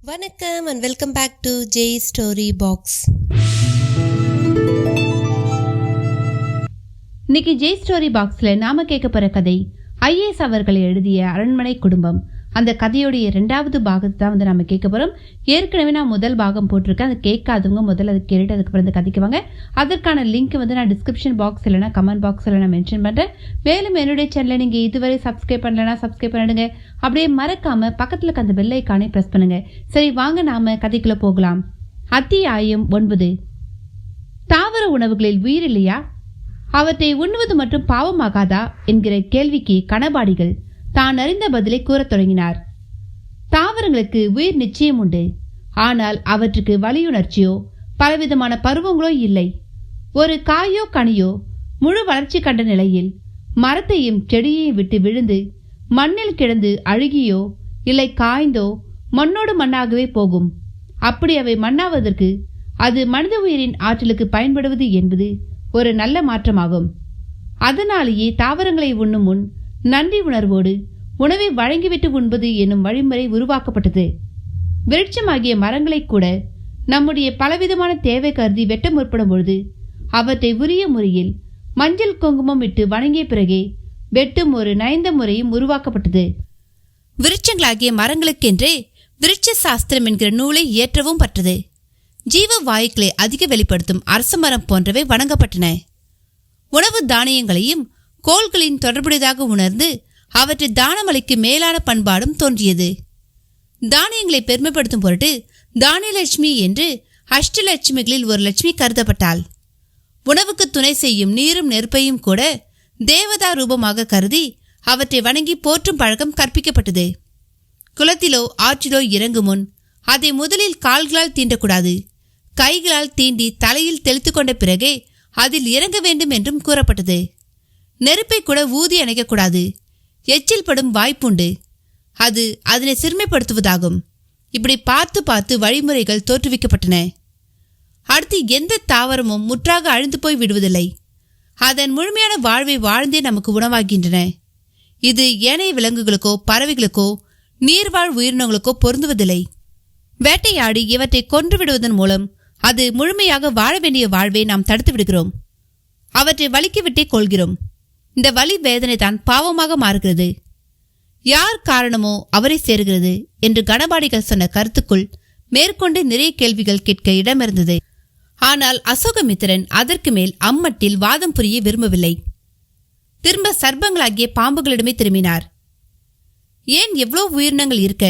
வணக்கம் and welcome back to J Story Box. இன்னைக்கு J story பாக்ஸ்ல நாம கேட்க போற கதை ஐஏஎஸ் அவர்கள் எழுதிய அரண்மனை குடும்பம். அந்த கதையோடைய 2வது பாகத்தை தான் நாம கேட்க போறோம். ஏற்கனவே நான் முதல் பாகம் போட்டிருக்கேன். அதை கேட்காதவங்க முதல்ல அதை கேட்டு அதுக்கப்புறம் இந்த கதைக்கு வாங்க. அதற்கான லிங்க் நான் டிஸ்கிரிப்ஷன் பாக்ஸ் இல்லைனா கமெண்ட் பாக்ஸ்ல நான் மென்ஷன் பண்றேன். மேலும் என்னுடைய சேனலை நீங்க இதுவரை சப்ஸ்கிரைப் பண்ணலன்னா சப்ஸ்கிரைப் பண்ணிடுங்க. அப்படியே மறக்காம பக்கத்துல அந்த பெல் ஐகானை பிரஸ் பண்ணுங்க. சரி, வாங்க நாம கதைக்குள்ள போகலாம். அத்தியாயம் 9. தாவர உணவுகளில் உயிர் இல்லையா? அவற்றை உண்ணுவது மட்டும் பாவமாகாதா என்கிற கேள்விக்கு கணபாடிகள் தான் அறிந்த பதிலை கூறத் தொடங்கினார். தாவரங்களுக்கு உயிர் நிச்சயம் உண்டு. ஆனால் அவற்றுக்கு வலியுணர்ச்சியோ பலவிதமான பருவங்களோ இல்லை. ஒரு காயோ கனியோ முழு வளர்ச்சி கண்ட நிலையில் மரத்தையும் செடியையும் விட்டு விழுந்து மண்ணில் கிடந்து அழுகியோ இல்லை காய்ந்தோ மண்ணோடு மண்ணாகவே போகும். அப்படி அவை மண்ணாவதற்கு அது மனித உயிரின் ஆற்றலுக்கு பயன்படுவது என்பது ஒரு நல்ல மாற்றமாகும். அதனாலேயே தாவரங்களை உண்ணும் முன் நன்றி உணர்வோடு உணவை வழங்கிவிட்டு உண்பது என்னும் வழிமுறை உருவாக்கப்பட்டது. விருட்சமாகிய மரங்களை கூட நம்முடைய பலவிதமான தேவை கருதி வெட்ட முற்படும் பொழுது அவற்றை உரிய முறையில் மஞ்சள் குங்குமம் இட்டு வணங்கிய பிறகே வெட்டும் ஒரு நயந்த முறையும் உருவாக்கப்பட்டது. விருட்சங்களாகிய மரங்களுக்கென்றே விருட்ச சாஸ்திரம் என்கிற நூலை இயற்றவும் பட்டது. ஜீவ வாயுக்களை அதிக வெளிப்படுத்தும் அரச மரம் போன்றவை வணங்கப்பட்டன. உணவு தானியங்களையும் கோள்களின் தொடர்புடையதாக உணர்ந்து அவற்றை தானமளிக்கு மேலான பண்பாடும் தோன்றியது. தானியங்களை பெருமைப்படுத்தும் பொருட்டு தானியலட்சுமி என்று அஷ்டலட்சுமிகளில் ஒரு லட்சுமி கருதப்பட்டாள். உணவுக்கு துணை செய்யும் நீரும் நெருப்பையும் கூட தேவதா ரூபமாக கருதி அவற்றை வணங்கி போற்றும் பழக்கம் கற்பிக்கப்பட்டது. குளத்திலோ ஆற்றிலோ இறங்கும் முன் அதை முதலில் கால்களால் தீண்டக்கூடாது, கைகளால் தீண்டி தலையில் தெளித்து கொண்ட பிறகே அதில் இறங்க வேண்டும் என்றும் கூறப்பட்டது. நெருப்பை கூட ஊதி அணைக்கக்கூடாது, எச்சில் படும் வாய்ப்புண்டு, அது அதனை சிறுமைப்படுத்துவதாகும். இப்படி பார்த்து பார்த்து வழிமுறைகள் தோற்றுவிக்கப்பட்டன. அடுத்து எந்த தாவரமும் முற்றாக அழிந்து போய் விடுவதில்லை. அதன் முழுமையான வாழ்வை வாழ்ந்தே நமக்கு உணவாகின்றன. இது ஏனைய விலங்குகளுக்கோ பறவைகளுக்கோ நீர்வாழ் உயிரினங்களுக்கோ பொருந்துவதில்லை. வேட்டையாடி இவற்றை கொன்று விடுவதன் மூலம் அது முழுமையாக வாழ வேண்டிய வாழ்வை நாம் தடுத்து விடுகிறோம். அவற்றை வலிக்கிவிட்டே கொள்கிறோம். இந்த வலி வேதனை தான் பாவமாக மாறுகிறது. யார் காரணமோ அவரை சேருகிறது என்று கணபாடிகள் சொன்ன கருத்துக்குள் மேற்கொண்டு நிறைய கேள்விகள் கேட்க இடமிருந்தது. ஆனால் அசோகமித்திரன் அதற்கு மேல் அம்மட்டில் வாதம் புரிய விரும்பவில்லை. திரும்ப சர்ப்பங்களாகிய பாம்புகளிடமே திரும்பினார். ஏன் எவ்வளோ உயிரினங்கள் இருக்க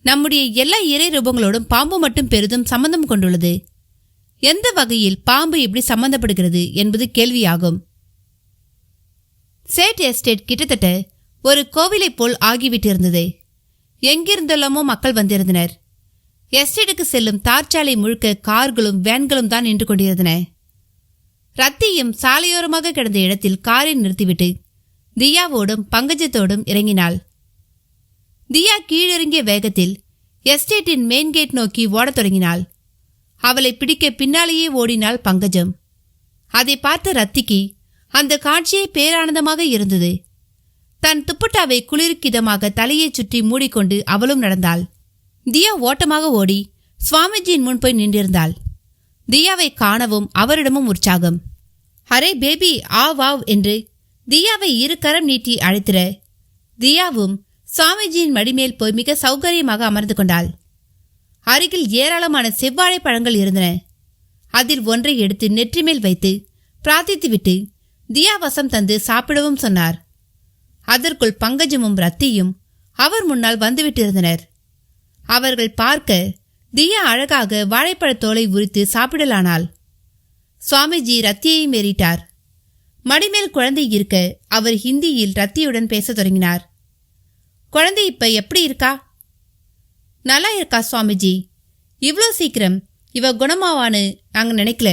நம்முடைய எல்லா இறை ரூபங்களோடும் பாம்பு மட்டும் பெரிதும் சம்பந்தம் கொண்டுள்ளது? எந்த வகையில் பாம்பு இப்படி சம்பந்தப்படுகிறது என்பது கேள்வியாகும். சேட் எஸ்டேட் கிட்டத்தட்ட ஒரு கோவிலை போல் ஆகிவிட்டிருந்தது. எங்கிருந்தெல்லாமோ மக்கள் வந்திருந்தனர். எஸ்டேட்டுக்கு செல்லும் தார்ச்சாலை முழுக்க கார்களும் வேன்களும் தான் நின்று கொண்டிருந்தன. ரத்தியும் சாலையோரமாக கிடந்த இடத்தில் காரை நிறுத்திவிட்டு தியாவோடும் பங்கஜத்தோடும் இறங்கினாள். தியா கீழிறங்கிய வேகத்தில் எஸ்டேட்டின் மெயின் கேட் நோக்கி ஓடத் தொடங்கினாள். அவளை பிடிக்க பின்னாலேயே ஓடினாள் பங்கஜம். அதை பார்த்த ரத்திக்கு அந்த காட்சியே பேரானந்தமாக இருந்தது. தன் துப்பட்டாவை குளிர்கிதமாக தலையை சுற்றி மூடிக்கொண்டு அவளும் நடந்தாள். தியா ஓட்டமாக ஓடி சுவாமிஜியின் முன் போய் நின்றிருந்தாள். தியாவை காணவும் அவரிடமும் உற்சாகம். அரே பேபி, ஆ வாவ் என்று தியாவை 2 கரம் நீட்டி அழைத்திட தியாவும் சுவாமிஜியின் மடிமேல் போய் மிக சௌகரியமாக அமர்ந்து கொண்டாள். அருகில் ஏராளமான செவ்வாழை பழங்கள் இருந்தன. அதில் ஒன்றை எடுத்து நெற்றி மேல் வைத்து பிரார்த்தித்துவிட்டு தியா வசம் தந்து சாப்பிடவும் சொன்னார். அதற்குள் பங்கஜமும் ரத்தியும் அவர் முன்னால் வந்துவிட்டிருந்தனர். அவர்கள் பார்க்க தியா அழகாக வாழைப்பழத்தோலை உரித்து சாப்பிடலானாள். சுவாமிஜி ரத்தியை மேறிட்டார். மடிமேல் குழந்தை இருக்க அவர் ஹிந்தியில் ரத்தியுடன் பேசத் தொடங்கினார். குழந்தை இப்ப எப்படி இருக்கா? நல்லா இருக்கா சுவாமிஜி. இவ்வளோ சீக்கிரம் இவ குணமாவான்னு நாங்க நினைக்கல.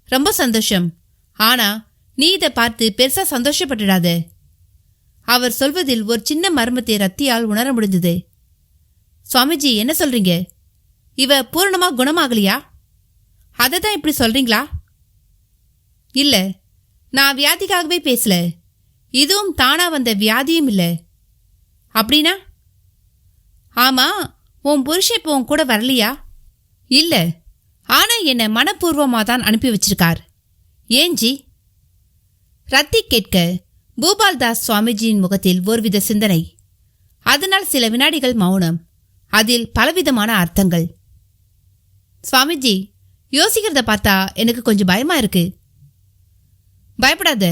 ரொம்ப சந்தோஷம். ஆனா நீ இதை பார்த்து பெருசா சந்தோஷப்பட்டுடாத. அவர் சொல்வதில் ஒரு சின்ன மர்மத்தை ரத்தியால் உணர முடிந்தது. சுவாமிஜி, என்ன சொல்றீங்க? இவ பூரணமா குணமாகலையா? அதை தான் இப்படி சொல்றீங்களா? இல்ல, நான் வியாதிக்காகவே பேசல. இதுவும் தானா வந்த வியாதியும் இல்லை. அப்படின்னா? ஆமா, உன் புருஷன் இப்போ உன் கூட வரலையா? இல்ல, ஆனா என்ன மனப்பூர்வமாக தான் அனுப்பி வச்சிருக்கார். ஏன் ஜி? ரத்தி கேட்க பூபால்தாஸ் சுவாமிஜியின் முகத்தில் ஒருவித சிந்தனை. அதனால் சில வினாடிகள் மௌனம், அதில் பலவிதமான அர்த்தங்கள். சுவாமிஜி, யோசிக்கிறத பார்த்தா எனக்கு கொஞ்சம் பயமா இருக்கு. பயப்படாத,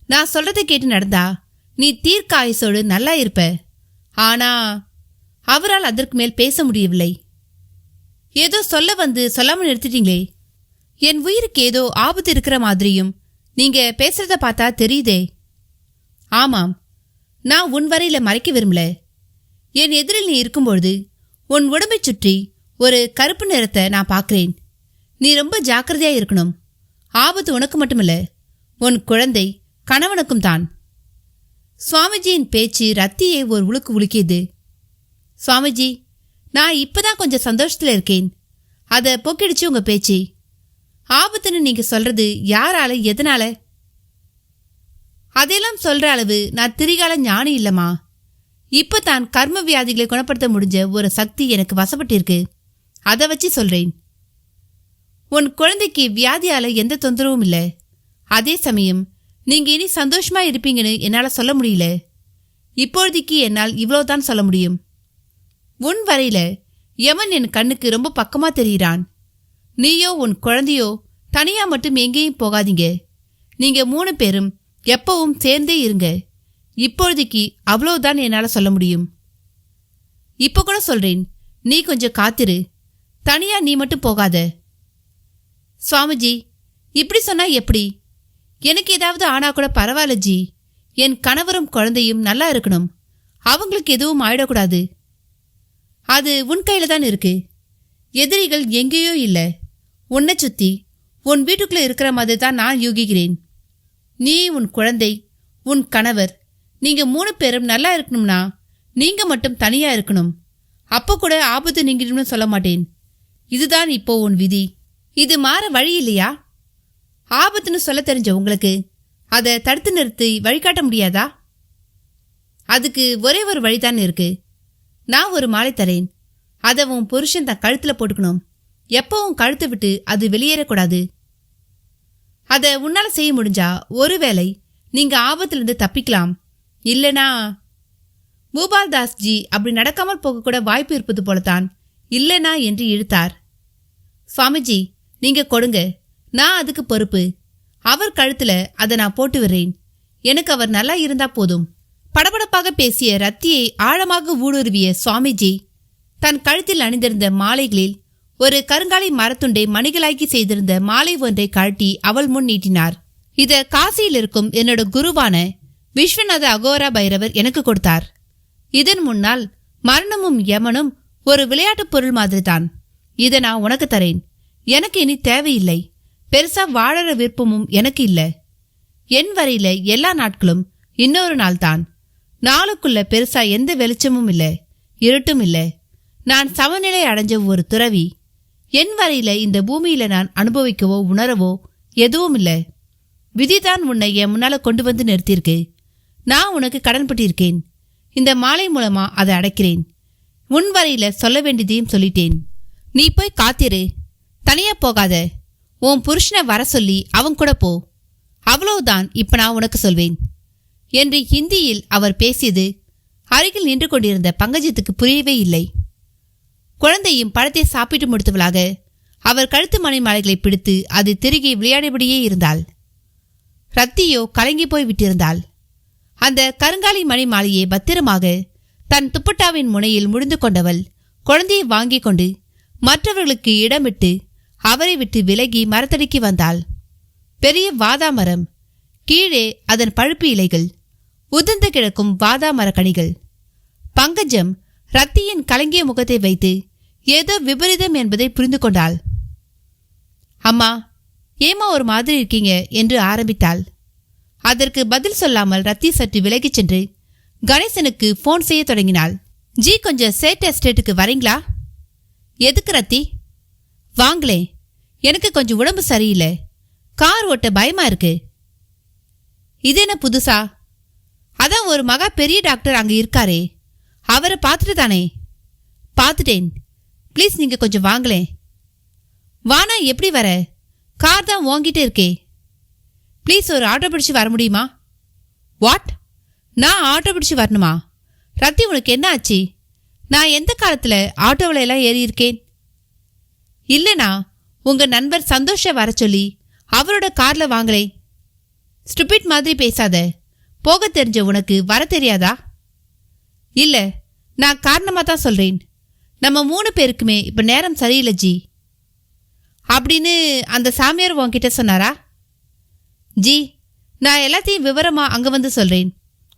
நான் சொல்றதை கேட்டு நடந்தா நீ தீர்க்க ஆயுசோடு நல்லா இருப்ப. ஆனா அவரால் அதற்கு மேல் பேச முடியவில்லை. ஏதோ சொல்ல வந்து சொல்லாம நிறுத்திட்டீங்களே. என் உயிருக்கு ஏதோ ஆபத்து இருக்கிற மாதிரியும் நீங்க பேசுறத பார்த்தா தெரியுதே. ஆமாம், நான் உன் வரையில மறைக்க விரும்பல. என் எதிரில் நீ இருக்கும்பொழுது உன் உடம்பை சுற்றி ஒரு கருப்பு நிறத்தை நான் பார்க்கிறேன். நீ ரொம்ப ஜாக்கிரதையா இருக்கணும். ஆபத்து உனக்கு மட்டுமில்ல, உன் குழந்தை கணவனுக்கும் தான். சுவாமிஜியின் பேச்சு ரத்தியை ஒரு உழுக்கு உலுக்கியது. சுவாமிஜி, நான் இப்பதான் கொஞ்சம் சந்தோஷத்துல இருக்கேன். அதை போக்கிடுச்சு உங்க பேச்சு. ஆபத்துன்னு நீங்க சொல்றது யாரால, எதனால? அதையெல்லாம் சொல்ற அளவு நான் திரிகால ஞானி இல்லம்மா. இப்பதான் கர்ம வியாதிகளை குணப்படுத்த முடிஞ்ச ஒரு சக்தி எனக்கு வசப்பட்டிருக்கு. அதை வச்சு சொல்றேன். உன் குழந்தைக்கு வியாதியால எந்த தொந்தரவும் இல்லை. அதே சமயம் நீங்க இனி சந்தோஷமா இருப்பீங்கன்னு என்னால சொல்ல முடியல. இப்பொழுதைக்கு என்னால் இவ்வளவுதான் சொல்ல முடியும். உன் வரையில யமன் என் கண்ணுக்கு ரொம்ப பக்கமா தெரிகிறான். நீயோ உன் குழந்தையோ தனியா மட்டும் எங்கேயும் போகாதீங்க. நீங்க 3 பேரும் எப்பவும் சேர்ந்தே இருங்க. இப்பொழுதைக்கு அவ்வளவுதான் என்னால சொல்ல முடியும். இப்ப கூட சொல்றேன், நீ கொஞ்சம் காத்திரு. தனியா நீ மட்டும் போகாத. சுவாமிஜி, இப்படி சொன்னா எப்படி? எனக்கு ஏதாவது ஆனா கூட பரவாயில்ல ஜி. என் கணவரும் குழந்தையும் நல்லா இருக்கணும். அவங்களுக்கு எதுவும் ஆயிடக்கூடாது. அது உன் கையில தான் இருக்கு. எதிரிகள் எங்கேயோ இல்ல, உன்னை சுத்தி உன் வீட்டுக்குள்ள இருக்கிற மாதிரி தான் நான் யூகிக்கிறேன். நீ, உன் குழந்தை, உன் கணவர், நீங்க 3 பேரும் நல்லா இருக்கணும்னா நீங்க மட்டும் தனியா இருக்கணும். அப்போ கூட ஆபத்து நீங்கிடும்னு சொல்ல மாட்டேன். இதுதான் இப்போ உன் விதி. இது மாற வழி இல்லையா? ஆபத்துன்னு சொல்ல தெரிஞ்ச உங்களுக்கு அதை தடுத்து நிறுத்தி வழிகாட்ட முடியாதா? அதுக்கு ஒரே ஒரு வழிதான் இருக்கு. நான் ஒரு மாலை தரேன். அதை உன் புருஷன் தன் கழுத்துல போட்டுக்கணும். எப்பவும் கழுத்தை விட்டு அது வெளியேறக்கூடாது. அதை உன்னால செய்ய முடிஞ்சா ஒருவேளை நீங்க ஆபத்திலிருந்து தப்பிக்கலாம். இல்லனா பூபால்தாஸ் ஜி அப்படி நடக்காமல் போக கூட வாய்ப்பு இருப்பது போலத்தான். இல்லனா என்று இழுத்தார். சுவாமிஜி, நீங்க கொடுங்க, நான் அதுக்கு பொறுப்பு. அவர் கழுத்துல அதை நான் போட்டு விடுறேன். எனக்கு அவர் நல்லா இருந்தா போதும். படபடப்பாக பேசிய ரத்தியை ஆழமாக ஊடுருவிய சுவாமிஜி தன் கழுத்தில் அணிந்திருந்த மாலைகளில் ஒரு கருங்காலி மரத்துண்டை மணிகளாக்கி செய்திருந்த மாலை ஒன்றை கழட்டி அவள் முன் நீட்டினார். இத காசியில் இருக்கும் என்னோட குருவான விஸ்வநாத அகோரா பைரவர் எனக்கு கொடுத்தார். இதன் முன்னால் மரணமும் யமனும் ஒரு விளையாட்டு பொருள் மாதிரி தான். இதை நான் உனக்கு தரேன். எனக்கு இனி தேவையில்லை. பெருசா வாழற விருப்பமும் எனக்கு இல்ல. என் வரையில எல்லா நாட்களும் இன்னொரு நாள் தான். நாளுக்குள்ள பெருசா எந்த வெளிச்சமும் இல்ல, இருட்டும் இல்ல. நான் சமநிலை அடைஞ்ச ஒரு துறவி. என் வரையில இந்த பூமியில நான் அனுபவிக்கவோ உணரவோ எதுவும் இல்ல. விதிதான் உன்னை என் முன்னால கொண்டு வந்து நிறுத்தியிருக்கு. நான் உனக்கு கடன்பட்டிருக்கேன். இந்த மாலை மூலமா அதை அடைக்கிறேன். உன் வரையில சொல்ல வேண்டியதையும் சொல்லிட்டேன். நீ போய் காத்திரு. தனியா போகாத. உன் புருஷனை வர சொல்லி அவன் கூட போ. அவ்வளவுதான் இப்ப நான் உனக்கு சொல்வேன் என்று ஹிந்தியில் அவர் பேசியது அருகில் நின்று கொண்டிருந்த பங்கஜத்துக்கு புரியவே இல்லை. குழந்தையும் பழத்தை சாப்பிட்டு முடித்தவளாக அவர் கழுத்து மணி மாலைகளை பிடித்து அதை திருகி விளையாடிபடியே இருந்தாள். ரத்தியோ கலங்கி போய் விட்டிருந்தாள். அந்த கருங்காலி மணி மாலையை பத்திரமாக தன் துப்பட்டாவின் முனையில் முடிந்து கொண்டவள் குழந்தையை வாங்கி கொண்டு மற்றவர்களுக்கு இடமிட்டு அவரை விட்டு விலகி மரத்தடிக்கு வந்தாள். பெரிய வாதாமரம், கீழே அதன் பழுப்பு இலைகள், உதிர்ந்து கிடக்கும் வாதாமர கனிகள். பங்கஜம் ரத்தியின் கலங்கிய முகத்தை வைத்து ஏதோ விபரீதம் என்பதை புரிந்து கொண்டாள். அம்மா, ஏமா ஒரு மாதிரி இருக்கீங்க என்று ஆரம்பித்தாள். அதற்கு பதில் சொல்லாமல் ரத்தி சற்று விலகிச் சென்று கணேசனுக்கு போன் செய்ய தொடங்கினாள். ஜி, கொஞ்சம் சேட் எஸ்டேட்டுக்கு வரீங்களா? எதுக்கு ரத்தி? வாங்களே, எனக்கு கொஞ்சம் உடம்பு சரியில்லை. கார் ஓட்ட பயமா இருக்கு. இது என்ன புதுசா? அதான் ஒரு மகா பெரிய டாக்டர் அங்க இருக்காரே, அவரை பார்த்துட்டு தானே. பார்த்துட்டேன். ப்ளீஸ் நீங்கள் கொஞ்சம் வாங்களேன். வானா எப்படி வர? கார் தான் வாங்கிட்டே இருக்கே. ப்ளீஸ் ஒரு ஆட்டோ பிடிச்சி வர முடியுமா? வாட்? நான் ஆட்டோ பிடிச்சி வரணுமா? ரத்தி, உனக்கு என்ன ஆச்சு? நான் எந்த காலத்தில் ஆட்டோவில் எல்லாம் ஏறியிருக்கேன்? இல்லைண்ணா, உங்கள் நண்பர் சந்தோஷை வர சொல்லி அவரோட காரில் வாங்களே. ஸ்டூபிட் மாதிரி பேசாத. போக தெரிஞ்ச உனக்கு வர தெரியாதா? இல்லை, நான் காரணமாக தான் சொல்கிறேன். நம்ம 3 பேருக்குமே இப்போ நேரம் சரியில்லை ஜி அப்படின்னு அந்த சாமியார் உன்கிட்ட சொன்னாரா? ஜி, நான் எல்லாத்தையும் விவரமாக அங்கே வந்து சொல்கிறேன்.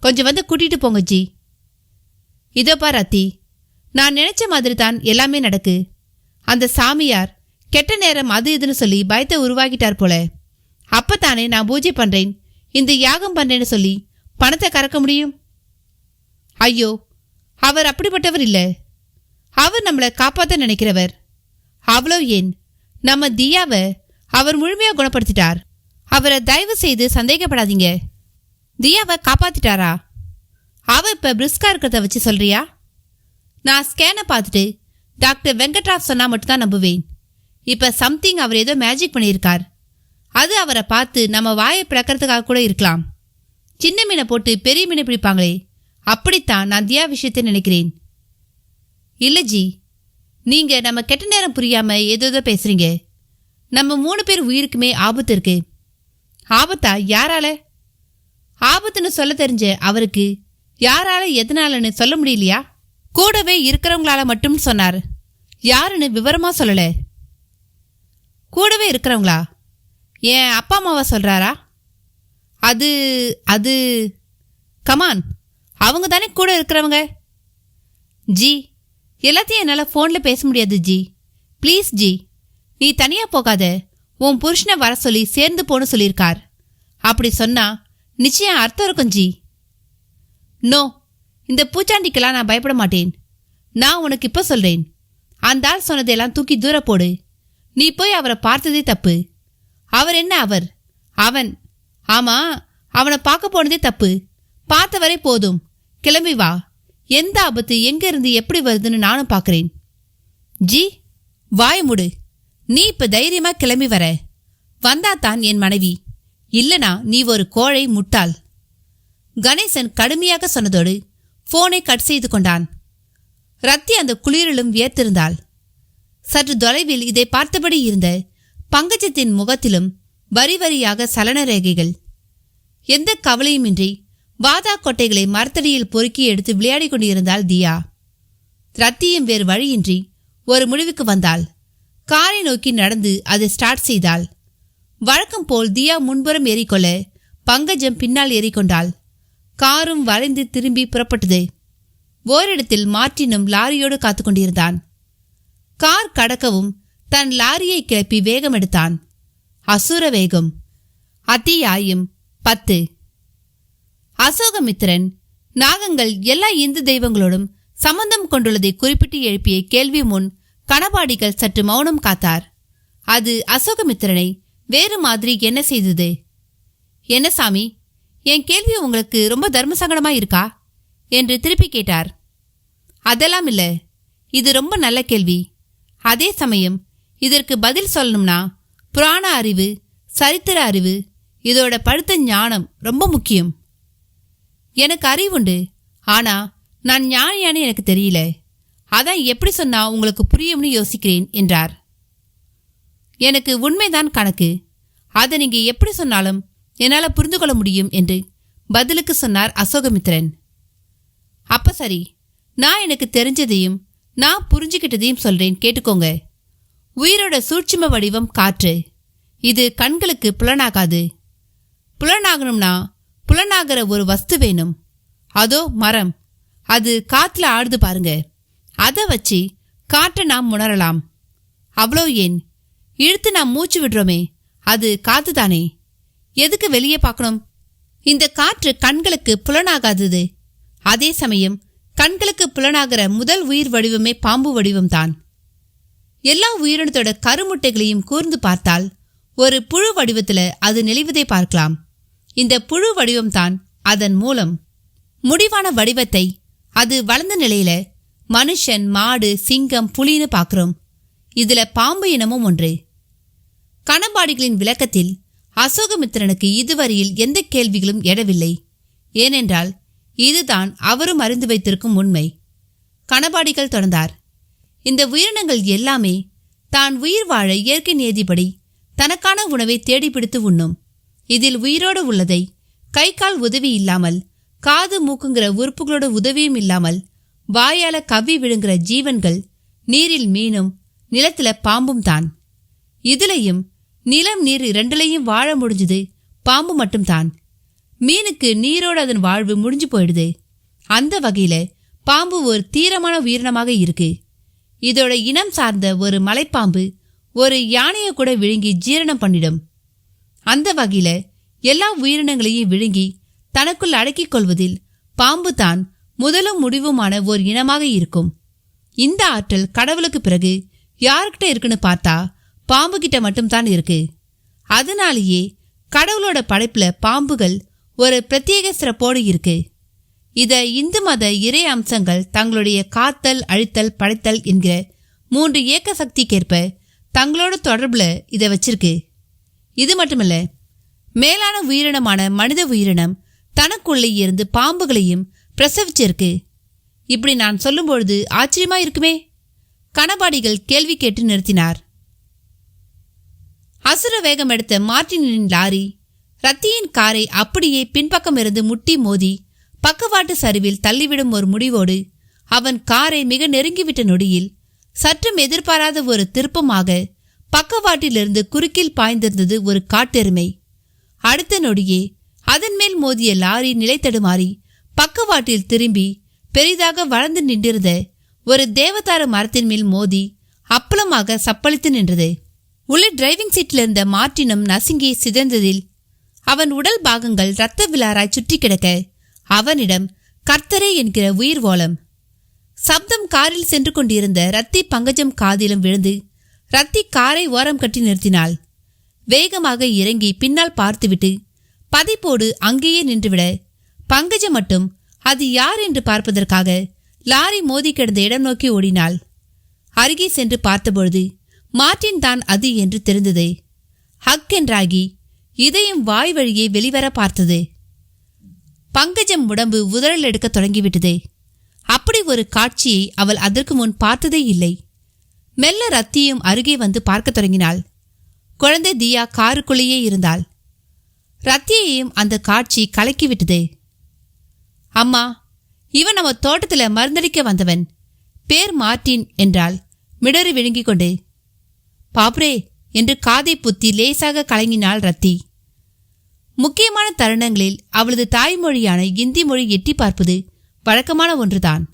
கொஞ்சம் வந்து கூட்டிகிட்டு போங்க ஜி. இதோப்பா ரத்தி, நான் நினச்ச மாதிரி தான் எல்லாமே நடக்கு. அந்த சாமியார் கெட்ட நேரம் அது இதுன்னு சொல்லி பயத்தை உருவாக்கிட்டார் போல. அப்பத்தானே நான் பூஜை பண்ணுறேன், இந்த யாகம் பண்ணுறேன்னு சொல்லி பணத்தை கறக்க முடியும்? ஐயோ, அவர் அப்படிப்பட்டவர் இல்லை. அவர் நம்மளை காப்பாற்ற நினைக்கிறவர். அவ்வளோ ஏன், நம்ம தியாவை அவர் முழுமையாக குணப்படுத்திட்டார். அவரை தயவு செய்து சந்தேகப்படாதீங்க. தியாவை காப்பாத்திட்டாரா? அவ இப்போ பிரிஸ்கா இருக்கிறத வச்சு சொல்றியா? நான் ஸ்கேனை பார்த்துட்டு டாக்டர் வெங்கட்ராவ் சொன்னா மட்டும்தான் நம்புவேன். இப்போ சம்திங் அவர் ஏதோ மேஜிக் பண்ணியிருக்கார். அது அவரை பார்த்து நம்ம வாயை பிளக்கிறதுக்காக கூட இருக்கலாம். சின்ன மீனை போட்டு பெரிய மீனை பிடிப்பாங்களே, அப்படித்தான் நான் தியா விஷயத்தை நினைக்கிறேன். இல்லை ஜி, நீங்க நம்ம கெட்ட நேரம் புரியாம ஏதோ பேசுறீங்க. நம்ம 3 பேர் உயிருக்குமே ஆபத்து இருக்கு. ஆபத்தா? யாரால? ஆபத்துன்னு சொல்ல தெரிஞ்ச அவருக்கு யாரால எதனாலன்னு சொல்ல முடியலையா? கூடவே இருக்கிறவங்களால மட்டும் சொன்னார். யாருன்னு விவரமா சொல்லல. கூடவே இருக்கிறவங்களா? என் அப்பா அம்மாவா சொல்றாரா? அது அது கமான், அவங்க தானே கூட இருக்கிறவங்க. ஜி, எல்லாத்தையும் என்னால் ஃபோனில் பேச முடியாது ஜி. ப்ளீஸ் ஜி, நீ தனியாக போகாத. உன் புருஷனை வர சொல்லி சேர்ந்து போன்னு சொல்லியிருக்கார். அப்படி சொன்னா நிச்சயம் அர்த்தம் இருக்கும் ஜி. நோ, இந்த பூச்சாண்டிக்கெல்லாம் நான் பயப்பட மாட்டேன். நான் உனக்கு இப்போ சொல்கிறேன், அந்த ஆள் சொன்னதெல்லாம் தூக்கி தூர போடு. நீ போய் அவரை பார்த்ததே தப்பு. அவர் என்ன அவர்? அவன். ஆமாம், அவனை பார்க்க போனதே தப்பு. பார்த்தவரை போதும். கிளம்பி வா. எந்த ஆபத்து எங்க இருந்து எப்படி வருதுன்னு நானும் பார்க்குறேன். ஜி, வாய முடு. நீ இப்போ தைரியமா கிளம்பி வர. வந்தாத்தான் என் மனைவி. இல்லனா நீ ஒரு கோழை முட்டாள். கணேசன் கடுமையாக சொன்னதோடு போனை கட் செய்து கொண்டான். ரத்தி அந்த குளிரிலும் வியர்த்திருந்தாள். சற்று தொலைவில் இதை பார்த்தபடி இருந்த பங்கஜத்தின் முகத்திலும் வரி வரியாக சலன ரேகைகள். எந்த கவலையுமின்றி வாதா கொட்டைகளை மரத்தடியில் பொறுக்கி எடுத்து விளையாடி கொண்டிருந்தாள் தியா. ரத்தியும் வேறு வழியின்றி ஒரு முடிவுக்கு வந்தாள். காரை நோக்கி நடந்து அதை ஸ்டார்ட் செய்தாள். வழக்கம் போல் தியா முன்புறம் ஏறிக்கொள்ள பங்கஜம் பின்னால் ஏறிக்கொண்டாள். காரும் வளைந்து திரும்பி புறப்பட்டது. ஓரிடத்தில் மார்ட்டினும் லாரியோடு காத்து கொண்டிருந்தான். கார் கடக்கவும் தன் லாரியை கிளப்பி வேகம் எடுத்தான். அசுர வேகம். அத்தியாயம் 10. அசோகமித்திரன் நாகங்கள் எல்லா இந்து தெய்வங்களோடும் சம்பந்தம் கொண்டுள்ளதை குறிப்பிட்டு எழுப்பிய கேள்வி முன் கணபாடிகள் சற்று மௌனம் காத்தார். அது அசோகமித்திரனை வேறு மாதிரி என்ன செய்தது? என்ன சாமி, என் கேள்வி உங்களுக்கு ரொம்ப தர்மசங்கடமா இருக்கா என்று திருப்பி கேட்டார். அதெல்லாம் இல்லை, இது ரொம்ப நல்ல கேள்வி. அதே சமயம் இதற்கு பதில் சொல்லணும்னா புராண அறிவு, சரித்திர அறிவு, இதோட படுத்த ஞானம் ரொம்ப முக்கியம். எனக்கு அறிவுண்டு, ஆனா நான் ஞானியானு எனக்கு தெரியல. அதான் எப்படி சொன்னா உங்களுக்கு புரியும்னு யோசிக்கிறேன் என்றார். எனக்கு உண்மைதான் கணக்கு. அதை நீங்க எப்படி சொன்னாலும் என்னால் புரிந்து கொள்ள முடியும் என்று பதிலுக்கு சொன்னார் அசோகமித்திரன். அப்ப சரி, நான் எனக்கு தெரிஞ்சதையும் நான் புரிஞ்சுக்கிட்டதையும் சொல்றேன், கேட்டுக்கோங்க. உயிரோட சூட்சும வடிவம் காற்று. இது கண்களுக்கு புலனாகாது. புலனாகணும்னா புலனாகிற ஒரு வஸ்து வேணும். அதோ மரம், அது காத்துல ஆடுது பாருங்க. அதை வச்சு காற்றை நாம் உணரலாம். அவ்வளோ ஏன், இழுத்து நாம் மூச்சு விடுறோமே, அது காத்து தானே. எதுக்கு வெளியே பார்க்கணும்? இந்த காற்று கண்களுக்கு புலனாகாதது. அதே சமயம் கண்களுக்கு புலனாகிற முதல் உயிர் வடிவமே பாம்பு வடிவம்தான். எல்லா உயிரினத்தோட கருமுட்டைகளையும் கூர்ந்து பார்த்தால் ஒரு புழு வடிவத்துல அது நெளிவதை பார்க்கலாம். இந்த புழு வடிவம்தான் அதன் மூலம். முடிவான வடிவத்தை அது வளர்ந்த நிலையில மனுஷன், மாடு, சிங்கம், புலின்னு பார்க்கிறோம். இதுல பாம்பு இனமும் ஒன்று. கணபாடிகளின் விளக்கத்தில் அசோகமித்திரனுக்கு இதுவரையில் எந்த கேள்விகளும் எழவில்லை. ஏனென்றால் இதுதான் அவரும் அறிந்து வைத்திருக்கும் உண்மை. கணபாடிகள் தொடர்ந்தார். இந்த உயிரினங்கள் எல்லாமே தான் உயிர் வாழ இயற்கை நியதிப்படி தனக்கான உணவை தேடி பிடித்து உண்ணும். இதில் உயிரோடு உள்ளதை கை கால் உதவி இல்லாமல், காது மூக்குங்கிற உறுப்புகளோட உதவியும் இல்லாமல் வாயால கவ்வி விழுங்கிற ஜீவன்கள் நீரில் மீனும் நிலத்துல பாம்பும் தான். இதுலையும் நிலம் நீர் இரண்டுலையும் வாழ முடிஞ்சது பாம்பு மட்டும்தான். மீனுக்கு நீரோடு அதன் வாழ்வு முடிஞ்சு போயிடுது. அந்த வகையில பாம்பு ஒரு தீரமான உயிரினமாக இருக்கு. இதோட இனம் சார்ந்த ஒரு மலைப்பாம்பு ஒரு யானையை கூட விழுங்கி ஜீரணம் பண்ணிடும். அந்த வகையில எல்லா உயிரினங்களையும் விழுங்கி தனக்குள் அடக்கிக் கொள்வதில் பாம்பு தான் முதலும் முடிவுமான ஒரு இனமாக இருக்கும். இந்த ஆற்றல் கடவுளுக்கு பிறகு யாருக்கிட்ட இருக்குன்னு பார்த்தா பாம்பு கிட்ட மட்டும்தான் இருக்கு. அதனாலேயே கடவுளோட படைப்புல பாம்புகள் ஒரு பிரத்யேக சிறப்போடு இருக்கு. இத இந்து மத இறை அம்சங்கள் தங்களுடைய காத்தல், அழித்தல், படைத்தல் என்கிற 3 ஏக்க சக்திக்கேற்ப தங்களோட தொடர்புல இதை வச்சிருக்கு. இது மட்டுமல்ல, மேலான உயிரினமான மனித உயிரினம் தனக்குள்ளே இருந்து பாம்புகளையும் பிரசவிச்சிருக்கு. இப்படி நான் சொல்லும்பொழுது ஆச்சரியமா இருக்குமே. கணபாடிகள் கேள்வி கேட்டு நிறுத்தினார். அசுர வேகம் எடுத்த மார்டினின் லாரி ரத்தியின் காரை அப்படியே பின்பக்கம் இருந்து முட்டி மோதி பக்கவாட்டு சரிவில் தள்ளிவிடும் ஒரு முடிவோடு அவன் காரை மிக நெருங்கிவிட்ட நொடியில் சற்றும் எதிர்பாராத ஒரு திருப்பமாக பக்கவாட்டிலிருந்து குறுக்கில் பாய்ந்திருந்தது ஒரு காட்டெருமை. அடுத்த நொடியே அதன் மேல் மோதிய லாரி நிலை தடுமாறி பக்கவாட்டில் திரும்பி பெரிதாக வளர்ந்து நின்றிருந்த ஒரு தேவதார மரத்தின் மேல் மோதி அப்பளமாக சப்பளித்து நின்றது. உள்ளே டிரைவிங் சீட்டில் இருந்த மார்டினும் நசுங்கி சிதைந்ததில் அவன் உடல் பாகங்கள் இரத்த விளாராய் சுற்றி கிடக்க அவனிடம் கர்த்தரே என்கிற உயிர் ஓலம். சப்தம் காரில் சென்று கொண்டிருந்த ரத்தி பங்கஜம் காதிலும் விழுந்து ரத்தி காரை ஓரம் கட்டி நிறுத்தினாள். வேகமாக இறங்கி பின்னால் பார்த்துவிட்டு பதைப்போடு அங்கேயே நின்றுவிட பங்கஜம் மட்டும் அது யார் என்று பார்ப்பதற்காக லாரி மோதி கிடந்த இடம் நோக்கி ஓடினாள். அருகே சென்று பார்த்தபொழுது மார்டின் தான் அது என்று தெரிந்தது. ஹக் என்றாகி இதயம் வாய் வழியே வெளிவர பார்த்தது. பங்கஜம் உடம்பு உதறல் எடுக்க தொடங்கிவிட்டது. அப்படி ஒரு காட்சியை அவள் அதற்கு முன் பார்த்ததே இல்லை. மெல்ல ரத்தியும் அருகே வந்து பார்க்க தொடங்கினாள். குழந்தை தியா காருக்குள்ளேயே இருந்தாள். ரத்தியையும் அந்த காட்சி கலக்கிவிட்டது. அம்மா, இவன் நம்ம தோட்டத்துல மருந்தடிக்க வந்தவன். பேர் மார்டின் என்றாள் மிடறி விழுங்கிக் கொண்டு. பாப்ரே என்று காதை புத்தி லேசாக கலங்கினாள் ரத்தி. முக்கியமான தருணங்களில் அவளது தாய்மொழியான இந்தி மொழி எட்டி பார்ப்பது வழக்கமான ஒன்றுதான்.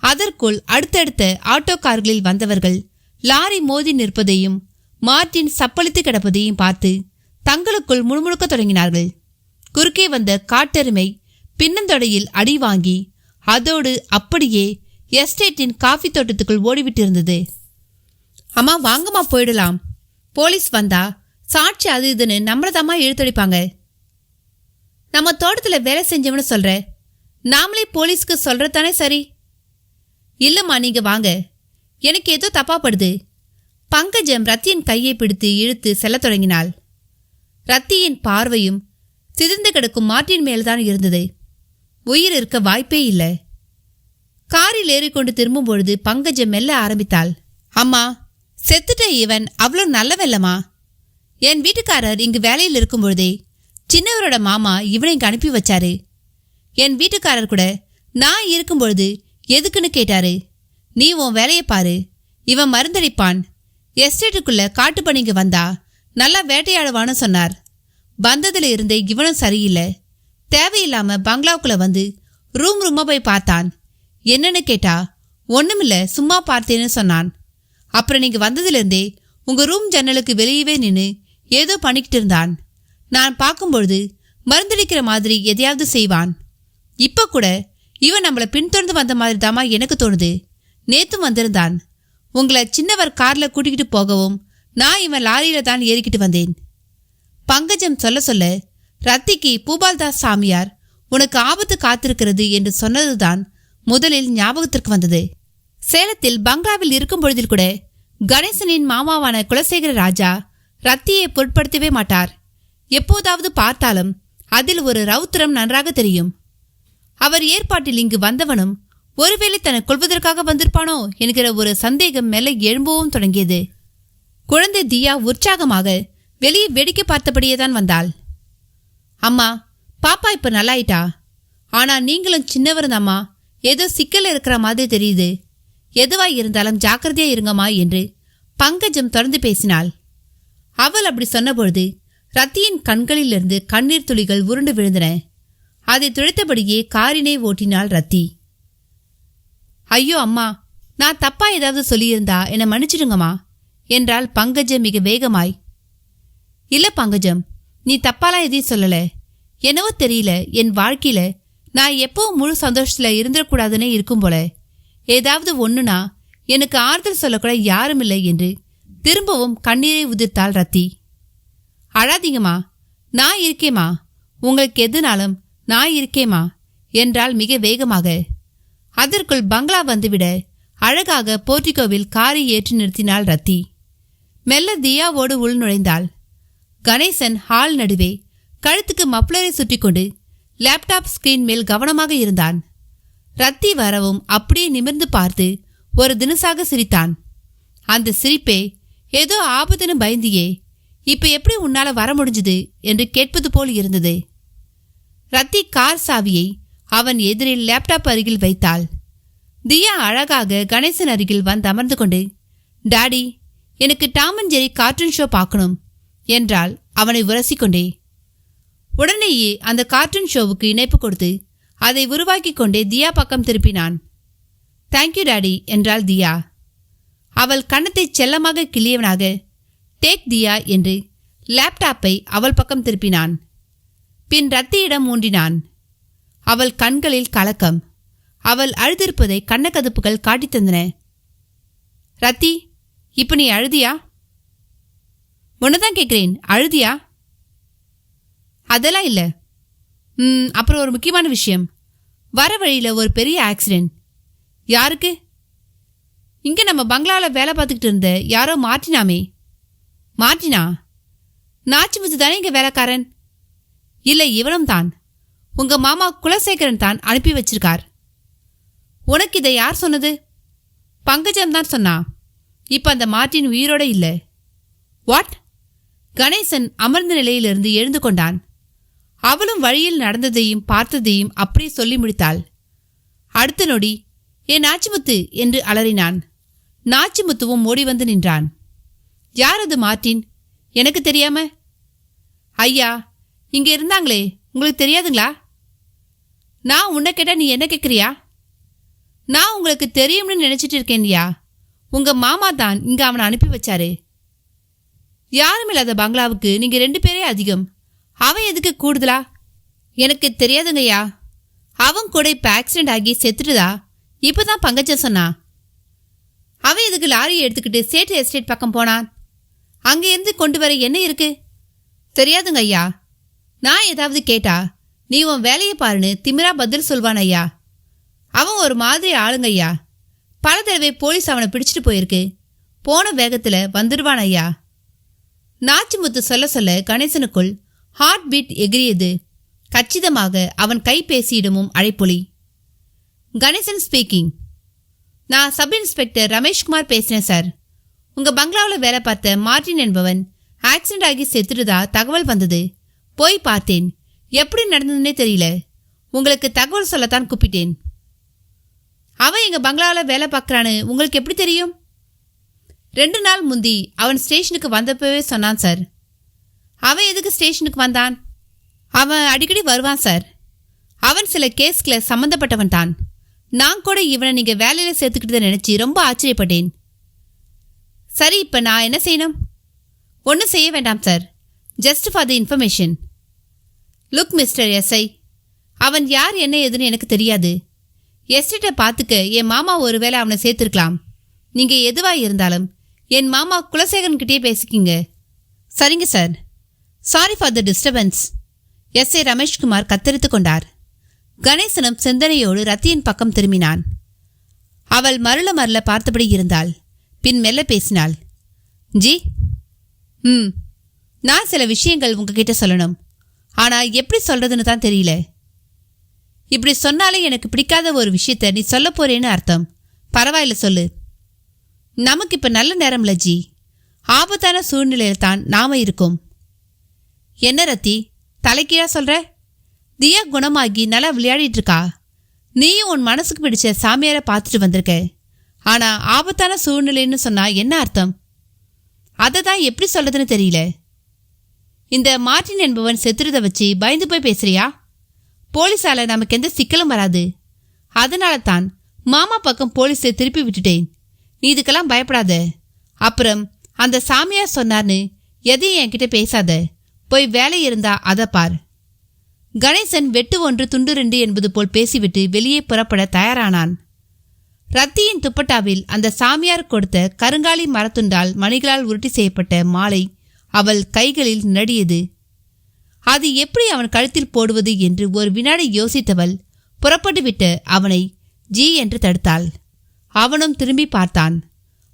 அதற்குள் அடுத்தடுத்த ஆட்டோ கார்களில் வந்தவர்கள் லாரி மோதி நிற்பதையும் மார்டின் சப்பளித்து கிடப்பதையும் பார்த்து தங்களுக்குள் முணுமுணுக்க தொடங்கினார்கள். குறுக்கே வந்த காட்டெருமை பின்னந்தொடையில் அடி வாங்கி அதோடு அப்படியே எஸ்டேட்டின் காஃபி தோட்டத்துக்குள் ஓடிவிட்டிருந்தது. அம்மா, வாங்கம்மா, போயிடலாம். போலீஸ் வந்தா சாட்சி அது இதுன்னு நம்மளதாம்மா இழுத்தடிப்பாங்க. நம்ம தோட்டத்துல வேலை செஞ்சவனு சொல்ற, நாமளே போலீஸ்க்கு சொல்றதானே சரி. இல்லம்மா, நீங்க வாங்க, எனக்கு ஏதோ தப்பாப்படுது. பங்கஜம் ரத்தியின் கையை பிடித்து இழுத்து செல்ல தொடங்கினாள். ரத்தியின் பார்வையும் சிதைந்து கிடக்கும் மார்டின் மேல்தான் இருந்தது. உயிர் இருக்க வாய்ப்பே இல்லை. காரில் ஏறிக்கொண்டு திரும்பும் பொழுது பங்கஜம் மெல்ல ஆரம்பித்தாள். அம்மா, செத்துட்ட இவன் அவ்வளோ நல்லவல்லம்மா. என் வீட்டுக்காரர் இங்கு வேலையில் இருக்கும் பொழுதே சின்னவரோட மாமா இவனை இங்கு அனுப்பி வச்சாரு. என் வீட்டுக்காரர் கூட நான் இருக்கும் பொழுது எதுக்குன்னு கேட்டாரு. நீ உன் வேலையை பாரு, இவன் மருந்தடிப்பான். எஸ்டேட்டுக்குள்ள காட்டுப்பணிங்க வந்தா நல்லா வேட்டையாடுவான்னு சொன்னார். வந்ததுல இருந்தே இவனும் சரியில்லை. தேவையில்லாம பங்களாவுக்குள்ள வந்து ரூமா போய் பார்த்தான். என்னன்னு கேட்டா ஒண்ணுமில்ல, சும்மா பார்த்தேன்னு சொன்னான். அப்புறம் நீங்க வந்ததுலேருந்தே உங்க ரூம் ஜன்னலுக்கு வெளியவே நின்று ஏதோ பண்ணிக்கிட்டு இருந்தான். நான் பார்க்கும்பொழுது மருந்தடிக்கிற மாதிரி எதையாவது செய்வான். இப்ப கூட இவன் நம்மளை பின்தொடர்ந்து வந்த மாதிரி தாமா எனக்கு தோணுது. நேத்தும் வந்திருந்தான். உங்களை சின்னவர் கார்ல கூட்டிக்கிட்டு போகவும் நான் இவன் லாரியில தான் ஏறிக்கிட்டு வந்தேன். பங்கஜம் சொல்ல சொல்ல ரத்திக்கு பூபால்தாஸ் சாமியார் உனக்கு ஆபத்து காத்திருக்கிறது என்று சொன்னதுதான் முதலில் ஞாபகத்திற்கு வந்தது. சேலத்தில் பங்களாவில் இருக்கும் பொழுதில் கூட கணேசனின் மாமாவான குலசேகர ராஜா ரத்தியை பொருட்படுத்தவே மாட்டார். எப்போதாவது பார்த்தாலும் அதில் ஒரு ரவுத்திரம் நன்றாக தெரியும். அவர் ஏற்பாட்டில் இங்கு வந்தவனும் ஒருவேளை தன்னை கொள்வதற்காக வந்திருப்பானோ என்கிற ஒரு சந்தேகம் மெல்ல எழும்பவும் தொடங்கியது. குழந்தை தியா உற்சாகமாக வெளியே வேடிக்கை பார்த்தபடியேதான் வந்தாள். அம்மா, பாப்பா இப்ப நல்லாயிட்டா. ஆனா நீங்களும் சின்னவர்தாம்மா, ஏதோ சிக்கல் இருக்கிற மாதிரி தெரியுது. எதுவாய் இருந்தாலும் ஜாக்கிரதையா இருங்கம்மா என்று பங்கஜம் தொடர்ந்து பேசினாள். அவள் அப்படி சொன்னபொழுது ரத்தியின் கண்களிலிருந்து கண்ணீர் துளிகள் உருண்டு விழுந்தன. அதை துடைத்தபடியே காரினை ஓட்டினாள் ரத்தி. ஐயோ அம்மா, நான் தப்பா ஏதாவது சொல்லியிருந்தா என்னை மன்னிச்சிடுங்கம்மா என்றாள் பங்கஜம் மிக வேகமாய். இல்ல பங்கஜம், நீ தப்பாலாம் எதையும் சொல்லல. என்னவோ தெரியல, என் வாழ்க்கையில நான் எப்பவும் முழு சந்தோஷத்துல இருந்துடக்கூடாதுன்னே இருக்கும் போல. ஏதாவது ஒண்ணுனா எனக்கு ஆறுதல் சொல்லக்கூட யாரும் இல்லை என்று திரும்பவும் கண்ணீரை உதிர்த்தாள் ரத்தி. அழாதீங்கம்மா, நான் இருக்கேம்மா, உங்களுக்கு எதுனாலும் நான் இருக்கேம்மா என்றாள் மிக வேகமாக. அதற்குள் பங்களா வந்துவிட அழகாக போர்டிகோவில் காரை ஏற்றி நிறுத்தினாள் ரத்தி. மெல்ல தியாவோடு உள் நுழைந்தாள். கணேசன் ஹால் நடுவே கழுத்துக்கு மப்ளரை சுற்றி கொண்டு லேப்டாப் ஸ்கிரீன் மேல் கவனமாக இருந்தான். ரத்தி வரவும் அப்படியே நிமிர்ந்து பார்த்து ஒரு தினசாக சிரித்தான். அந்த சிரிப்பே ஏதோ ஆபத்துன்னு பயந்தியே, இப்ப எப்படி உன்னால வர முடிஞ்சது என்று கேட்பது போல் இருந்தது. ரத்தி கார் சாவியை அவன் எதிரில் லேப்டாப் அருகில் வைத்தாள். தியா அழகாக கணேசன் அருகில் வந்து அமர்ந்து கொண்டு, டாடி, எனக்கு Tom and Jerry cartoon show பார்க்கணும் என்றாள் அவனை உரசிக்கொண்டே. உடனேயே அந்த கார்ட்டூன் ஷோவுக்கு இணைப்பு கொடுத்து அதை உருவாக்கி கொண்டே தியா பக்கம் திருப்பினான். தேங்க்யூ டாடி என்றாள் தியா. அவள் கன்னத்தை செல்லமாக கிள்ளியவனாக டேக் தியா என்று லேப்டாப்பை அவள் பக்கம் திருப்பினான். பின் ரத்தியிடம் ஊன்றினான். அவள் கண்களில் கலக்கம். அவள் அழுதிருப்பதை கண்ணக்கதுப்புகள் காட்டித் தந்தன. ரத்தி, இப்ப நீ அழுதியா? உன்னதான் கேட்கிறேன், அழுதியா? அதெல்லாம் இல்ல. அப்புறம் ஒரு முக்கியமான விஷயம். வர வழியில ஒரு பெரிய ஆக்சிடென்ட். யாருக்கு? இங்க நம்ம பங்களாவில் வேலை பார்த்துக்கிட்டு இருந்த யாரோ மார்ட்டினாமே. மார்ட்டினா? நாச்சிமுத்து தானே இங்க வேலைக்காரன்? இல்லை, இவனும் தான். உங்க மாமா குலசேகரன் தான் அனுப்பி வச்சிருக்கார். உனக்கு இதை யார் சொன்னது? பங்கஜம் தான் சொன்னா. இப்ப அந்த மார்ட்டின் உயிரோட இல்ல. வாட்? கணேசன் அமர்ந்த நிலையிலிருந்து எழுந்து கொண்டான். அவளும் வழியில் நடந்ததையும் பார்த்ததையும் அப்படியே சொல்லி முடித்தாள். அடுத்த நொடி, ஏ நாச்சிமுத்து என்று அலறினான். நாச்சிமுத்துவும் ஓடி வந்து நின்றான். யார் அது மார்ட்டின்? எனக்கு தெரியாம? ஐயா, இங்க இருந்தாங்களே, உங்களுக்கு தெரியாதுங்களா? நான் உன்னை கேட்டா நீ என்ன கேட்குறியா? நான் உங்களுக்கு தெரியும்னு நினைச்சிட்டு இருக்கேன்யா. உங்க மாமா தான் இங்க அவனை அனுப்பி வச்சாரு. யாரும் இல்லாத பங்களாவுக்கு நீங்க 2 பேரே அதிகம். அவன் எதுக்கு கூடுதலா? எனக்கு தெரியாதுங்கய்யா. அவன் கூட இப்ப ஆக்சிடென்ட் ஆகி செத்துட்டுதா இப்பதான் பங்கஜம் சொன்னா. அவன் எதுக்கு லாரியை எடுத்துக்கிட்டு சேட்டு எஸ்டேட் பக்கம் போனான்? அங்க இருந்து கொண்டு வர என்ன இருக்கு? தெரியாதுங்க ஐயா. நான் ஏதாவது கேட்டா நீ உன் வேலையை பாருன்னு திமிரா பதில் சொல்வான் ஐயா. அவன் ஒரு மாதிரி ஆளுங்க ஐயா. பல தடவை போலீஸ் அவனை பிடிச்சிட்டு போயிருக்கு. போன வேகத்துல வந்துடுவான் ஐயா. நாச்சிமுத்து சொல்ல சொல்ல கணேசனுக்குள் ஹார்ட் பீட் எகிரியது. கச்சிதமாக அவன் கைபேசியிடமும் அழைப்பொலி. கணேசன் ஸ்பீக்கிங். நான் சப் இன்ஸ்பெக்டர் ரமேஷ்குமார் பேசுறேன் சார். உங்க பங்களாவில் வேலை பார்த்த மார்ட்டின் என்பவன் ஆக்சிடென்ட் ஆகி செத்துடுதா தகவல் வந்தது. போய் பார்த்தேன். எப்படி நடந்ததுன்னே தெரியல. உங்களுக்கு தகவல் சொல்லத்தான் கூப்பிட்டேன். அவன் எங்க பங்களாவில் வேலை பார்க்கறான்னு உங்களுக்கு எப்படி தெரியும்? 2 நாள் முந்தி அவன் ஸ்டேஷனுக்கு வந்தப்பவே சொன்னான் சார். அவன் எதுக்கு ஸ்டேஷனுக்கு வந்தான்? அவன் அடிக்கடி வருவான் சார். அவன் சில கேஸ்களை சம்மந்தப்பட்டவன் தான். நான் கூட இவனை நீங்க வேலையில சேர்த்துக்கிட்டதை நினைச்சு ரொம்ப ஆச்சரியப்பட்டேன். சரி, இப்ப நான் என்ன செய்யணும்? ஒன்றும் செய்ய வேண்டாம் sir. Just for the information. Look mister SI, அவன் யார் என்ன ஏதுன்னு எனக்கு தெரியாது. எஸ்டேட்டை பார்த்துக்க என் மாமா ஒருவேளை அவனை சேர்த்துருக்கலாம். நீங்க எதுவா இருந்தாலும் என் மாமா குலசேகரன்கிட்டயே பேசிக்கிங்க. சரிங்க sir. Sorry for the disturbance. SI Rameshkumar கத்தரித்து கொண்டார். கணேசனும் சிந்தனையோடு ரத்தியின் பக்கம் திரும்பினான். அவள் மருள மருள பார்த்தபடி இருந்தாள். பின் மெல்ல பேசினாள். ஜி, நான் சில விஷயங்கள் உங்ககிட்ட சொல்லணும். ஆனா எப்படி சொல்றதுன்னு தான் தெரியல. இப்படி சொன்னாலே எனக்கு பிடிக்காத ஒரு விஷயத்த நீ சொல்ல போறேன்னு அர்த்தம். பரவாயில்ல, சொல்லு. நமக்கு இப்ப நல்ல நேரம் இல்ல ஜி. ஆபத்தான சூழ்நிலையில தான் நாம இருக்கோம். என்ன ரத்தி, தலைக்கீழா சொல்ற? தியா குணமாகி நல்லா விளையாடிட்டு இருக்கா. நீயும் உன் மனசுக்கு பிடிச்ச சாமியாரை பார்த்துட்டு வந்திருக்க. ஆனா ஆபத்தான சூழ்நிலைன்னு சொன்னா என்ன அர்த்தம்? அதை தான் எப்படி சொல்றதுன்னு தெரியல. இந்த மார்ட்டின் என்பவன் செத்துறத வச்சு பயந்து போய் பேசுறியா? போலீஸால நமக்கு எந்த சிக்கலும் வராது. அதனால தான் மாமா பக்கம் போலீஸை திருப்பி விட்டுட்டேன். நீ இதுக்கெல்லாம் பயப்படாத. அப்புறம் அந்த சாமியார் சொன்னார்னு எதையும் என்கிட்ட பேசாத. போய் வேலை இருந்தா அதை பார். கணேசன் வெட்டு ஒன்று துண்டு ரெண்டு என்பது போல் பேசிவிட்டு வெளியே புறப்பட தயாரானான். ரத்தியின் துப்பட்டாவில் அந்த சாமியார் கொடுத்த கருங்காலி மரத்துண்டால் மணிகளால் உருட்டி செய்யப்பட்ட மாலை அவள் கைகளில் நடியது. அது எப்படி அவன் கழுத்தில் போடுவது என்று ஒரு வினாடி யோசித்தவள் புறப்பட்டுவிட்ட அவனை ஜி என்று தடுத்தாள். அவனும் திரும்பி பார்த்தான்.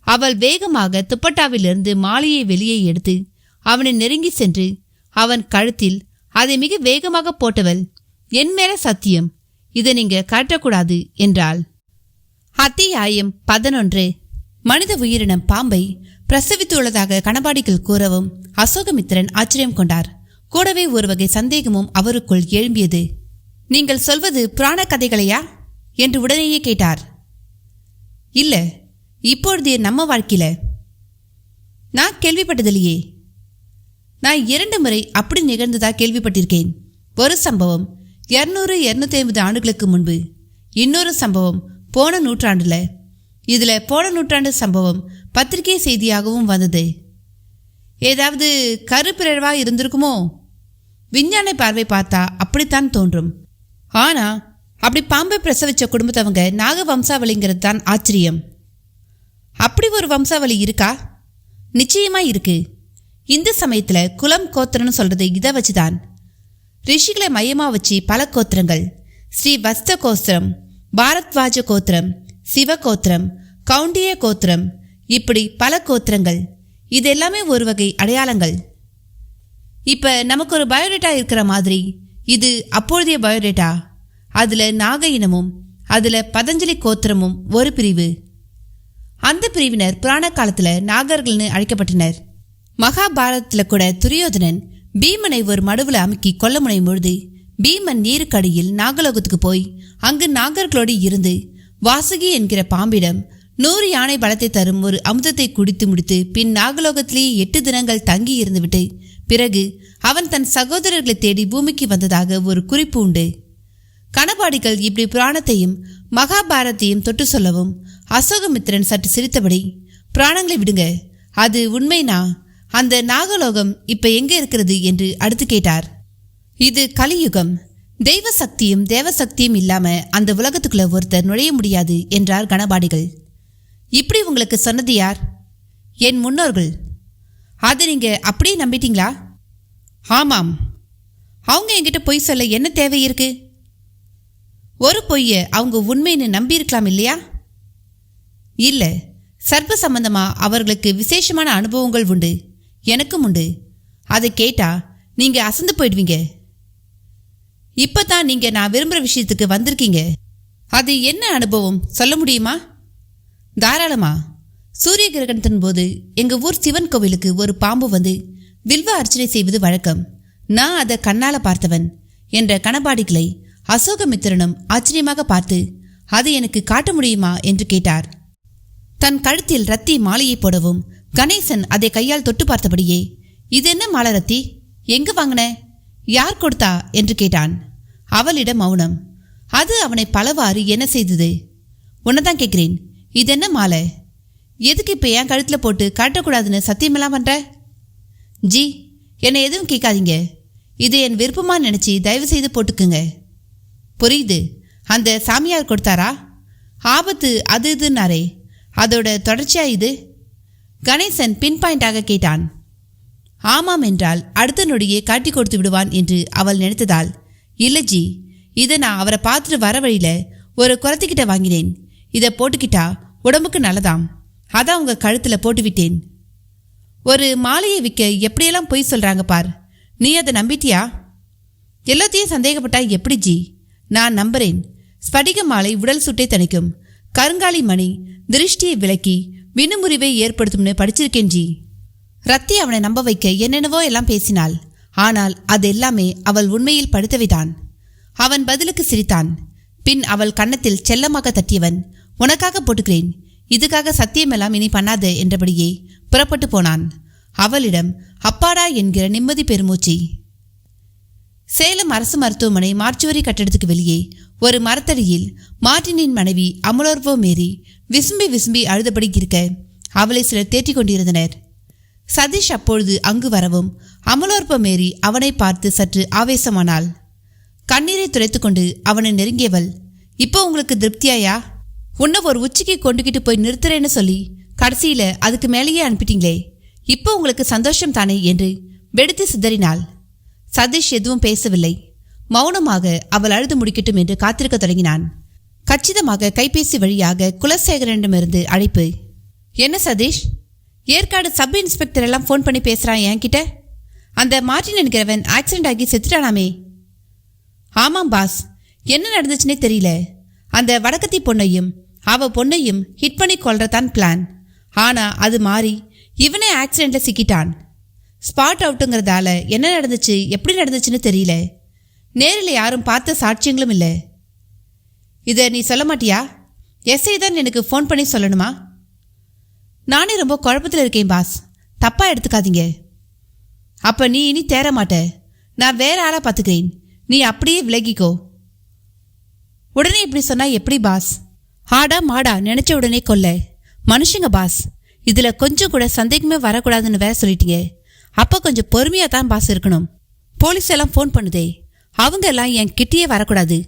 அவள் வேகமாக துப்பட்டாவிலிருந்து மாலையை வெளியே எடுத்து அவனை நெருங்கி சென்று அவன் கழுத்தில் அதை மிக வேகமாக போட்டவள், என் மேல சத்தியம், இதை நீங்க காட்டக்கூடாது என்றாள். அத்தியாயம் 11. மனித உயிரினம் பாம்பை பிரசவித்துள்ளதாக கணபாடிகள் கூறவும் அசோகமித்திரன் ஆச்சரியம் கொண்டார். கூடவே ஒரு வகை சந்தேகமும் அவருக்குள் எழும்பியது. நீங்கள் சொல்வது புராண கதைகளையா என்று உடனேயே கேட்டார். இல்ல, இப்பொழுது நம்ம வாழ்க்கையில. நான் கேள்விப்பட்டதில்லையே. நான் 2 முறை அப்படி நிகழ்ந்ததா கேள்விப்பட்டிருக்கேன். ஒரு சம்பவம் 200-250 ஆண்டுகளுக்கு முன்பு, இன்னொரு சம்பவம் போன நூற்றாண்டுல. இதுல போன நூற்றாண்டு சம்பவம் பத்திரிகை செய்தியாகவும் வந்தது. ஏதாவது கருப்பிறவா இருந்திருக்குமோ? விஞ்ஞான பார்வை பார்த்தா அப்படித்தான் தோன்றும். ஆனா அப்படி பாம்பை பிரசவிச்ச குடும்பத்தவங்க நாக வம்சாவளிங்கிறது தான் ஆச்சரியம். அப்படி ஒரு வம்சாவளி இருக்கா? நிச்சயமா இருக்கு. இந்த சமயத்துல குலம் கோத்திரம்னு சொல்றது இதை வச்சுதான். ரிஷிகளை மையமா வச்சு பல கோத்திரங்கள், ஸ்ரீ வஸ்த கோத்திரம், பாரத்வாஜ கோத்திரம், சிவ கோத்திரம், கவுண்டிய கோத்திரம், இப்படி பல கோத்திரங்கள். இது எல்லாமே ஒரு வகை அடையாளங்கள். இப்ப நமக்கு ஒரு பயோடேட்டா இருக்கிற மாதிரி இது அப்பொழுதைய பயோடேட்டா. அதுல நாக இனமும் அதுல பதஞ்சலி கோத்திரமும் ஒரு பிரிவு. அந்த பிரிவினர் புராண காலத்துல நாகர்கள்னு அழைக்கப்பட்டனர். மகாபாரதத்துல கூட துரியோதனன் பீமனை ஒரு மடுவுல அமுக்கி கொல்ல முனையும் பொழுது பீமன் நீருக்கடியில் நாகலோகத்துக்கு போய் அங்கு நாகர்களோடு இருந்து வாசுகி என்கிற பாம்பிடம் 100 யானை பலத்தை தரும் ஒரு அமுதத்தை குடித்து முடித்து பின் நாகலோகத்திலேயே 8 தினங்கள் தங்கி இருந்துவிட்டு பிறகு அவன் தன் சகோதரர்களை தேடி பூமிக்கு வந்ததாக ஒரு குறிப்பு உண்டு. கணபாடிகள் இப்படி புராணத்தையும் மகாபாரத்தையும் தொட்டு சொல்லவும் அசோகமித்திரன் சற்று சிரித்தபடி, புராணங்களை விடுங்க, அது உண்மைனா அந்த நாகலோகம் இப்ப எங்க இருக்கிறது என்று அடுத்து கேட்டார். இது கலியுகம். தெய்வ சக்தியும் தேவசக்தியும் இல்லாம அந்த உலகத்துக்குள்ள ஒருத்தர் நுழைய முடியாது என்றார் கணபாடிகள். இப்படி உங்களுக்கு சொன்னது யார்? என் முன்னோர்கள். அதை நீங்க அப்படியே நம்பிட்டீங்களா? ஆமாம். அவங்க என்கிட்ட பொய் சொல்ல என்ன தேவை இருக்கு? ஒரு பொய்ய அவங்க உண்மைன்னு நம்பியிருக்கலாம் இல்லையா? இல்ல, சர்ப்ப சம்பந்தமா அவர்களுக்கு விசேஷமான அனுபவங்கள் உண்டு, எனக்கும் உண்டு. அதை கேட்டா நீங்க அசந்து போயிடுவீங்க. இப்பதான் நீங்க நான் விரும்புற விஷயத்துக்கு வந்திருக்கீங்க. அது என்ன அனுபவம் சொல்ல முடியுமா? தாராளமா. சூரிய கிரகணத்தின் போது எங்க ஊர் சிவன் கோவிலுக்கு ஒரு பாம்பு வந்து வில்வ அர்ச்சனை செய்வது வழக்கம். நான் அதை கண்ணால பார்த்தவன் என்ற கணபாடிகளை அசோகமித்திரனும் ஆச்சரியமாக பார்த்து, அதை எனக்கு காட்ட முடியுமா என்று கேட்டார். தன் கழுத்தில் ரத்தி மாலையை போடவும் கணேசன் அதை கையால் தொட்டு பார்த்தபடியே, இது என்ன மாலை ரத்தி? எங்கு வாங்கின? யார் கொடுத்தா என்று கேட்டான். அவளிடம் மௌனம். அது அவனை பலவாறு என்ன செய்தது. உன்னதான் கேட்கிறேன், இது என்ன மாலை? எதுக்கு இப்ப என் கழுத்துல போட்டு காட்டக்கூடாதுன்னு சத்தியமெல்லாம் பண்ற? ஜி, என்னை எதுவும் கேட்காதீங்க. இது என் விருப்பமா நினைச்சு தயவு செய்து போட்டுக்குங்க. புரியுது. அந்த சாமியார் கொடுத்தாரா? ஆபத்து அது இதுன்னாரே, அதோட தொடர்ச்சியா இது? கணேசன் பின் பாயிண்டாக கேட்டான். ஆமாம் என்றால் அடுத்த நொடியே காட்டி கொடுத்து விடுவான் என்று அவள் நினைத்ததால், இல்லை ஜி, இதை நான் அவரை பார்த்துட்டு வர வழியில ஒரு குரத்திக்கிட்ட வாங்கினேன். இதை போட்டுக்கிட்டா உடம்புக்கு நல்லதாம். அதான் உங்க கழுத்துல போட்டு விட்டேன். ஒரு மாலையை விற்க எப்படியெல்லாம் பொய் சொல்றாங்க பார். நீ அதை நம்பிட்டியா? எல்லாத்தையும் சந்தேகப்பட்டா எப்படி ஜி? நான் நம்புறேன். ஸ்படிக மாலை உடல் சுட்டை தணிக்கும். கருங்காலி மணி திருஷ்டியை விலக்கி வினுமுறிவை ஏற்படுத்தும்னு படிச்சிருக்கேன் ஜி. ரத்தி அவனை நம்ப வைக்க என்னென்னவோ எல்லாம் பேசினாள். ஆனால் அது எல்லாமே அவள் உண்மையில் படுத்தவைதான். அவன் பதிலுக்கு சிரித்தான். பின் அவள் கன்னத்தில் செல்லமாக தட்டியவன், உனக்காக போட்டுக்கிறேன், இதுக்காக சத்தியமெல்லாம் இனி பண்ணாத என்றபடியே புறப்பட்டு போனான். அவளிடம் அப்பாடா என்கிற நிம்மதி பெருமூச்சி. சேலம் அரசு மருத்துவமனை மார்ச்சுவரி கட்டடத்துக்கு வெளியே ஒரு மரத்தடியில் மார்ட்டினின் மனைவி அமலோர்வோ மேரி விசும்பி விசும்பி அழுதபடி இருக்க அவளை சிலர் தேற்றிக் கொண்டிருந்தனர். சதீஷ் அப்பொழுது அங்கு வரவும் அமலோர்வோ மேரி அவனை பார்த்து சற்று ஆவேசமானாள். கண்ணீரை துடைத்துக்கொண்டு அவனை நெருங்கியவள், இப்போ உங்களுக்கு திருப்தியாயா? உன்னை ஒரு உச்சிக்கு கொண்டுகிட்டு போய் நிறுத்துறேன்னு சொல்லி கடைசியில அதுக்கு மேலேயே அனுப்பிட்டீங்களே, இப்போ உங்களுக்கு சந்தோஷம் தானே என்று வெடித்து சிதறினாள். சதீஷ் எதுவும் பேசவில்லை. மௌனமாக அவள் அழுது முடிக்கட்டும் என்று காத்திருக்க தொடங்கினான். கச்சிதமாக கைபேசி வழியாக குலசேகரனிடமிருந்து அழைப்பு. என்ன சதீஷ், ஏற்காடு சப் இன்ஸ்பெக்டர் எல்லாம் ஃபோன் பண்ணி பேசுறான் என்கிட்ட. அந்த மார்ட்டின் என்கிறவன் ஆக்சிடென்ட் ஆகி செத்துட்டானாமே. ஆமாம் பாஸ், என்ன நடந்துச்சுன்னே தெரியல. அந்த வடக்கத்தி பொண்ணையும் அவ பொண்ணையும் ஹிட் பண்ணி கொல்றதான் பிளான். ஆனா அது மாறி இவனே ஆக்சிடென்ட்ல சிக்கிட்டான். ஸ்பாட் அவுட்டுங்கிறதால என்ன நடந்துச்சு எப்படி நடந்துச்சுன்னு தெரியல. நேரில் யாரும் பார்த்த சாட்சியங்களும் இல்லை. இதை நீ சொல்ல மாட்டியா? எஸ்ஐ தான் எனக்கு ஃபோன் பண்ணி சொல்லணுமா? நானே ரொம்ப குழப்பத்தில் இருக்கேன் பாஸ், தப்பா எடுத்துக்காதீங்க. அப்ப நீ இனி தேர மாட்ட. நான் வேற ஆளா பார்த்துக்கிறேன், நீ அப்படியே விலகிக்கோ. உடனே இப்படி சொன்னா எப்படி பாஸ்? ஆடா மாடா நினைச்ச உடனே கொல்ல மனுஷங்க பாஸ். இதுல கொஞ்சம் கூட சந்தேகமே வரக்கூடாதுன்னு வேற சொல்லிட்டீங்க. அப்ப கொஞ்சம் பொறுமையா தான் பாஸ் இருக்கணும். போலீஸ் எல்லாம் ஃபோன் பண்ணுதே, அவங்க எல்லாம் என் கிட்டேயே வரக்கூடாது.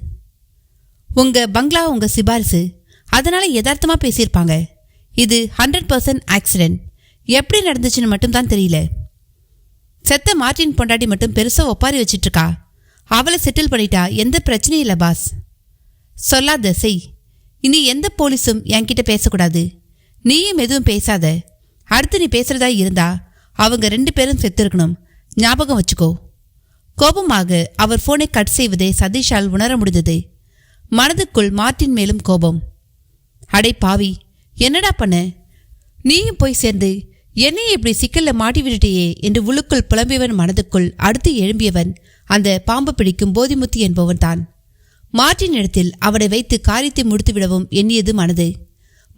உங்க பங்களா உங்க சிபாரிசு, அதனால யதார்த்தமா பேசியிருப்பாங்க. இது 100% ஆக்சிடென்ட். எப்படி நடந்துச்சுன்னு மட்டும் தான் தெரியல. செத்த மார்ட்டின் பொண்டாட்டி மட்டும் பெருசா ஒப்பாரி வச்சிட்டு இருக்கா. அவளை செட்டில் பண்ணிட்டா எந்த பிரச்சனையும் இல்லை பாஸ். சொல்லாத செய். இனி எந்த போலீஸும் என்கிட்ட பேசக்கூடாது. நீயும் எதுவும் பேசாத. அடுத்து நீ பேசுறதா இருந்தா அவங்க 2 பேரும் செத்து இருக்கணும், ஞாபகம் வச்சுக்கோ. கோபமாக அவர் போனை கட் செய்வதை சதீஷால் உணர முடிந்தது. மனதுக்குள் மார்ட்டின் மேலும் கோபம். அடை பாவி, என்னடா பண்ண? நீயும் போய் சேர்ந்து என்னையே இப்படி சிக்கல்ல மாட்டி விட்டுட்டியே என்று உள்ளுக்குள் புலம்பியவன் மனதுக்குள் அடுத்து எழும்பியவன் அந்த பாம்பு பிடிக்கும் போதிமுத்தி என்பவன் தான். மார்ட்டின் இடத்தில் அவனை வைத்து காரியத்தை முடித்து விடவும் எண்ணியது மனது.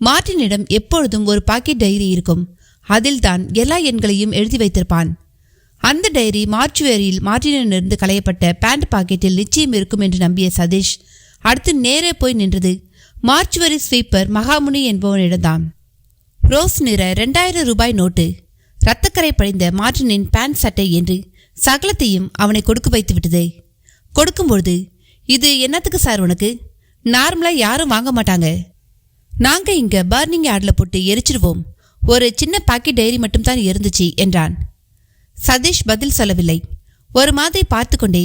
மார்ட்டினிடம் எப்பொழுதும் ஒரு பாக்கெட் டைரி இருக்கும். அதில் தான் எல்லா எண்களையும் எழுதி வைத்திருப்பான். அந்த டைரி மார்ச்சுவேரியில் மார்ட்டினிலிருந்து களையப்பட்ட பேண்ட் பாக்கெட்டில் நிச்சயம் இருக்கும் என்று நம்பிய சதீஷ் அடுத்து நேரே போய் நின்றது மார்ச்சுவரி ஸ்வீப்பர் மகாமுனி என்பவனிடம்தான். ரோஸ் நிற 2000 ரூபாய் நோட்டு, இரத்தக்கரை படிந்த மார்ட்டினின் பேண்ட் சட்டை என்று சகலத்தையும் அவனை கொடுக்க வைத்து விட்டது. கொடுக்கும்பொழுது, இது என்னத்துக்கு சார் உனக்கு? நார்மலா யாரும் வாங்க மாட்டாங்க. நாங்க இங்க பர்னிங் யார்ட்ல போட்டு எரிச்சிருவோம். ஒரு சின்ன பாக்கெட் டைரி மட்டும் தான் இருந்துச்சு என்றான். சதீஷ் பதில் சொல்லவில்லை. ஒரு மாதிரி பார்த்து கொண்டே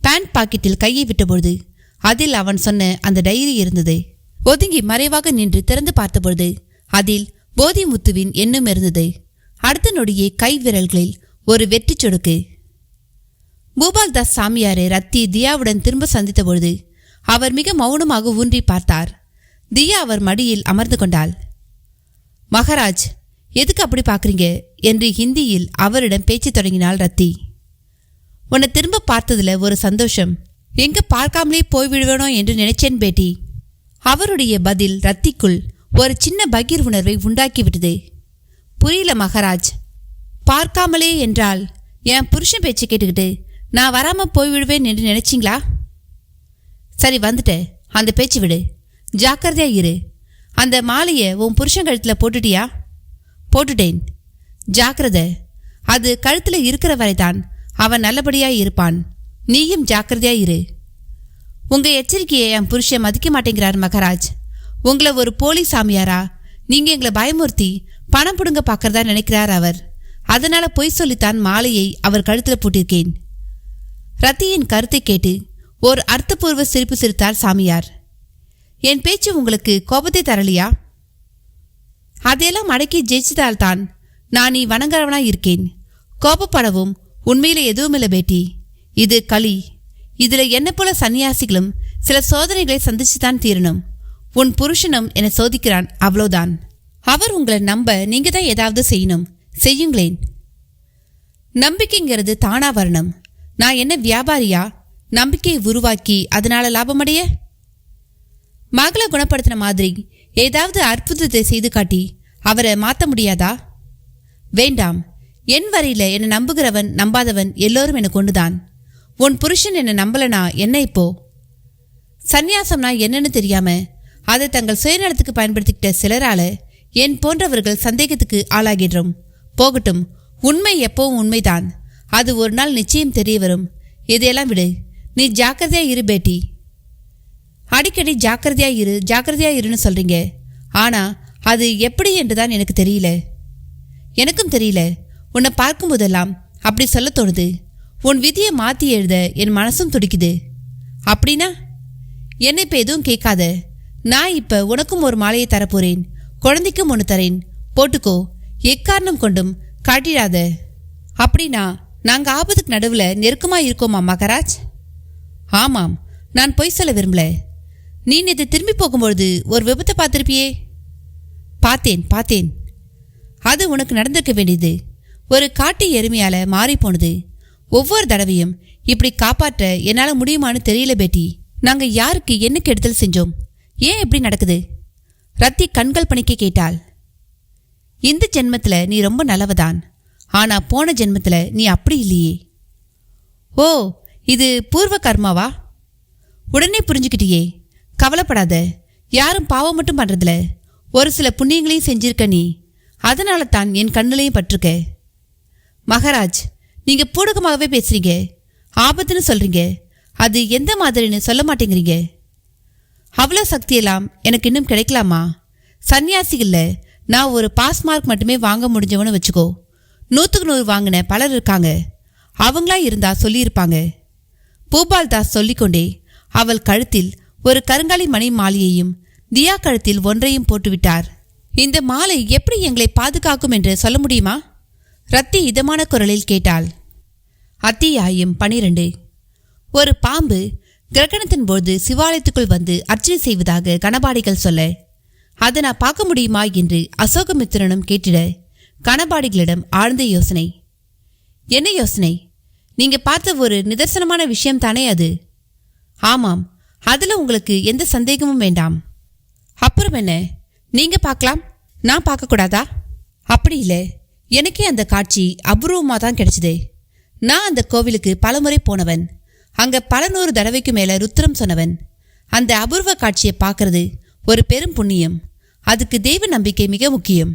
பேண்ட் பாக்கெட்டில் கையை விட்டபொழுது அதில் அவன் சொன்ன அந்த டைரி இருந்தது. ஒதுங்கி மறைவாக நின்று திறந்து பார்த்தபொழுது அதில் போதிமுத்துவின் எண்ணம் இருந்தது. அடுத்த நொடியே கை விரல்களில் ஒரு வெற்றி சொடுக்கு. பூபால்தாஸ் சாமியாரை ரத்தி தியாவுடன் திரும்ப சந்தித்த பொழுது அவர் மிக மௌனமாக ஊன்றி பார்த்தார். தியா அவர் மடியில் அமர்ந்து கொண்டாள். மகாராஜ், எதுக்கு அப்படி பார்க்குறீங்க என்று ஹிந்தியில் அவரிடம் பேச்சு தொடங்கினாள் ரத்தி. உன்னை திரும்ப பார்த்ததுல ஒரு சந்தோஷம். எங்க பார்க்காமலே போய்விடுவேனோ என்று நினைச்சேன் பேட்டி. அவருடைய பதில் ரத்திக்குள் ஒரு சின்ன பகீர் உணர்வை உண்டாக்கிவிட்டது. புரியல மகாராஜ். பார்க்காமலே என்றால் என் புருஷன் பேச்சு கேட்டுக்கிட்டு நான் வராம போய்விடுவேன் என்று நினைச்சிங்களா? சரி வந்துட்டேன், அந்த பேச்சு விடு. ஜாக்கிரதையா இரு. அந்த மாலையை உன் புருஷன் கழுத்துல போட்டுட்டியா? போட்டுட்டேன். ஜாக்கிரதை. அது கழுத்துல இருக்கிற வரைதான் அவன் நல்லபடியாய் இருப்பான். நீயும் ஜாக்கிரதையா இரு. உங்க எச்சரிக்கையை என் புருஷன் மதிக்க மாட்டேங்கிறார் மகாராஜ். உங்களை ஒரு போலி சாமியாரா நீங்க எங்களை பயமுறுத்தி பணம் புடுங்க பார்க்கறதா நினைக்கிறார் அவர். அதனால பொய் சொல்லித்தான் மாலையை அவர் கழுத்துல போட்டிருக்கேன். ரத்தியின் கருத்தை கேட்டு ஓர் அர்த்தபூர்வ சிரிப்பு சிரித்தார் சாமியார். என் பேச்சு உங்களுக்கு கோபத்தை தரலையா? அதையெல்லாம் அடக்கி ஜெயிச்சதால்தான் நான் நீ வணங்குறவனாய் இருக்கேன். கோபப்படவும் உண்மையில எதுவுமில்லை பேட்டி. இது களி. இதுல என்ன போல சன்னியாசிகளும் சில சோதனைகளை சந்திச்சுதான் தீரணும். உன் புருஷனும் என்னை சோதிக்கிறான், அவ்வளோதான். அவர் உங்களை நம்ப நீங்க தான் ஏதாவது செய்யணும். செய்யுங்களேன். நம்பிக்கைங்கிறது தானா வரணும். நான் என்ன வியாபாரியா நம்பிக்கையை உருவாக்கி அதனால லாபமடைய? மகளை குணப்படுத்தின மாதிரி ஏதாவது அற்புதத்தை செய்து காட்டி அவரை மாற்ற முடியாதா? வேண்டாம். என் வரையில என்னை நம்புகிறவன் நம்பாதவன் எல்லோரும் எனக்கு ஒன்றுதான். உன் புருஷன் என்னை நம்பலனா என்ன இப்போ? சந்நியாசம்னா என்னன்னு தெரியாம அதை தங்கள் சுயநலத்துக்கு பயன்படுத்திக்கிட்ட சிலரால என் போன்றவர்கள் சந்தேகத்துக்கு ஆளாகிடுறோம். போகட்டும், உண்மை எப்பவும் உண்மைதான். அது ஒரு நாள் நிச்சயம் தெரிய வரும். இதையெல்லாம் விடு. நீ ஜாக்கிரதையா இரு பேட்டி. அடிக்கடி ஜாக்கிரதையா இருன்னு சொல்றீங்க. ஆனா அது எப்படி என்றுதான் எனக்கு தெரியல. எனக்கும் தெரியல. உன்னை பார்க்கும் போதெல்லாம் அப்படி சொல்ல தோணுது. உன் விதியை மாற்றி எழுத என் மனசும் துடிக்குது. அப்படின்னா என்னை இப்போ எதுவும் கேட்காத. நான் இப்போ உனக்கும் ஒரு மாலையை தரப்போறேன். குழந்தைக்கும் ஒன்று தரேன். போட்டுக்கோ. எக்காரணம் கொண்டும் காட்டிடாத. அப்படின்னா நாங்கள் ஆபத்துக்கு நடுவில் நெருக்கமாக இருக்கோமா மகராஜ்? ஆமாம், நான் பொய் சொல்ல விரும்பல. நீ நேற்று திரும்பி போகும்பொழுது ஒரு விபத்தை பார்த்துருப்பியே? பார்த்தேன். அது உனக்கு நடந்திருக்க வேண்டியது. ஒரு காட்டு எருமையால மாறி போனது. ஒவ்வொரு தடவையும் இப்படி காப்பாற்ற என்னால் முடியுமான்னு தெரியல பேட்டி. நாங்கள் யாருக்கு என்ன கெடுதல் செஞ்சோம்? ஏன் இப்படி நடக்குது? ரத்தி கண்கள் பணிக்க கேட்டாள். இந்த ஜென்மத்தில் நீ ரொம்ப நல்லவதான். ஆனா போன ஜென்மத்தில் நீ அப்படி இல்லையே. ஓ, இது பூர்வ கர்மாவா? உடனே புரிஞ்சுக்கிட்டியே. கவலைப்படாத. யாரும் பாவம் மட்டும் பண்றதில்ல. ஒரு சில புண்ணியங்களையும் செஞ்சிருக்க நீ. அதனால தான் என் கண்ணிலையும் பட்டிருக்க. மகராஜ், நீங்க பூடகமாகவே பேசுறீங்க. ஆபத்துன்னு சொல்றீங்க. அது எந்த மாதிரின்னு சொல்ல மாட்டேங்கிறீங்க. அவ்வளோ சக்தியெல்லாம் எனக்கு இன்னும் கிடைக்கலாமா? சன்னியாசிகள்ல நான் ஒரு பாஸ் மார்க் மட்டுமே வாங்க முடிஞ்சவனு வச்சுக்கோ. 100க்கு 100 வாங்கின பலர் இருக்காங்க. அவங்களா இருந்தா சொல்லியிருப்பாங்க. பூபால் தாஸ் சொல்லிக்கொண்டே அவள் கழுத்தில் ஒரு கருங்காலி மணி மாலையையும் தியா கழுத்தில் ஒன்றையும் போட்டுவிட்டார். இந்த மாலை எப்படி எங்களை பாதுகாக்கும் என்று சொல்ல முடியுமா? ரத்தி இதமான குரலில் கேட்டாள். அத்தியாயம் 12. ஒரு பாம்பு கிரகணத்தின் போது சிவாலயத்துக்குள் வந்து அர்ச்சனை செய்வதாக கணபாடிகள் சொல்ல, அதை நான் பார்க்க முடியுமா என்று அசோகமித்திரனும் கேட்டிட கணபாடிகளிடம் ஆழ்ந்த யோசனை. என்ன யோசனை? நீங்க பார்த்த ஒரு நிதர்சனமான விஷயம் தானே அது? ஆமாம், அதுல உங்களுக்கு எந்த சந்தேகமும் வேண்டாம். அப்புறம் என்ன? நீங்க பார்க்கலாம், நான் பார்க்கக்கூடாதா? அப்படி இல்லை. எனக்கே அந்த காட்சி அபூர்வமாக தான் கிடைச்சது. நான் அந்த கோவிலுக்கு பலமுறை போனவன். அங்க பல 100 தடவைக்கு மேல ருத்ரம் சொன்னவன். அந்த அபூர்வ காட்சியை பார்க்கறது ஒரு பெரும் புண்ணியம். அதுக்கு தெய்வ நம்பிக்கை மிக முக்கியம்.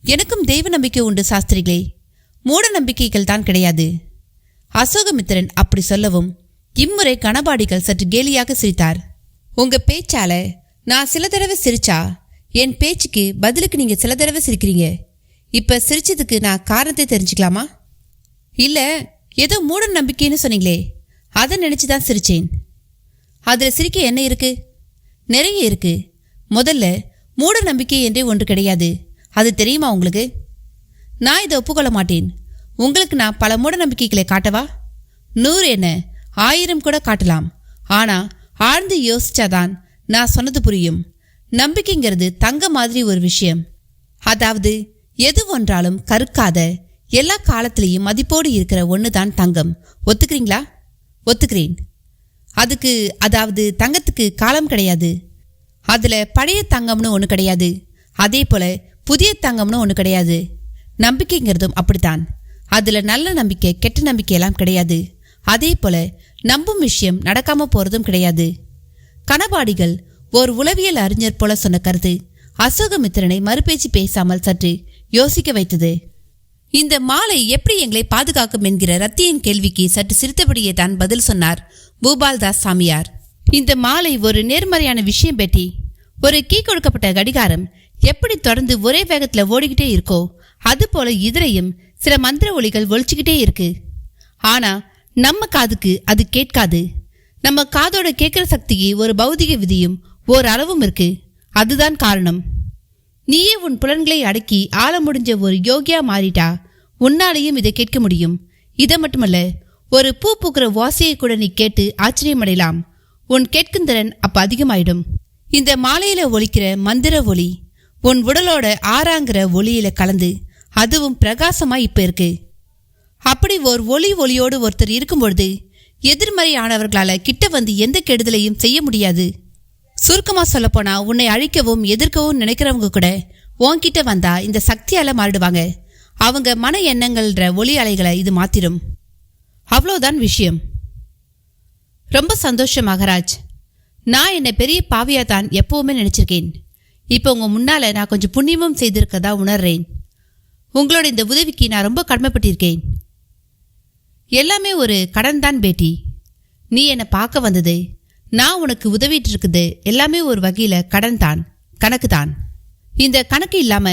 எனக்கும் தெய்வ நம்பிக்கை உண்டு சாஸ்திரிகளே. மூட நம்பிக்கைகள் தான் கிடையாது. அசோகமித்திரன் அப்படி சொல்லவும் இம்முறை கணபாடிகள் சற்று கேலியாக சிரித்தார். உங்க பேச்சால நான் சில தடவை சிரிச்சா என் பேச்சுக்கு பதிலுக்கு நீங்க சில தடவை சிரிக்கிறீங்க. இப்ப சிரிச்சதுக்கு நான் காரணத்தை தெரிஞ்சுக்கலாமா? இல்ல, ஏதோ மூட நம்பிக்கைன்னு சொன்னீங்களே, அதை நினைச்சுதான் சிரிச்சேன். அதுல சிரிக்க என்ன இருக்கு? நிறைய இருக்கு. முதல்ல மூட நம்பிக்கை என்றே ஒன்று கிடையாது. அது தெரியுமா உங்களுக்கு? நான் இதை ஒப்புக்கொள்ள மாட்டேன். உங்களுக்கு நான் பல மூட நம்பிக்கைகளை காட்டவா? 100 என்ன 1000 கூட காட்டலாம். ஆனா ஆழ்ந்து யோசிச்சாதான் நான் சொன்னது புரியும். நம்பிக்கைங்கிறது தங்க மாதிரி ஒரு விஷயம். அதாவது எது ஒன்றாலும் கருக்காத, எல்லா காலத்திலையும் மதிப்போடு இருக்கிற ஒண்ணுதான் தங்கம். ஒத்துக்கிறீங்களா? ஒத்துக்கிறேன். அதுக்கு, அதாவது தங்கத்துக்கு காலம் கிடையாது. அதுல பழைய தங்கம்னு ஒன்று கிடையாது. அதே போல புதிய தங்கம்னு ஒன்று கிடையாது. நம்பிக்கைங்கிறதும் அப்படித்தான். அதுல நல்ல நம்பிக்கை கெட்ட நம்பிக்கையெல்லாம் கிடையாது. அதே போல நம்பும் விஷயம் நடக்காம போறதும் கிடையாது. கணபாடிகள் ஓர் உளவியல் அறிஞர் போல சொன்ன கருத்து அசோகமித்திரனை மறுபேச்சு பேசாமல் சற்று யோசிக்க வைத்தது. இந்த மாலை எப்படி எங்களை பாதுகாக்கும் என்கிற ரத்தியின் கேள்விக்கு சற்று சிரித்தபடியே தான் பதில் சொன்னார் பூபால்தாஸ் சாமியார். இந்த மாலை ஒரு நேர்மறையான விஷயம் பெட்டி. ஒரு கீ கொடுக்கப்பட்ட கடிகாரம் எப்படி தொடர்ந்து ஒரே வேகத்துல ஓடிக்கிட்டே இருக்கோ அது போல இதுலையும் சில மந்திர ஒலிகள் ஒழிச்சுக்கிட்டே இருக்கு. ஆனா நம்ம காதுக்கு அது கேட்காது. நம்ம காதோட கேட்கிற சக்திக்கு ஒரு பௌதிக விதியும் ஓர் அளவும் இருக்கு. அதுதான் காரணம். நீயே உன் புலன்களை அடக்கி ஆள முடிஞ்ச ஒரு யோகியா மாறிட்டா உன்னாலையும் இதை கேட்க முடியும். இதை மட்டுமல்ல, ஒரு பூ பூக்கிற வாசியை கூட நீ கேட்டு ஆச்சரியமடையலாம். உன் கேட்கும் திறன் அப்ப அதிகமாயிடும். இந்த மாலையில ஒலிக்கிற மந்திர ஒலி உன் உடலோட ஆறாங்கிற ஒளியில கலந்து அதுவும் பிரகாசமா இப்ப இருக்கு. அப்படி ஒரு ஒளியோடு ஒருத்தர் இருக்கும்பொழுது எதிர்மறையானவர்களால கிட்ட வந்து எந்த கெடுதலையும் செய்ய முடியாது. சுருக்கமா சொல்லப்போனா, உன்னை அழிக்கவும் எதிர்க்கவும் நினைக்கிறவங்க கூட உன்கிட்ட வந்தா இந்த சக்தியால மாறிடுவாங்க. அவங்க மன எண்ணங்கள்ன்ற ஒளி அலைகளை இது மாத்திரும். அவ்வளோதான் விஷயம். ரொம்ப சந்தோஷம் மகராஜ். நான் என்னை பெரிய பாவியா தான் எப்பவுமே நினைச்சிருக்கேன். இப்போ உங்க முன்னால நான் கொஞ்சம் புண்ணியமும் செய்திருக்கதா உணர்றேன். உங்களோட இந்த உதவிக்கு நான் ரொம்ப கடமைப்பட்டிருக்கேன். எல்லாமே ஒரு கடன் தான் பேட்டி. நீ என்னை பார்க்க வந்தது, நான் உனக்கு உதவிட்டு இருக்குது எல்லாமே ஒரு வகையில கடன் தான், கணக்கு தான். இந்த கணக்கு இல்லாம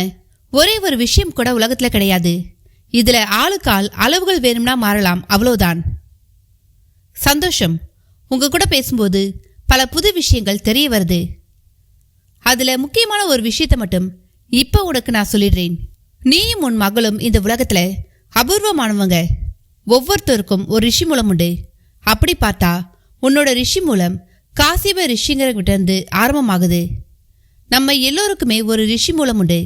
ஒரே ஒரு விஷயம் கூட உலகத்துல கிடையாது. இதுல ஆளுக்கு ஆள் அளவுகள் வேணும்னா மாறலாம், அவ்வளவுதான். சந்தோஷம். உங்க கூட பேசும்போது பல புது விஷயங்கள் தெரிய வருது. அதுல முக்கியமான ஒரு விஷயத்த மட்டும் இப்ப உனக்கு நான் சொல்லிடுறேன். நீயும் உன் மகளும் இந்த உலகத்துல அபூர்வமானவங்க. ஒவ்வொருத்தருக்கும் ஒரு ரிஷி மூலம் உண்டு. அப்படி பார்த்தா உன்னோட ரிஷி மூலம் காசிப ரிஷிங்கிறகிட்ட இருந்து ஆரம்பமாகுது. நம்ம எல்லோருக்குமே ஒரு ரிஷி மூலம் உண்டு.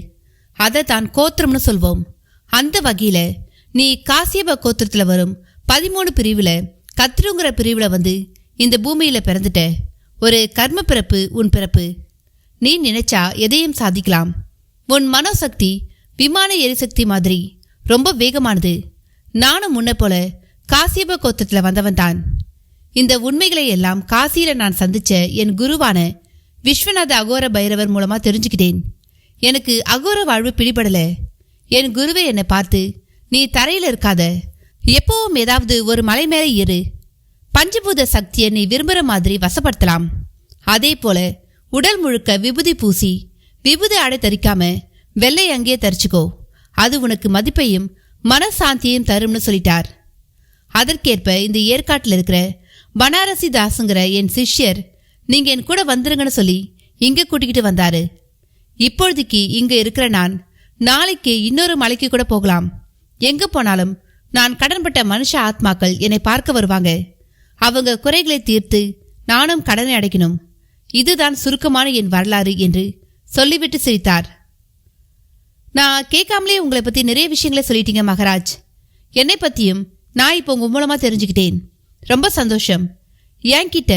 அதை தான் கோத்திரம்னு சொல்வோம். அந்த வகையில நீ காசியப கோத்திரத்துல வரும் 13 பிரிவுல கத்ருங்கிற பிரிவுல வந்து இந்த பூமியில பிறந்துட்ட. ஒரு கர்ம பிறப்பு உன் பிறப்பு. நீ நினைச்சா எதையும் சாதிக்கலாம். உன் மனோசக்தி விமான எரிசக்தி மாதிரி ரொம்ப வேகமானது. நானும் முன்ன போல காசியப கோத்திரத்துல வந்தவன் தான். இந்த உண்மைகளை எல்லாம் காசியில நான் சந்திச்ச என் குருவான விஸ்வநாத அகோர பைரவர் மூலமா தெரிஞ்சுக்கிட்டேன். எனக்கு அகோர வாழ்வு பிடிபடல. என் குருவே என்னை பார்த்து, நீ தரையில இருக்காத, எப்பவும் ஏதாவது ஒரு மலை மேலே ஏறு. பஞ்சபூத சக்தியை நீ விரும்புற மாதிரி வசப்படுத்தலாம். அதே போல உடல் முழுக்க விபூதி பூசி விபூதி ஆடை தரிக்காம வெள்ளை அங்கேயே தரிச்சுக்கோ. அது உனக்கு மதிப்பையும் மனசாந்தியையும் தரும்னு சொல்லிட்டார். அதற்கேற்ப இந்த ஏற்காட்டில் இருக்கிற பனாரசி தாசுங்கிற என் சிஷ்யர் நீங்க என் கூட வந்துருங்கன்னு சொல்லி இங்க கூட்டிக்கிட்டு வந்தாரு. இப்பொழுதுக்கு இங்க இருக்கிற நான் நாளைக்கு இன்னொரு மலைக்கு கூட போகலாம். எங்க போனாலும் நான் கடன்பட்ட மனுஷ ஆத்மாக்கள் என்னை பார்க்க வருவாங்க. அவங்க குறைகளை தீர்த்து நானும் கடனை அடைக்கணும். இதுதான் சுருக்கமான என் வரலாறு என்று சொல்லிவிட்டு சிரித்தார். நான் கேட்காமலே உங்களை பத்தி நிறைய விஷயங்களை சொல்லிட்டீங்க மகராஜ். என்னை பத்தியும் நான் இப்போ உங்க மூலமா தெரிஞ்சுக்கிட்டேன். ரொம்ப சந்தோஷம். என்கிட்ட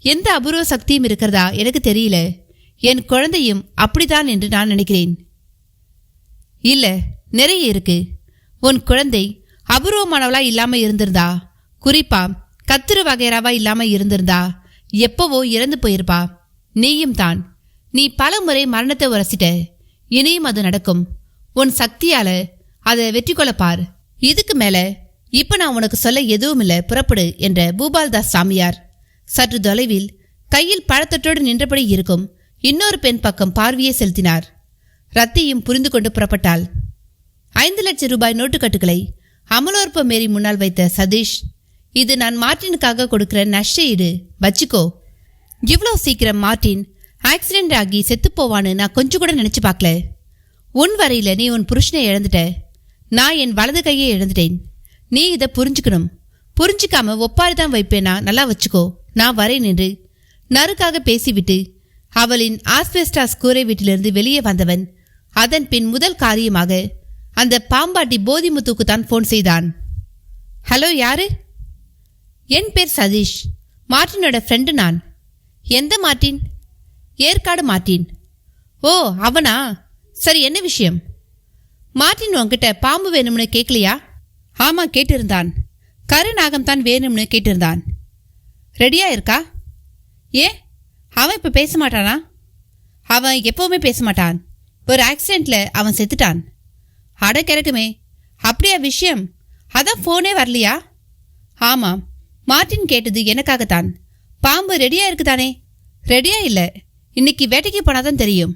எந்த அபூர்வ சக்தியும் இருக்கிறதா எனக்கு தெரியல. என் குழந்தையும் அப்படிதான் என்று நான் நினைக்கிறேன். இல்ல, நிறைய இருக்கு. உன் குழந்தை அபூர்வமானவளா இல்லாம இருந்திருந்தா, குறிப்பா கத்திரு வகைராவா இல்லாம இருந்திருந்தா எப்பவோ இறந்து போயிருப்பா. நீயும் தான். நீ பல முறை மரணத்தை உரசிட்ட. இனியும் அது நடக்கும். உன் சக்தியால அதை வெற்றி கொள்ளப்பார். இதுக்கு மேல இப்ப நான் உனக்கு சொல்ல எதுவும் இல்ல, புறப்படு என்ற பூபால்தாஸ் சாமியார் சற்று தொலைவில் கையில் பழத்தொற்றோடு நின்றபடி இருக்கும் இன்னொரு பெண் பக்கம் பார்வையை செலுத்தினார். ரத்தியும் புரிந்து கொண்டு புறப்பட்டாள். 5 லட்சம் ரூபாய் நோட்டுக்கட்டுகளை அமலோற்ப மேரி முன்னால் வைத்த சதீஷ், இது நான் மார்ட்டினுக்காக கொடுக்கிற நஷ்ட ஈடு, வச்சுக்கோ. இவ்வளோ சீக்கிரம் மார்ட்டின் ஆக்சிடென்ட் ஆகி செத்து போவான்னு நான் கொஞ்சம் கூட நினைச்சு பார்க்கல. உன் வரையில நீ உன் புருஷனை இழந்துட்ட. நான் என் வலது கையை இழந்துட்டேன். நீ இதை புரிஞ்சுக்கணும். புரிஞ்சுக்காம ஒப்பாரி தான் வைப்பேனா, நல்லா வச்சுக்கோ. நான் வரேன் என்று நறுக்காக பேசிவிட்டு அவளின் ஆஸ்பெஸ்டாஸ் கூரை வீட்டிலிருந்து வெளியே வந்தவன் அதன் பின் முதல் காரியமாக அந்த பாம்பாட்டி போதிமுத்துக்கு தான் போன் செய்தான். ஹலோ, யாரு? என் பேர் சதீஷ். மார்ட்டினோட ஃப்ரெண்டு நான். எந்த மார்ட்டின்? ஏற்காடு மார்ட்டின். ஓ, அவனா? சரி, என்ன விஷயம்? மார்ட்டின் உன்கிட்ட பாம்பு வேணும்னு கேட்கலையா? ஆமா, கேட்டிருந்தான். கருநாகம்தான் வேணும்னு கேட்டிருந்தான். ரெடியா இருக்கா? ஏன், அவன் இப்ப பேச மாட்டானா? அவன் எப்பவுமே பேச மாட்டான். ஒரு ஆக்சிடென்ட்ல அவன் செத்துட்டான். அட கிறக்குமே, அப்படியா விஷயம்? அதான் போனே வரலையா? ஆமாம், மார்ட்டின் கேட்டது எனக்காகத்தான். பாம்பு ரெடியா இருக்குதானே? ரெடியா இல்லை, இன்னைக்கு வேட்டைக்கு போனாதான் தெரியும்.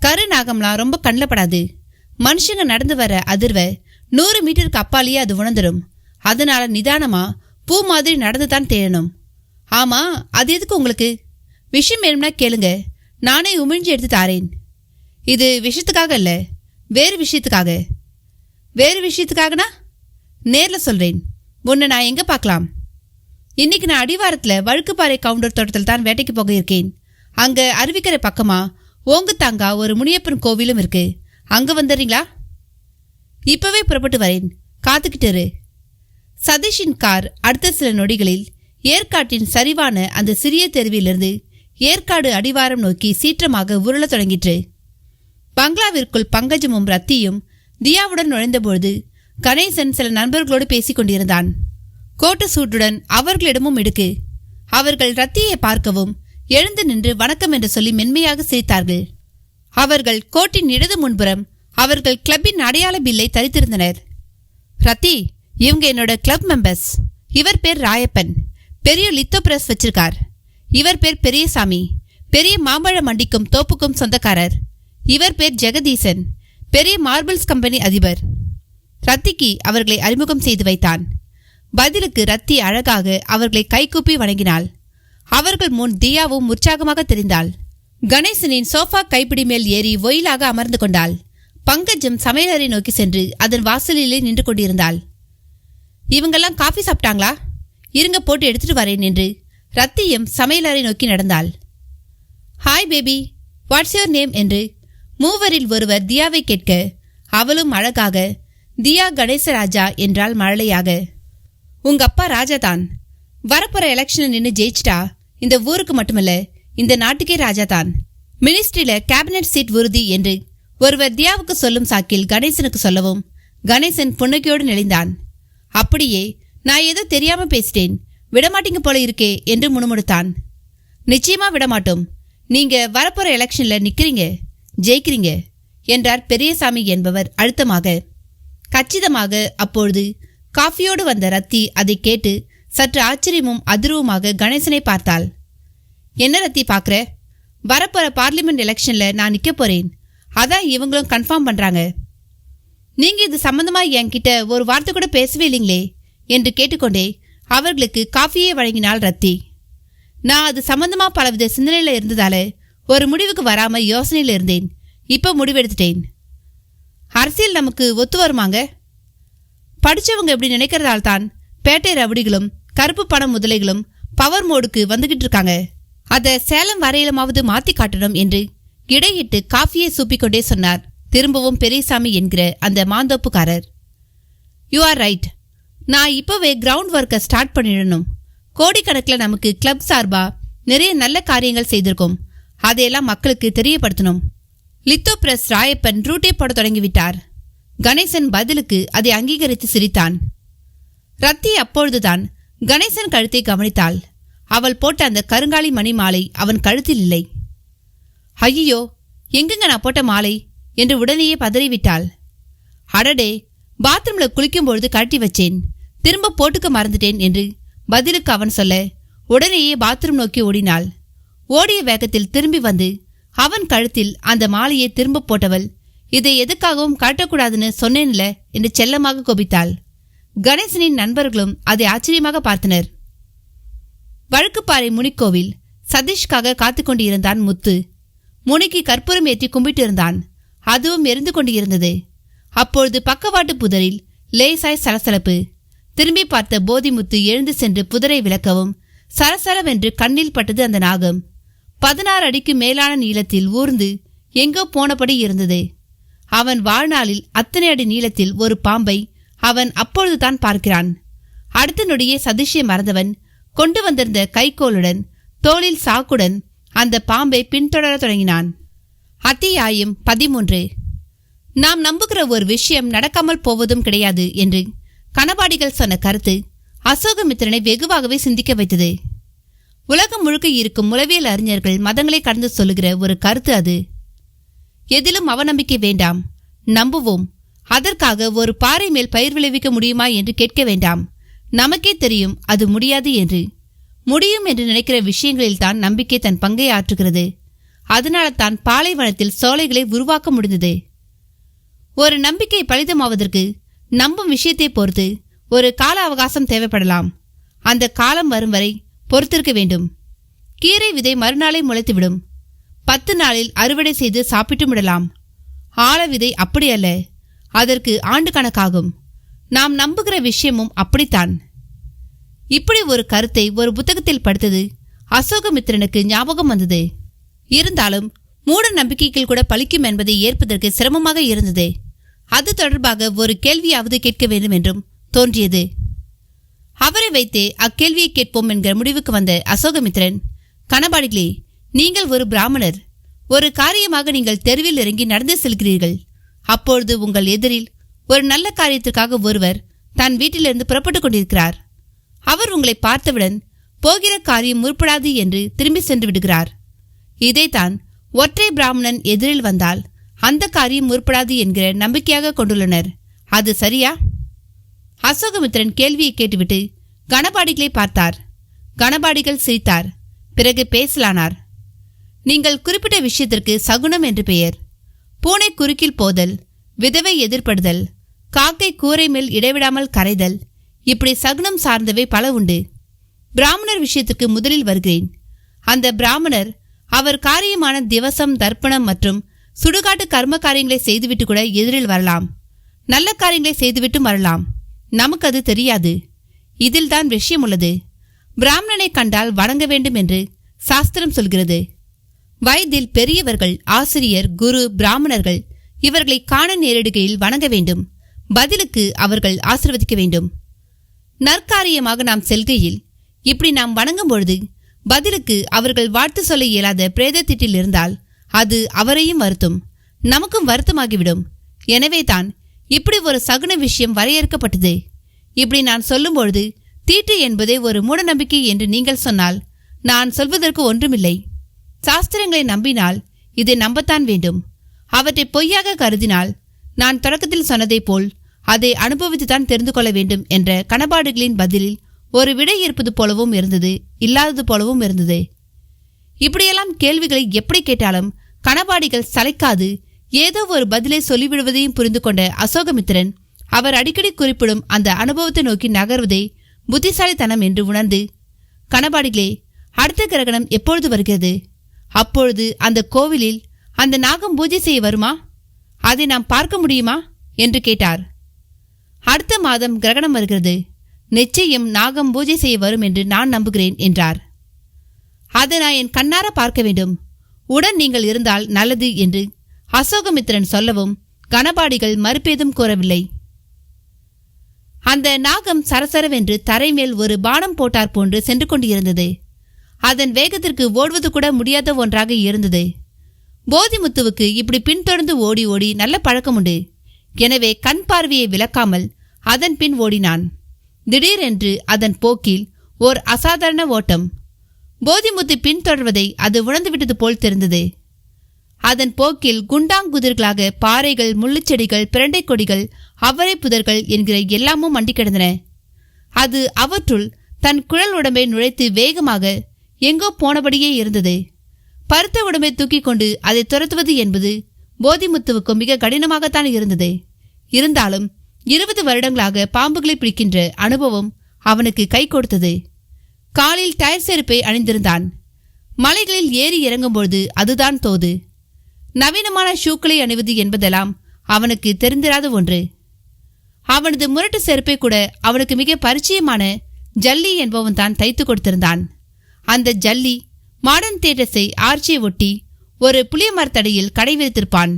கருநாகம்லாம் ரொம்ப கண்ணப்படாது. மனுஷங்க நடந்து வர அதிர்வை 100 மீட்டருக்கு அப்பாலேயே அது உணர்ந்துடும். அதனால நிதானமா பூ மாதிரி நடந்து தான் தேடணும். ஆமா, அது எதுக்கு உங்களுக்கு? விஷயம் வேணும்னா கேளுங்க, நானே உமிழ்ஞ்சி எடுத்து தாரேன். இது விஷயத்துக்காக இல்லை, வேறு விஷயத்துக்காக. வேறு விஷயத்துக்காகனா நேரில் சொல்கிறேன். உன்னை நான் எங்கே பார்க்கலாம்? இன்னைக்கு நான் அடிவாரத்தில் வழுக்குப்பாறை கவுண்டர் தோட்டத்தில் தான் வேட்டைக்கு போக இருக்கேன். அங்கே அருவிக்கரை பக்கமா ஓங்குத்தாங்கா ஒரு முனியப்பன் கோவிலும் இருக்கு. அங்கே வந்துடுறீங்களா? இப்பவே புறப்பட்டு வரேன், காத்துக்கிட்டு இரு. சதீஷின் கார் அடுத்த சில நொடிகளில் ஏற்காட்டின் சரிவான அந்த சிறிய தெருவிலிருந்து ஏற்காடு அடிவாரம் நோக்கி சீற்றமாக உருளத் தொடங்கிற்று. பங்களாவிற்குள் பங்கஜமும் ரத்தியும் தியாவுடன் நுழைந்தபொழுது கணேசன் சில நண்பர்களோடு பேசிக் கொண்டிருந்தான். கோட்டு சூட்டுடன் அவர்களிடமும் இடுக்கு. அவர்கள் ரத்தியை பார்க்கவும் எழுந்து நின்று வணக்கம் என்று சொல்லி மென்மையாக சிரித்தார்கள். அவர்கள் கோட்டின் இடது முன்புறம் அவர்கள் கிளப்பின் அடையாள பில்லை தரித்திருந்தனர். ரத்தி, இவங்க என்னோட கிளப் மெம்பர்ஸ். இவர் பேர் ராயப்பன், பெரிய லித்தோ பிரஸ் வச்சிருக்கார். இவர் பேர் பெரியசாமி, பெரிய மாம்பழ மண்டிக்கும் தோப்புக்கும் சொந்தக்காரர். இவர் பேர் ஜெகதீசன், பெரிய மார்பிள்ஸ் கம்பெனி அதிபர். ரத்திக்கு அவர்களை அறிமுகம் செய்து வைத்தான். பதிலுக்கு ரத்தி அழகாக அவர்களை கைகூப்பி வணங்கினாள். அவர்கள் முன் தியாவும் உற்சாகமாக தெரிந்தாள். கணேசனின் சோஃபா கைப்பிடி மேல் ஏறி ஒயிலாக அமர்ந்து கொண்டாள். பங்கஜம் சமையலறை நோக்கி சென்று அதன் வாசலிலே நின்று கொண்டிருந்தாள். இவங்கெல்லாம் காஃபி சாப்பிட்டாங்களா? இருங்க, போட்டு எடுத்துட்டு வரேன் என்று ரத்தியும் சமையலறை நோக்கி நடந்தாள். Hi baby, what's your name என்று மூவரில் ஒருவர் தியாவை கேட்க அவளும் அழகாக தியா கணேசராஜா என்றாள் மழலையாக. உங்க அப்பா ராஜா தான். வரப்போற எலெக்ஷன்ல நின்று ஜெயிச்சிட்டா இந்த ஊருக்கு மட்டுமல்ல, இந்த நாட்டுக்கே ராஜா தான். மினிஸ்ட்ரியில கேபினட் சீட் உறுதி என்று ஒருவர் தியாவுக்கு சொல்லும் சாக்கில் கணேசனுக்கு சொல்லவும் கணேசன் புன்னகையோடு நெளிந்தான். அப்படியே, நான் ஏதோ தெரியாம பேசிட்டேன், விடமாட்டீங்க போல இருக்கே என்று முணுமுணுத்தான். நிச்சயமா விடமாட்டோம். நீங்க வரப்போற எலெக்ஷன்ல நிக்கிறீங்க, ஜெயிக்கிறீங்க என்றார் பெரியசாமி என்பவர் அழுத்தமாக. கச்சிதமாக. அப்பொழுது காஃபியோடு வந்த ரத்தி அதை கேட்டு சற்று ஆச்சரியமும் அதிர்வுமாக கணேசனை பார்த்தாள். என்ன ரத்தி பார்க்குற? வரப்போற பார்லிமெண்ட் எலெக்ஷன்ல நான் நிக்க போறேன், அதான் இவங்களும் கன்ஃபார்ம் பண்றாங்க. நீங்க இது சம்பந்தமா என்கிட்ட ஒரு வார்த்தை கூட பேசவே இல்லைங்களே என்று கேட்டுக்கொண்டே அவர்களுக்கு காஃபியே வழங்கினாள் ரத்தி. நான் அது சம்பந்தமா பலவித சிந்தனையில இருந்ததால ஒரு முடிவுக்கு வராம யோசனையில இருந்தேன். இப்ப முடிவெடுத்துட்டேன். அரசியல் நமக்கு ஒத்து வருமாங்க? படிச்சவங்க எப்படி நினைக்கிறதால் தான் பேட்டை ரவுடிகளும் கருப்பு பணம் முதலைகளும் பவர் மோடுக்கு வந்துகிட்டு இருக்காங்க. அதை சேலம் வரையிலமாவது மாத்தி காட்டணும் என்று இடையிட்டு காஃபியை சூப்பிக்கொண்டே சொன்னார் திரும்பவும் பெரியசாமி என்கிற அந்த மாந்தோப்புக்காரர். You are right. நான் இப்பவே கிரவுண்ட் ஒர்க்கை ஸ்டார்ட் பண்ணிடணும். கோடிக்கணக்கில் நமக்கு கிளப் சார்பா நிறைய நல்ல காரியங்கள் செய்திருக்கோம், அதையெல்லாம் மக்களுக்கு தெரியப்படுத்தணும். லித்தோ பிரஸ் ராயப்பன் ரூட்டே போட தொடங்கிவிட்டார். கணேசன் பதிலுக்கு அதை அங்கீகரித்து சிரித்தான். ரத்தி அப்பொழுதுதான் கணேசன் கழுத்தை கவனித்தாள். அவள் போட்ட அந்த கருங்காலி மணி மாலை அவன் கழுத்தில் இல்லை. ஐயோ, எங்குங்க நான் போட்ட மாலை என்று உடனேயே பதறிவிட்டாள். அடடே, பாத்ரூம்ல குளிக்கும் பொழுது கழட்டி வச்சேன், திரும்ப போட்டுக்க மறந்துட்டேன் என்று பதிலுக்கு அவன் சொல்ல உடனேயே பாத்ரூம் நோக்கி ஓடினாள். ஓடிய வேகத்தில் திரும்பி வந்து அவன் கழுத்தில் அந்த மாலையை திரும்ப போட்டவள், இதை எதுக்காகவும் கழட்டக்கூடாதுன்னு சொன்னேன்ல என்று செல்லமாக கோபித்தாள். கணேசனின் நண்பர்களும் அதை ஆச்சரியமாக பார்த்தனர். வழுக்குப்பாறை முனிக்கோவில் சதீஷ்காக காத்து கொண்டிருந்தான் முத்து. முனிக்கு கற்பூரம் ஏற்றி கும்பிட்டு இருந்தான். அதுவும் எரிந்து கொண்டு இருந்தது. அப்பொழுது பக்கவாட்டு புதரில் லேசாய் சலசலப்பு. திரும்பி பார்த்த போதிமுத்து எழுந்து சென்று புதரை விளக்கவும் சரசரவென்று கண்ணில் பட்டது அந்த நாகம். 16 அடிக்கு மேலான நீளத்தில் ஊர்ந்து எங்கோ போனபடி இருந்தது. அவன் வாழ்நாளில் அத்தனை அடி நீளத்தில் ஒரு பாம்பை அவன் அப்பொழுதுதான் பார்க்கிறான். அடுத்த நொடியே சதிஷை மறந்தவன் கொண்டு வந்திருந்த கைகோளுடன் தோளில் சாக்குடன் அந்த பாம்பை பின்தொடர தொடங்கினான். அத்தியாயம் 13. நாம் நம்புகிற ஒரு விஷயம் நடக்காமல் போவதும் கிடையாது என்று கனபாடிகள் சொன்ன கருத்து அசோகமித்திரனை வெகுவாகவே சிந்திக்க வைத்தது. உலகம் முழுக்க இருக்கும் உளவியல் அறிஞர்கள் மதங்களை கடந்து சொல்லுகிற ஒரு கருத்து அது. எதிலும் அவநம்பிக்கை வேண்டாம், நம்புவோம். அதற்காக ஒரு பாறை மேல் பயிர் விளைவிக்க முடியுமா என்று கேட்க வேண்டாம். நமக்கே தெரியும் அது முடியாது என்று. முடியும் என்று நினைக்கிற விஷயங்களில் தான் நம்பிக்கை தன் பங்கை ஆற்றுகிறது. அதனால தான் பாலைவனத்தில் சோலைகளை உருவாக்க முடிந்தது. ஒரு நம்பிக்கை பலிதமாவதற்கு நம்பும் விஷயத்தை பொறுத்து ஒரு கால அவகாசம் தேவைப்படலாம். அந்த காலம் வரும் வரை பொறுத்திருக்க வேண்டும். கீரை விதை மறுநாளே முளைத்துவிடும். 10 நாளில் அறுவடை செய்து சாப்பிட்டு விடலாம். ஆழ விதை அப்படி அல்ல, அதற்கு ஆண்டு கணக்காகும். நாம் நம்புகிற விஷயமும் அப்படித்தான். இப்படி ஒரு கருத்தை ஒரு புத்தகத்தில் படித்தது அசோகமித்திரனுக்கு ஞாபகம் வந்தது. இருந்தாலும் மூட நம்பிக்கைகள் கூட பலிக்கும் என்பதை ஏற்பதற்கு சிரமமாக இருந்தது. அது தொடர்பாக ஒரு கேள்வியாவது கேட்க வேண்டும் என்றும் தோன்றியது. அவரை வைத்தே அக்கேள்வியை கேட்போம் என்கிற முடிவுக்கு வந்த அசோகமித்திரன், கணபாடிகளே, நீங்கள் ஒரு பிராமணர். ஒரு காரியமாக நீங்கள் தெருவில் இறங்கி நடந்து செல்கிறீர்கள். அப்பொழுது உங்கள் எதிரில் ஒரு நல்ல காரியத்திற்காக ஒருவர் தன் வீட்டிலிருந்து புறப்பட்டுக் கொண்டிருக்கிறார். அவர் உங்களை பார்த்தவுடன் போகிற காரியம் முற்படாது என்று திரும்பி சென்று விடுகிறார். இதைத்தான் ஒற்றை பிராமணன் எதிரில் வந்தால் அந்த காரியம் முற்படாது என்கிற நம்பிக்கையாக கொண்டுள்ளனர். அது சரியா? அசோகமித்திரன் கேள்வியை கேட்டுவிட்டு கணபாடிகளை பார்த்தார். கணபாடிகள் சிரித்தார். பிறகு பேசலானார். நீங்கள் குறிப்பிட்ட விஷயத்திற்கு சகுனம் என்று பெயர். பூனை குறுக்கில் போதல், விதவை எதிர்படுதல், காக்கை கூரை மேல் இடைவிடாமல் கரைதல், இப்படி சகுனம் சார்ந்தவை பல உண்டு. பிராமணர் விஷயத்திற்கு முதலில் வருகிறேன். அந்த பிராமணர் அவர் காரியமான திவசம், தர்ப்பணம் மற்றும் சுடுகாட்டு கர்ம காரியங்களை செய்துவிட்டு கூட எதிரில் வரலாம். நல்ல காரியங்களை செய்துவிட்டு வரலாம். நமக்கு அது தெரியாது. இதில்தான் விஷயம் உள்ளது. பிராமணனை கண்டால் வணங்க வேண்டும் என்று சாஸ்திரம் சொல்கிறது. வயதில் பெரியவர்கள், ஆசிரியர், குரு, பிராமணர்கள் இவர்களை காண நேரிடுகையில் வணங்க வேண்டும். பதிலுக்கு அவர்கள் ஆசீர்வதிக்க வேண்டும். நற்காரியமாக நாம் செல்கையில் இப்படி நாம் வணங்கும் பொழுது பதிலுக்கு அவர்கள் வாழ்த்து சொல்ல இயலாத பிரேதத்திட்டில் இருந்தால் அது அவரையும் வருத்தும், நமக்கும் வருத்தமாகிவிடும். எனவேதான் இப்படி ஒரு சகுன விஷயம் வரையறுக்கப்பட்டது. இப்படி நான் சொல்லும் பொழுது தீட்டு என்பதே ஒரு மூடநம்பிக்கை என்று நீங்கள் சொன்னால் நான் சொல்வதற்கு ஒன்றுமில்லை. சாஸ்திரங்களை நம்பினால் இதை நம்பத்தான் வேண்டும். அவற்றை பொய்யாக கருதினால் நான் தொடக்கத்தில் சொன்னதை போல் அதை அனுபவித்துத்தான் தெரிந்து கொள்ள வேண்டும் என்ற கணபாடுகளின் பதிலில் ஒரு விடை இருப்பது போலவும் இருந்தது, இல்லாதது போலவும் இருந்தது. இப்படியெல்லாம் கேள்விகளை எப்படி கேட்டாலும் கணபாடிகள் சளைக்காது ஏதோ ஒரு பதிலை சொல்லிவிடுவதையும் புரிந்து கொண்ட அசோகமித்திரன் அவர் அடிக்கடி குறிப்பிடும் அந்த அனுபவத்தை நோக்கி நகர்வதே புத்திசாலித்தனம் என்று உணர்ந்து, கணபாடிகளே, அடுத்த கிரகணம் எப்பொழுது வருகிறது? அப்பொழுது அந்த கோவிலில் அந்த நாகம் பூஜை செய்ய வருமா? அதை நாம் பார்க்க முடியுமா என்று கேட்டார். அடுத்த மாதம் கிரகணம் வருகிறது. நிச்சயம் நாகம் பூஜை செய்ய வரும் என்று நான் நம்புகிறேன் என்றார். அதை நான் என் கண்ணார பார்க்க வேண்டும். உடன் நீங்கள் இருந்தால் நல்லது என்று அசோகமித்திரன் சொல்லவும் கணபாடிகள் மறுப்பேதும் கூறவில்லை. அந்த நாகம் சரசரவென்று தரை மேல் ஒரு பானம் போட்டார் போன்று சென்று கொண்டிருந்தது. அதன் வேகத்திற்கு ஓடுவது கூட முடியாத ஒன்றாக இருந்தது. போதிமுத்துவுக்கு இப்படி பின்தொடர்ந்து ஓடி ஓடி நல்ல பழக்கம் உண்டு. எனவே கண் பார்வையை விலக்காமல் அதன் பின் ஓடினான். திடீரென்று அதன் போக்கில் ஓர் அசாதாரண ஓட்டம். போதிமுத்து பின்தொடர்வதை அது உணர்ந்துவிட்டது போல் தெரிந்தது. அதன் போக்கில் குண்டாங்குதிர்களாக பாறைகள், முள்ளுச்செடிகள், பிரண்டை கொடிகள், அவரை புதர்கள் என்கிற எல்லாமும் மண்டி கிடந்தன. அது அவற்றுள் தன் குழல் உடம்பை நுழைத்து வேகமாக எங்கோ போனபடியே இருந்தது. பருத்த உடம்பை தூக்கி கொண்டு அதை துரத்துவது என்பது போதிமுத்துவுக்கு மிக கடினமாகத்தான் இருந்தது. இருந்தாலும் 20 வருடங்களாக பாம்புகளை பிடிக்கின்ற அனுபவம் அவனுக்கு கை கொடுத்தது. காலில் டயர் செருப்பை அணிந்திருந்தான். மலைகளில் ஏறி இறங்கும்பொழுது அதுதான் தோது. நவீனமான ஷூக்களை அணிவது என்பதெல்லாம் அவனுக்கு தெரிந்திராத ஒன்று. அவனது முரட்டு செருப்பை கூட அவனுக்கு மிக பரிச்சயமான ஜல்லி என்பவன் தான் தைத்து கொடுத்திருந்தான். அந்த ஜல்லி மாடர்ன் தியேட்டர்ஸை ஆர்ச்சியை ஒட்டி ஒரு புளிய மரத்தடியில் கடை வைத்திருப்பான்.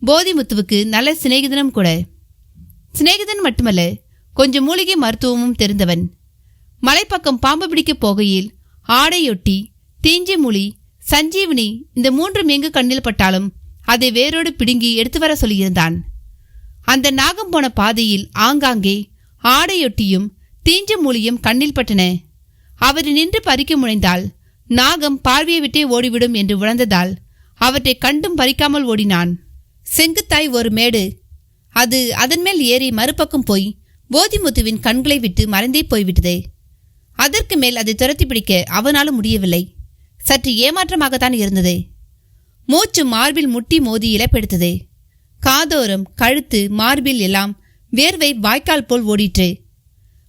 போதிமுத்துவுக்கு நல்ல சிநேகிதனும் கூட. சிநேகிதன் மட்டுமல்ல, கொஞ்சம் மூலிகை மருத்துவமும் தெரிந்தவன். மலைப்பக்கம் பாம்பு பிடிக்க போகையில் ஆடையொட்டி, தீஞ்சி மூலி, சஞ்சீவினி இந்த 3 எங்கு கண்ணில் பட்டாலும் அதை வேரோடு பிடுங்கி எடுத்து வர சொல்லியிருந்தான். அந்த நாகம் போன பாதையில் ஆங்காங்கே ஆடையொட்டியும் தீஞ்ச மூலியும் கண்ணில் பட்டன. அவரை நின்று பறிக்க முனைந்தால் நாகம் பார்வையை விட்டே ஓடிவிடும் என்று உணர்ந்ததால் அவற்றை கண்டும் பறிக்காமல் ஓடினான். செங்குத்தாய் ஒரு மேடு. அது அதன் மேல் ஏறி மறுபக்கம் போய் போதிமுத்துவின் கண்களை விட்டு மறைந்தே போய்விட்டது. அதற்கு மேல் அதை துரத்தி பிடிக்க அவனாலும் முடியவில்லை. சற்று ஏமாற்றமாகத்தான் இருந்தது. மூச்சு மார்பில் முட்டி மோதி இழப்பெடுத்தது. காதோரம், கழுத்து, மார்பில் எல்லாம் வேர்வை வாய்க்கால் போல் ஓடிற்று.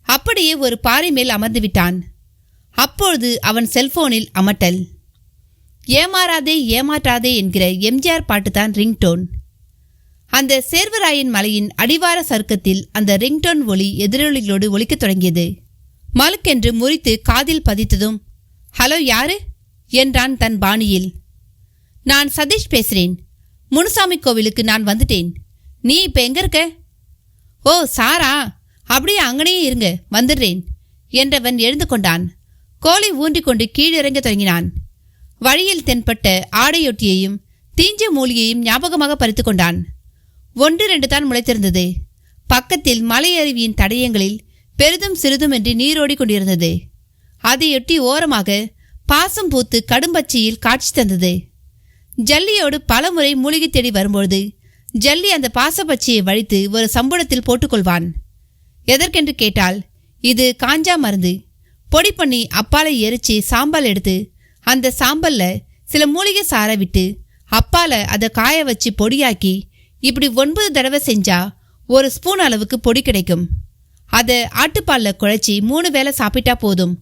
அப்படியே ஒரு பாறை மேல் அமர்ந்து விட்டான். அப்பொழுது அவன் செல்போனில் அமட்டல். ஏமாறாதே ஏமாற்றாதே என்கிற எம்ஜிஆர் பாட்டுதான் ரிங்டோன். அந்த சேர்வராயன் மலையின் அடிவார சர்க்கத்தில் அந்த ரிங்டோன் ஒலி எதிரொலிகளோடு ஒலிக்கத் தொடங்கியது. மலுக்கென்று முறித்து காதில் பதித்ததும், ஹலோ யாரு என்றான் தன் பாணியில். நான் சதீஷ் பேசுறேன். முனுசாமி கோவிலுக்கு நான் வந்துட்டேன். நீ இப்ப எங்க இருக்க? ஓ சாரா, அப்படியே அங்கனையே இருங்க, வந்துடுறேன் என்றவன் எழுந்து கொண்டான். கோலை ஊன்றிக்கொண்டு கீழிறங்க தொடங்கினான். வழியில் தென்பட்ட ஆடையொட்டியையும் தீஞ்ச மூலியையும் ஞாபகமாக பறித்து கொண்டான். 1-2 தான் முளைத்திருந்தது. பக்கத்தில் மலை அருவியின் தடயங்களில் பெரிதும் சிறிதுமின்றி நீரோடி கொண்டிருந்தது. அதையொட்டி ஓரமாக பாசம் பூத்து கடும்பச்சையில் காட்சி தந்தது. ஜல்லியோடு பலமுறை மூலிகை தேடி வரும்பொழுது ஜல்லி அந்த பாசப்பச்சையை வழித்து ஒரு சம்புடத்தில் போட்டுக்கொள்வான். எதற்கென்று கேட்டால், இது காஞ்சா மருந்து. பொடி பண்ணி அப்பாலை எரிச்சு சாம்பல் எடுத்து அந்த சாம்பல்ல சில மூலிகை சார விட்டு அப்பால அதை காய வச்சு பொடியாக்கி இப்படி 9 தடவை செஞ்சா 1 ஸ்பூன் அளவுக்கு பொடி கிடைக்கும். அதை ஆட்டுப்பாலில் குழைச்சி 3 வேளை சாப்பிட்டா போதும்.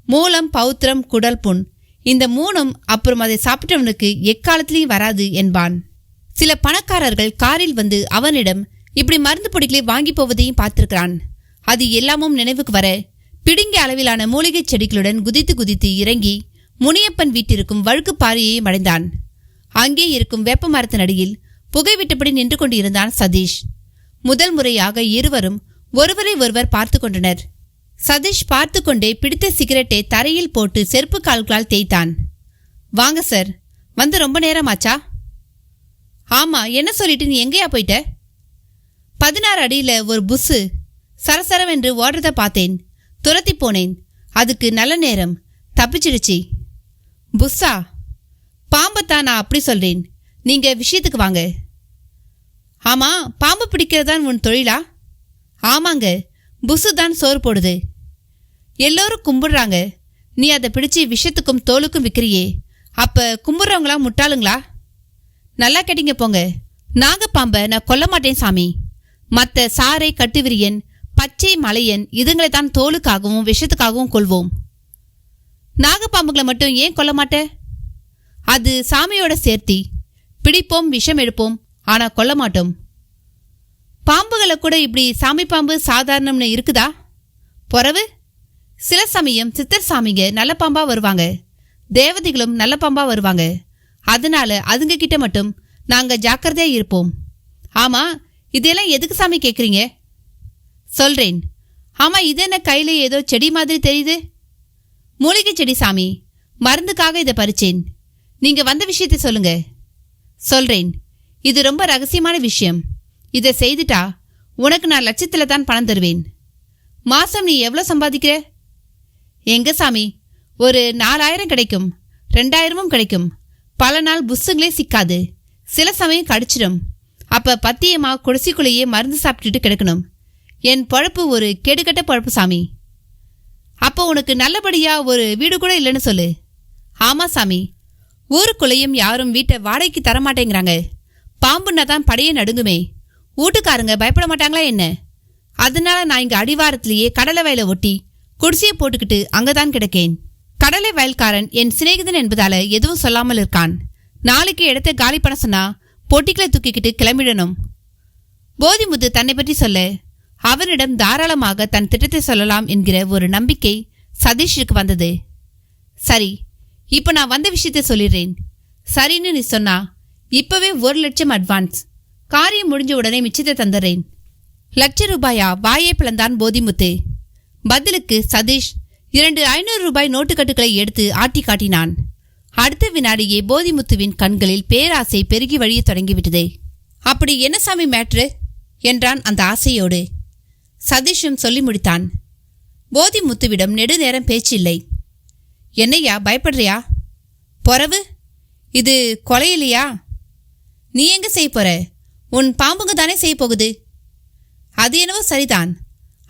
மூலம், பௌத்திரம், குடல் புண், இந்த 3ம் அப்புறம் அதை சாப்பிட்டவனுக்கு எக்காலத்திலையும் வராது என்பான். சில பணக்காரர்கள் காரில் வந்து அவனிடம் இப்படி மருந்து பொடிகளை வாங்கி போவதையும் பார்த்திருக்கிறான். அது எல்லாமும் நினைவுக்கு வர பிடுங்கி அளவிலான மூலிகை செடிகளுடன் குதித்து குதித்து இறங்கி முனியப்பன் வீட்டிற்கும் வழுக்கு பாறையையும் அடைந்தான். அங்கே இருக்கும் வேப்ப மரத்தின் அடியில் புகைவிட்டபடி நின்று கொண்டு இருந்தான் சதீஷ். முதல் முறையாக இருவரும் ஒருவரை ஒருவர் பார்த்து கொண்டனர். சதீஷ் பார்த்து கொண்டே பிடித்த சிகரெட்டை தரையில் போட்டு செருப்பு கால்களால் தேய்த்தான். வாங்க சார், வந்து ரொம்ப நேரமாச்சா? ஆமா, என்ன சொல்லிட்டு நீ எங்கேயா போயிட்ட? 16 அடியில் ஒரு புஸ்ஸு சரசரவென்று ஓடுறத பார்த்தேன், துரத்தி போனேன். அதுக்கு நல்ல நேரம், தப்பிச்சிடுச்சு. புஸ்ஸா? பாம்பத்தான் நான் அப்படி சொல்றேன். நீங்க விஷயத்துக்கு வாங்க. ஆமா, பாம்பு பிடிக்கிறதான் உன் தொழிலா? ஆமாங்க, புஸ்ஸு தான் சோறு போடுது. எல்லோரும் கும்பிடுறாங்க, நீ அதை பிடிச்சி விஷத்துக்கும் தோலுக்கும் விற்கிறியே, அப்ப கும்பிட்றவங்களா முட்டாளுங்களா? நல்லா கேட்டீங்க போங்க. நாகப்பாம்பை நான் கொல்ல மாட்டேன் சாமி. மற்ற சாரை, கட்டுவிரியன், பச்சை மலையன் இதுங்களை தான் தோலுக்காகவும் விஷத்துக்காகவும் கொள்வோம். நாகப்பாம்புகளை மட்டும் ஏன் கொல்ல மாட்ட? அது சாமியோட சேர்த்தி. பிடிப்போம், விஷம் எடுப்போம், ஆனா கொல்ல மாட்டோம். பாம்புகளை கூட இப்படி சாமி பாம்பு சாதாரணம்னு இருக்குதா? பொறவு சில சமயம் சித்தர் சாமிங்க நல்ல பாம்பா வருவாங்க, தேவதைகளும் நல்ல பாம்பா வருவாங்க. அதனால அதுங்க கிட்ட மட்டும் நாங்க ஜாக்கிரதையா இருப்போம். ஆமா, இதெல்லாம் எதுக்கு சாமி கேக்குறீங்க? சொல்றேன். ஆமா, இது என்ன கையில ஏதோ செடி மாதிரி தெரியுது? மூலிகை செடி சாமி, மருந்துக்காக இதை பறிச்சேன். நீங்க வந்த விஷயத்தை சொல்லுங்க. சொல்றேன். இது ரொம்ப ரகசியமான விஷயம். இதை செய்துட்டா உனக்கு நான் லட்சத்துல தான் பணம் தருவேன். மாசம் நீ எவ்வளோ சம்பாதிக்கிற? எங்க சாமி, ஒரு 4000 கிடைக்கும், 2000ம் கிடைக்கும். பல நாள் புஸ்ஸுங்களே சிக்காது, சில சமயம் கடிச்சிடும். அப்ப பத்தியமா குடிசைக்குள்ளேயே மருந்து சாப்பிட்டுட்டு கிடக்கணும். என் பொழப்பு ஒரு கெடுகட்ட பொழப்பு சாமி. அப்போ உனக்கு நல்லபடியா ஒரு வீடு கூட இல்லைன்னு சொல்லு. ஆமா சாமி, ஊருக்குள்ளேயும் யாரும் வீட்டை வாடகைக்கு தரமாட்டேங்கிறாங்க. பாம்புன்னா தான் படையே நடுங்குமே. வீட்டுக்காரங்க பயப்பட மாட்டாங்களா என்ன? அதனால நான் இங்க அடிவாரத்திலேயே கடலை வயலை ஒட்டி குடிசையை போட்டுக்கிட்டு அங்கதான் கிடக்கேன். கடலை வயல்காரன் என் சிநேகிதன் என்பதால எதுவும் சொல்லாமல் இருக்கான். நாளைக்கு இடத்த காலி பண்ண சொன்னா பொட்டிகளை தூக்கிக்கிட்டு கிளம்பிடணும். போதிமுத்து தன்னை பற்றி சொல்ல அவனிடம் தாராளமாக தன் திட்டத்தை சொல்லலாம் என்கிற ஒரு நம்பிக்கை சதீஷுக்கு வந்தது. சரி, இப்ப நான் வந்த விஷயத்தை சொல்லிடுறேன். சரின்னு நீ சொன்னா இப்பவே 1 லட்சம் அட்வான்ஸ். காரியம் முடிஞ்ச உடனே மிச்சத்தை தந்துடுறேன். ₹1,00,000 வாயை பிளந்தான் போதிமுத்து. பதிலுக்கு சதீஷ் 2 500 நோட்டுக்கட்டுகளை எடுத்து ஆட்டி காட்டினான். அடுத்த வினாடியே போதிமுத்துவின் கண்களில் பேராசை பெருகி வழிய தொடங்கிவிட்டது. அப்படி என்ன சாமி மேட்ரு என்றான் அந்த ஆசையோடு. சதீஷும் சொல்லி முடித்தான். போதிமுத்துவிடம் நெடுநேரம் பேச்சில்லை. என்னையா பயப்படுறியா? பொறவு, இது கொலை இல்லையா? நீ எங்க செய்ய போற? உன் பாம்புங்க தானே செய்ய போகுது. அது என்னவோ சரிதான்.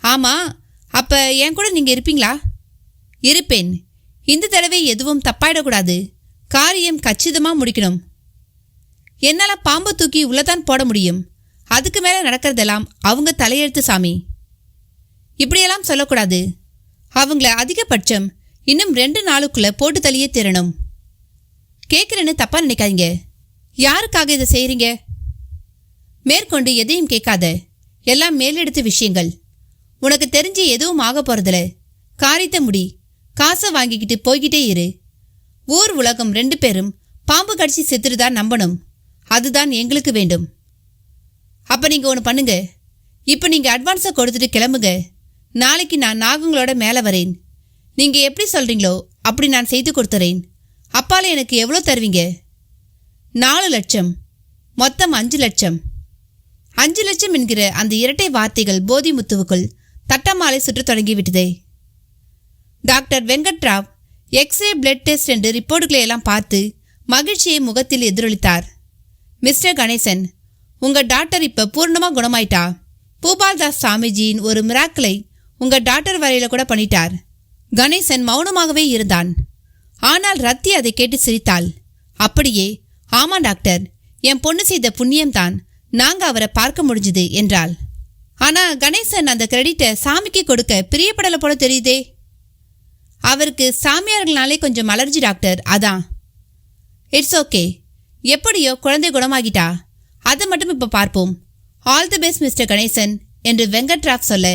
ஆமா, அப்ப என் கூட நீங்க இருப்பீங்களா? இருப்பேன். இந்த தடவை எதுவும் தப்பாயிடக்கூடாது. காரியம் கச்சிதமா முடிக்கணும். என்னால பாம்பை தூக்கி உள்ளதான் போட முடியும். அதுக்கு மேல நடக்கிறதெல்லாம் அவங்க தலையெழுத்து சாமி. இப்படியெல்லாம் சொல்லக்கூடாது. அவங்கள அதிகபட்சம் இன்னும் 2 நாளுக்குள்ள போட்டு தள்ளியே திறனும். கேட்குறேன்னு தப்பா நினைக்காதீங்க. யாருக்காக இதை செய்கிறீங்க? மேற்கொண்டு எதையும் கேட்காத. எல்லாம் மேலெடுத்த விஷயங்கள். உனக்கு தெரிஞ்சு எதுவும் ஆக போறதில்ல. காரியத்தை முடி. காசை வாங்கிக்கிட்டு போய்கிட்டே இரு. ஊர் உலகம் 2 பேரும் பாம்பு கடிச்சு செத்துருதான் நம்பணும். அதுதான் எங்களுக்கு வேண்டும். அப்ப நீங்க ஒன்று பண்ணுங்க. இப்ப நீங்க அட்வான்ஸை கொடுத்துட்டு கிளம்புங்க. நாளைக்கு நான் நாகங்களோட மேலே வரேன். நீங்க எப்படி சொல்றீங்களோ அப்படி நான் செய்து கொடுத்துறேன். அப்பால எனக்கு எவ்வளோ தருவீங்க? 4 லட்சம். மொத்தம் 5 லட்சம். 5 லட்சம் என்கிற அந்த இரட்டை வார்த்தைகள் போதிமுத்துவுக்குள் தட்டமாலை சுற்ற தொடங்கிவிட்டதே. Doctor Venkatrao X ray blood test என்று ரிப்போர்ட்டுகளை எல்லாம் பார்த்து மகிழ்ச்சியை முகத்தில் எதிரொலித்தார். மிஸ்டர் கணேசன், உங்க டாக்டர் இப்ப பூர்ணமா குணமாயிட்டா. பூபால்தாஸ் சாமிஜியின் ஒரு மிராக்கிளை உங்க டாக்டர் வரையில கூட பண்ணிட்டார். கணேசன் மௌனமாகவே இருந்தான். ஆனால் ரத்தி அதை கேட்டு சிரித்தாள். அப்படியே, ஆமா டாக்டர், என் பொண்ணு செய்த புண்ணியம்தான் நாங்க அவரை பார்க்க முடிஞ்சுது என்றாள். ஆனா கணேசன் அந்த கிரெடிட்டை சாமிக்கு கொடுக்க பிரியப்படலை போல தெரியுதே. அவருக்கு சாமியார்கள்னாலே கொஞ்சம் அலர்ஜி டாக்டர், அதான். It's okay. எப்படியோ குழந்தை குணமாகிட்டா. அதை மட்டும் இப்ப பார்ப்போம். All the best mister Ganesan என்று வெங்கட்ராவ் சொல்ல,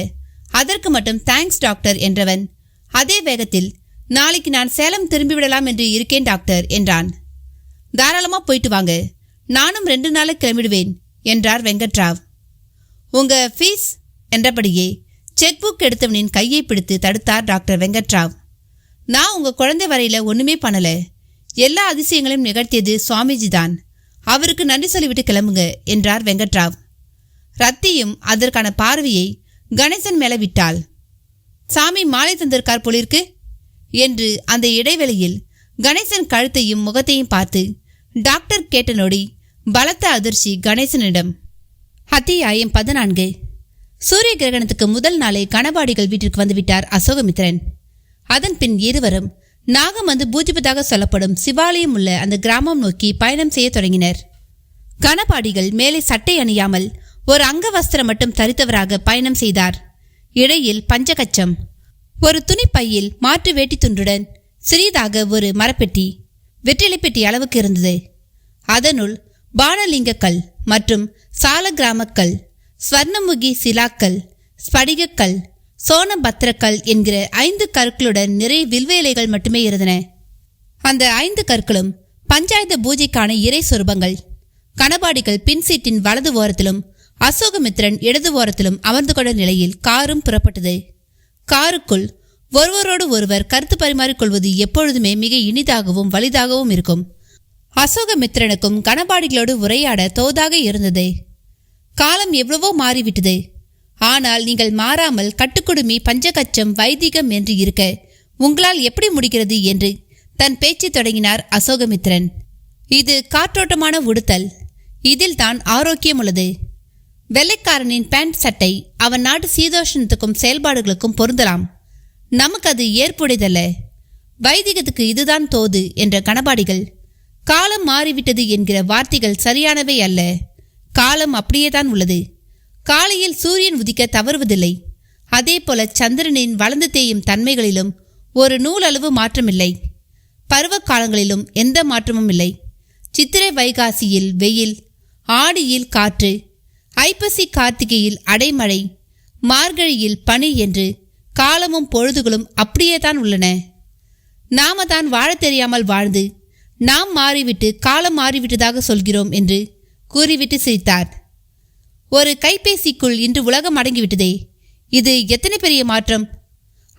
அதற்கு மட்டும் தேங்க்ஸ் டாக்டர் என்றவன் அதே வேகத்தில், நாளைக்கு நான் சேலம் திரும்பிவிடலாம் என்று இருக்கேன் டாக்டர் என்றான். தாராளமா போயிட்டு வாங்க. நானும் 2 நாளில் கிளம்பிடுவேன் என்றார் வெங்கட்ராவ். உங்க ஃபீஸ் என்றபடியே செக் புக் எடுத்தவனின் கையை பிடித்து தடுத்தார் டாக்டர் வெங்கட்ராவ். நான் உங்க குழந்தை வரையில ஒண்ணுமே பண்ணல. எல்லா அதிசயங்களையும் நிகழ்த்தியது சுவாமிஜி தான். அவருக்கு நன்றி சொல்லிவிட்டு கிளம்புங்க என்றார் வெங்கட்ராவ். ரத்தியும் அதற்கான பார்வையை கணேசன் மேல விட்டாள். சாமி மாலை தந்திருக்கார் போலிருக்கு என்று அந்த இடைவெளியில் கணேசன் கழுத்தையும் முகத்தையும் பார்த்து டாக்டர் கேட்ட நொடி பலத்த அதிர்ச்சி கணேசனிடம். அத்தியாயம் 14. சூரிய கிரகணத்துக்கு முதல் நாளே கணவாடிகள் வீட்டிற்கு வந்துவிட்டார் அசோகமித்ரன். அதன் பின் இருவரும் நாகம் வந்து பூஜிப்பதாக சொல்லப்படும் சிவாலயம் உள்ள அந்த கிராமம் நோக்கி பயணம் செய்ய தொடங்கினர். கணபாடிகள் மேலே சட்டை அணியாமல் ஒரு அங்கவஸ்திரம் மட்டும் தரித்தவராக பயணம் செய்தார். இடையில் பஞ்சகச்சம், ஒரு துணிப்பையில் மாற்று வேட்டி துண்டுடன் சிறிதாக ஒரு மரப்பெட்டி, வெற்றிலை பெட்டி அளவுக்கு இருந்தது. அதனுள் பானலிங்கக்கல் மற்றும் சாலகிராமக்கல், ஸ்வர்ணமுகி சிலாக்கல், ஸ்படிகக்கல், சோனபத்திரக்கல் என்கிற 5 கற்களுடன் நிறைய வில்வேலைகள் மட்டுமே இருந்தன. அந்த 5 கற்களும் பஞ்சாயத்து பூஜைக்கான இறை சொரூபங்கள். கணபாடிகள் பின் சீட்டின் வலது ஓரத்திலும் அசோகமித்ரன் இடது ஓரத்திலும் அமர்ந்து கொண்ட நிலையில் காரும் புறப்பட்டது. காருக்குள் ஒருவரோடு ஒருவர் கருத்து பரிமாறிக்கொள்வது எப்பொழுதுமே மிக இனிதாகவும் வலிதாகவும் இருக்கும். அசோகமித்ரனுக்கும் கணபாடிகளோடு உரையாட தோதாக இருந்தது. காலம் எவ்வளவோ மாறிவிட்டது. ஆனால் நீங்கள் மாறாமல் கட்டுக்குடுமி, பஞ்சகச்சம், வைதிகம் என்று இருக்க உங்களால் எப்படி முடிகிறது என்று தன் பேச்சை தொடங்கினார் அசோகமித்ரன். இது காற்றோட்டமான உடுத்தல். இதில் தான் ஆரோக்கியம் உள்ளது. வெள்ளைக்காரனின் பேண்ட் சட்டை அவன் நாட்டு சீதோஷணத்துக்கும் செயல்பாடுகளுக்கும் பொருந்தலாம். நமக்கு அது ஏற்புடையதல்ல. வைதிகத்துக்கு இதுதான் தோது என்ற கணபாடிகள் காலம் மாறிவிட்டது என்கிற வார்த்தைகள் சரியானவை அல்ல. காலம் அப்படியேதான் உள்ளது. காலையில் சூரியன் உதிக்க தவறுவதில்லை. அதே போல சந்திரனின் வளர்ந்து தேயும் தன்மைகளிலும் ஒரு நூலளவு மாற்றமில்லை. பருவ காலங்களிலும் எந்த மாற்றமும் இல்லை. சித்திரை வைகாசியில் வெயில், ஆடியில் காற்று, ஐப்பசி கார்த்திகையில் அடைமழை, மார்கழியில் பனி என்று காலமும் பொழுதுகளும் அப்படியேதான் உள்ளன. நாம தான் வாழ தெரியாமல் வாழ்ந்து நாம் மாறிவிட்டு காலம் மாறிவிட்டதாக சொல்கிறோம் என்று கூறிவிட்டு சிரித்தார். ஒரு கைபேசிக்குள் இன்று உலகம் அடங்கிவிட்டதே. இது எத்தனை பெரிய மாற்றம்!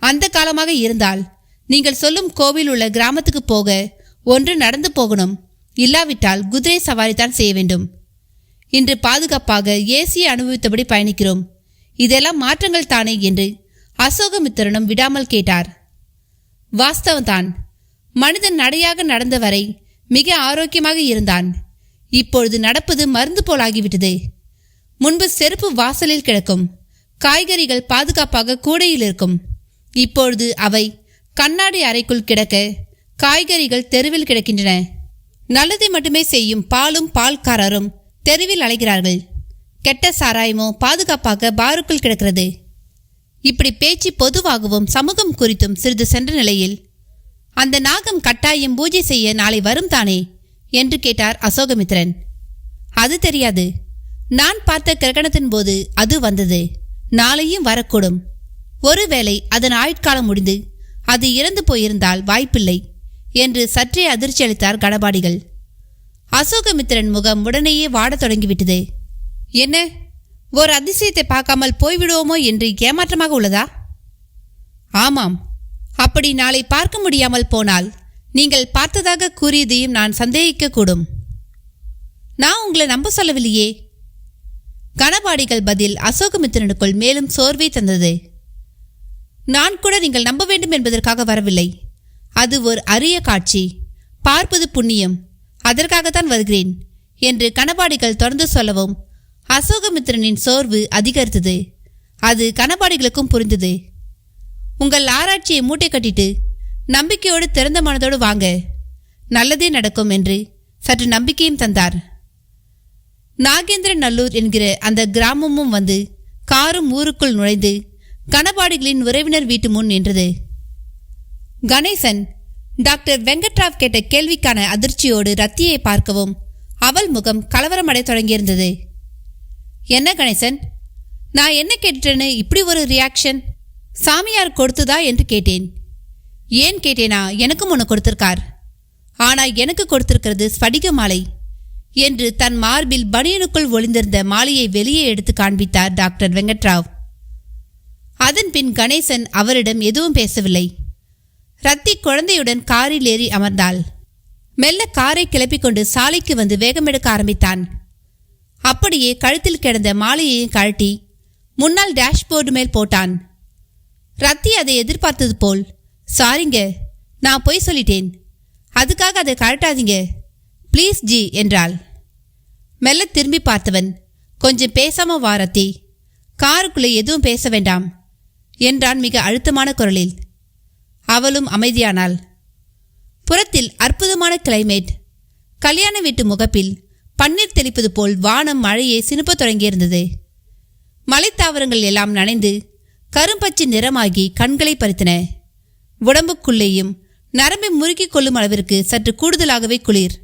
அந்த காலமாக இருந்தால் நீங்கள் சொல்லும் கோவில் உள்ள கிராமத்துக்கு போக ஒன்று நடந்து போகணும், இல்லாவிட்டால் குதிரை சவாரிதான் செய்ய வேண்டும். இன்று பாதுகாப்பாக ஏசியை அனுபவித்தபடி பயணிக்கிறோம். இதெல்லாம் மாற்றங்கள் தானே என்று அசோகமித்திரனும் விடாமல் கேட்டார். வாஸ்தவம்தான். மனிதன் நடையாக நடந்த வரை மிக ஆரோக்கியமாக இருந்தான். இப்பொழுது நடப்பது மருந்து போலாகிவிட்டது. முன்பு செருப்பு வாசலில் கிடக்கும், காய்கறிகள் பாதுகாப்பாக கூடையில் இருக்கும். இப்பொழுது அவை கண்ணாடி அறைக்குள் கிடக்க, காய்கறிகள் தெருவில் கிடக்கின்றன. நல்லதை மட்டுமே செய்யும் பாலும் பால்காரரும் தெருவில் அலைகிறார்கள். கெட்ட சாராயமோ பாதுகாப்பாக பாருக்குள் கிடக்கிறது. இப்படி பேச்சு பொதுவாகவும் சமூகம் குறித்தும் சிறிது சென்ற நிலையில், அந்த நாகம் கட்டாயம் பூஜை செய்ய நாளை வரும் தானே என்று கேட்டார் அசோகமித்திரன். அது தெரியாது. நான் பார்த்த கிரகணத்தின் போது அது வந்தது. நாளையும் வரக்கூடும். ஒருவேளை அதன் ஆயுட்காலம் முடிந்து அது இறந்து போயிருந்தால் வாய்ப்பில்லை என்று சற்றே அதிர்ச்சி அளித்தார் கணபாடிகள். அசோகமித்திரன் முகம் உடனேயே வாடத் தொடங்கிவிட்டது. என்ன, ஒரு அதிசயத்தை பார்க்காமல் போய்விடுவோமோ என்று ஏமாற்றமாக உள்ளதா? ஆமாம், அப்படி நாளை பார்க்க முடியாமல் போனால் நீங்கள் பார்த்ததாக கூறியதையும் நான் சந்தேகிக்கக்கூடும். நான் உங்களை நம்ப சொல்லவில்லையே. கணபாடிகள் பதில் அசோகமித்திரனுக்குள் மேலும் சோர்வை தந்தது. நான் கூட நீங்கள் நம்ப வேண்டும் என்பதற்காக வரவில்லை. அது ஒரு அரிய காட்சி, பார்ப்பது புண்ணியம், அதற்காகத்தான் வருகிறேன் என்று கணபாடிகள் தொடர்ந்து சொல்லவும் அசோகமித்திரனின் சோர்வு அதிகரித்தது. அது கணபாடிகளுக்கும் புரிந்தது. உங்கள் ஆராய்ச்சியை மூட்டை கட்டிட்டு நம்பிக்கையோடு திறந்த மனதோடு வாங்க, நல்லதே நடக்கும் என்று சற்று நம்பிக்கையும் தந்தார். நாகேந்திர நல்லூர் என்கிற அந்த கிராமமும் வந்து காரும் ஊருக்குள் நுழைந்து கணபாடிகளின் உறவினர் வீட்டு முன் நின்றது. கணேசன் டாக்டர் வெங்கட்ராவ் கேட்ட கேள்விக்கான அதிர்ச்சியோடு ரத்தியை பார்க்கவும் அவள் முகம் கலவரமடை தொடங்கியிருந்தது. என்ன கணேசன், நான் என்ன கேட்டேன்னு இப்படி ஒரு ரியாக்ஷன்? சாமியார் கொடுத்துதா என்று கேட்டேன். ஏன் கேட்டேனா, எனக்கும் ஒன்று கொடுத்திருக்கார். ஆனால் எனக்கு கொடுத்திருக்கிறது ஸ்படிக மாலை என்று தன் மார்பில் பனியனுக்குள் ஒளிந்திருந்த மாலையை வெளியே எடுத்து காண்பித்தார் டாக்டர் வெங்கட்ராவ். அதன் பின் கணேசன் அவரிடம் எதுவும் பேசவில்லை. ரத்தி குழந்தையுடன் காரில் ஏறி அமர்ந்தாள். மெல்ல காரை கிளப்பிக்கொண்டு சாலைக்கு வந்து வேகமெடுக்க ஆரம்பித்தான். அப்படியே கழுத்தில் கிடந்த மாலையையும் கழட்டி முன்னால் டேஷ்போர்டு மேல் போட்டான். ரத்தி அதை எதிர்பார்த்தது போல், சாரிங்க, நான் பொய் சொல்லிட்டேன், அதுக்காக அதை கழட்டாதீங்க ப்ளீஸ் ஜி என்றாள். மெல்ல திரும்பி பார்த்தவன், கொஞ்சம் பேசாம வா ரத்தி, காருக்குள்ளே எதுவும் பேச வேண்டாம் என்றான் மிக அழுத்தமான குரலில். அவளும் அமைதியானாள். புறத்தில் அற்புதமான கிளைமேட். கல்யாண வீட்டு முகப்பில் பன்னீர் தெளிப்பது போல் வானம் மழையை சினுப்பத் தொடங்கியிருந்தது. மலைத்தாவரங்கள் எல்லாம் நனைந்து கரும்பச்சை நிறமாகி கண்களை பறித்தன. உடம்புக்குள்ளேயும் நரம்பை முறுக்கிக் கொள்ளும் அளவிற்கு சற்று கூடுதலாகவே குளிர்.